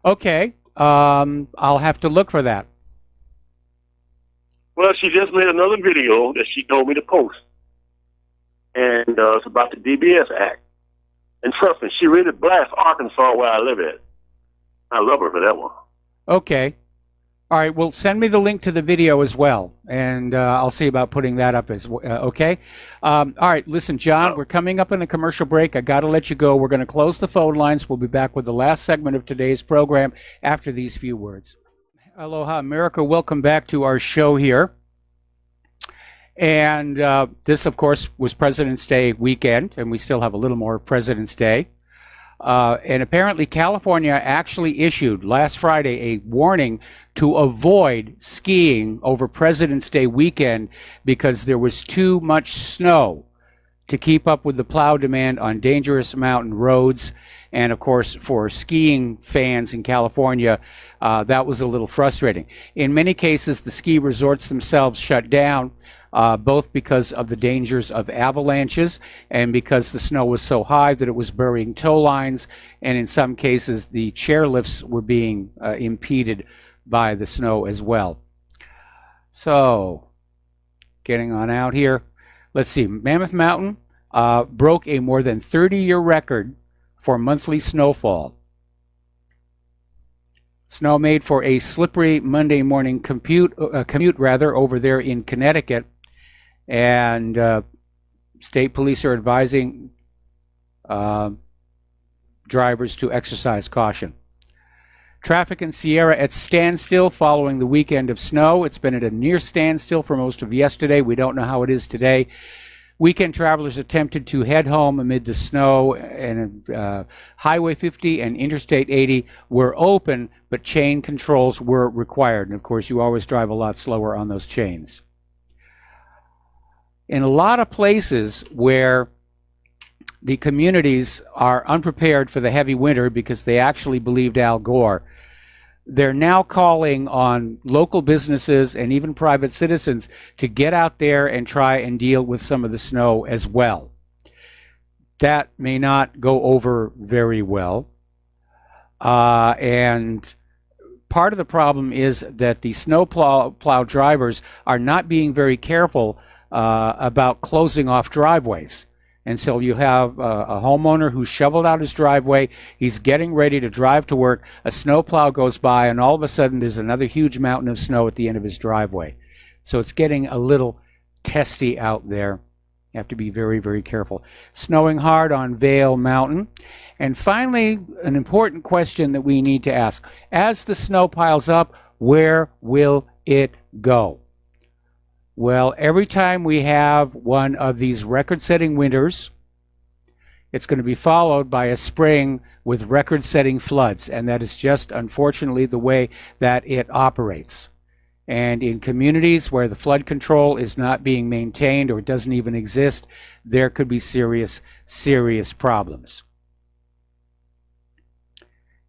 Okay. I'll have to look for that. Well, she just made another video that she told me to post. And it's about the DBS Act. And trust me, she really blasts Arkansas where I live at. I love her for that one. Okay. All right, well, send me the link to the video as well, and I'll see about putting that up as well, okay? All right, listen, John, we're coming up on a commercial break. I got to let you go. We're going to close the phone lines. We'll be back with the last segment of today's program after these few words. Aloha, America. Welcome back to our show here. And this, of course, was President's Day weekend, and we still have a little more President's Day. And apparently California actually issued last Friday a warning to avoid skiing over President's Day weekend because there was too much snow to keep up with the plow demand on dangerous mountain roads. And of course, for skiing fans in California, that was a little frustrating. In many cases, the ski resorts themselves shut down, both because of the dangers of avalanches and because the snow was so high that it was burying tow lines, and in some cases the chairlifts were being impeded by the snow as well. So, getting on out here, let's see, Mammoth Mountain broke a more than 30-year record for monthly snowfall. Snow made for a slippery Monday morning commute over there in Connecticut. And state police are advising drivers to exercise caution. Traffic in Sierra at standstill following the weekend of snow. It's been at a near standstill for most of yesterday. We don't know how it is today. Weekend travelers attempted to head home amid the snow, and Highway 50 and Interstate 80 were open, but chain controls were required. And of course, you always drive a lot slower on those chains. In a lot of places where the communities are unprepared for the heavy winter because they actually believed Al Gore, they're now calling on local businesses and even private citizens to get out there and try and deal with some of the snow as well. That may not go over very well. And part of the problem is that the snow plow drivers are not being very careful about closing off driveways. And so you have a homeowner who shoveled out his driveway. He's getting ready to drive to work. A snowplow goes by, and all of a sudden there's another huge mountain of snow at the end of his driveway. So it's getting a little testy out there. You have to be very, very careful. Snowing hard on Vail Mountain. And finally, an important question that we need to ask. As the snow piles up, where will it go? Well, every time we have one of these record-setting winters, it's going to be followed by a spring with record-setting floods, and that is just, unfortunately, the way that it operates. And in communities where the flood control is not being maintained or doesn't even exist, there could be serious, serious problems.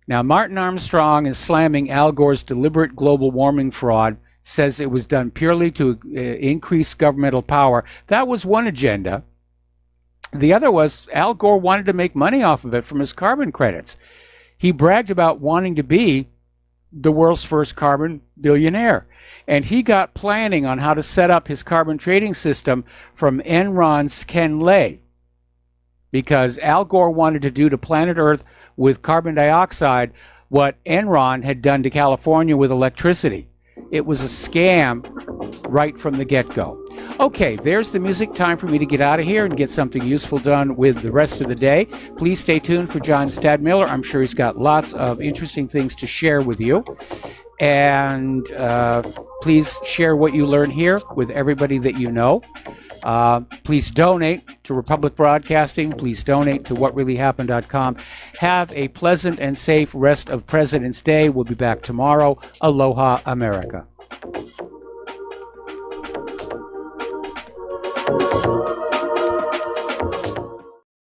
Now, Martin Armstrong is slamming Al Gore's deliberate global warming fraud, says it was done purely to increase governmental power. That was one agenda. The other was Al Gore wanted to make money off of it from his carbon credits. He bragged about wanting to be the world's first carbon billionaire. And he got planning on how to set up his carbon trading system from Enron's Ken Lay, because Al Gore wanted to do to planet Earth with carbon dioxide what Enron had done to California with electricity. It was a scam right from the get-go. Okay, there's the music. Time for me to get out of here and get something useful done with the rest of the day. Please stay tuned for John Stadmiller. I'm sure he's got lots of interesting things to share with you. And please share what you learn here with everybody that you know. Please donate to Republic Broadcasting. Please donate to whatreallyhappened.com. Have a pleasant and safe rest of President's Day. We'll be back tomorrow. Aloha, America.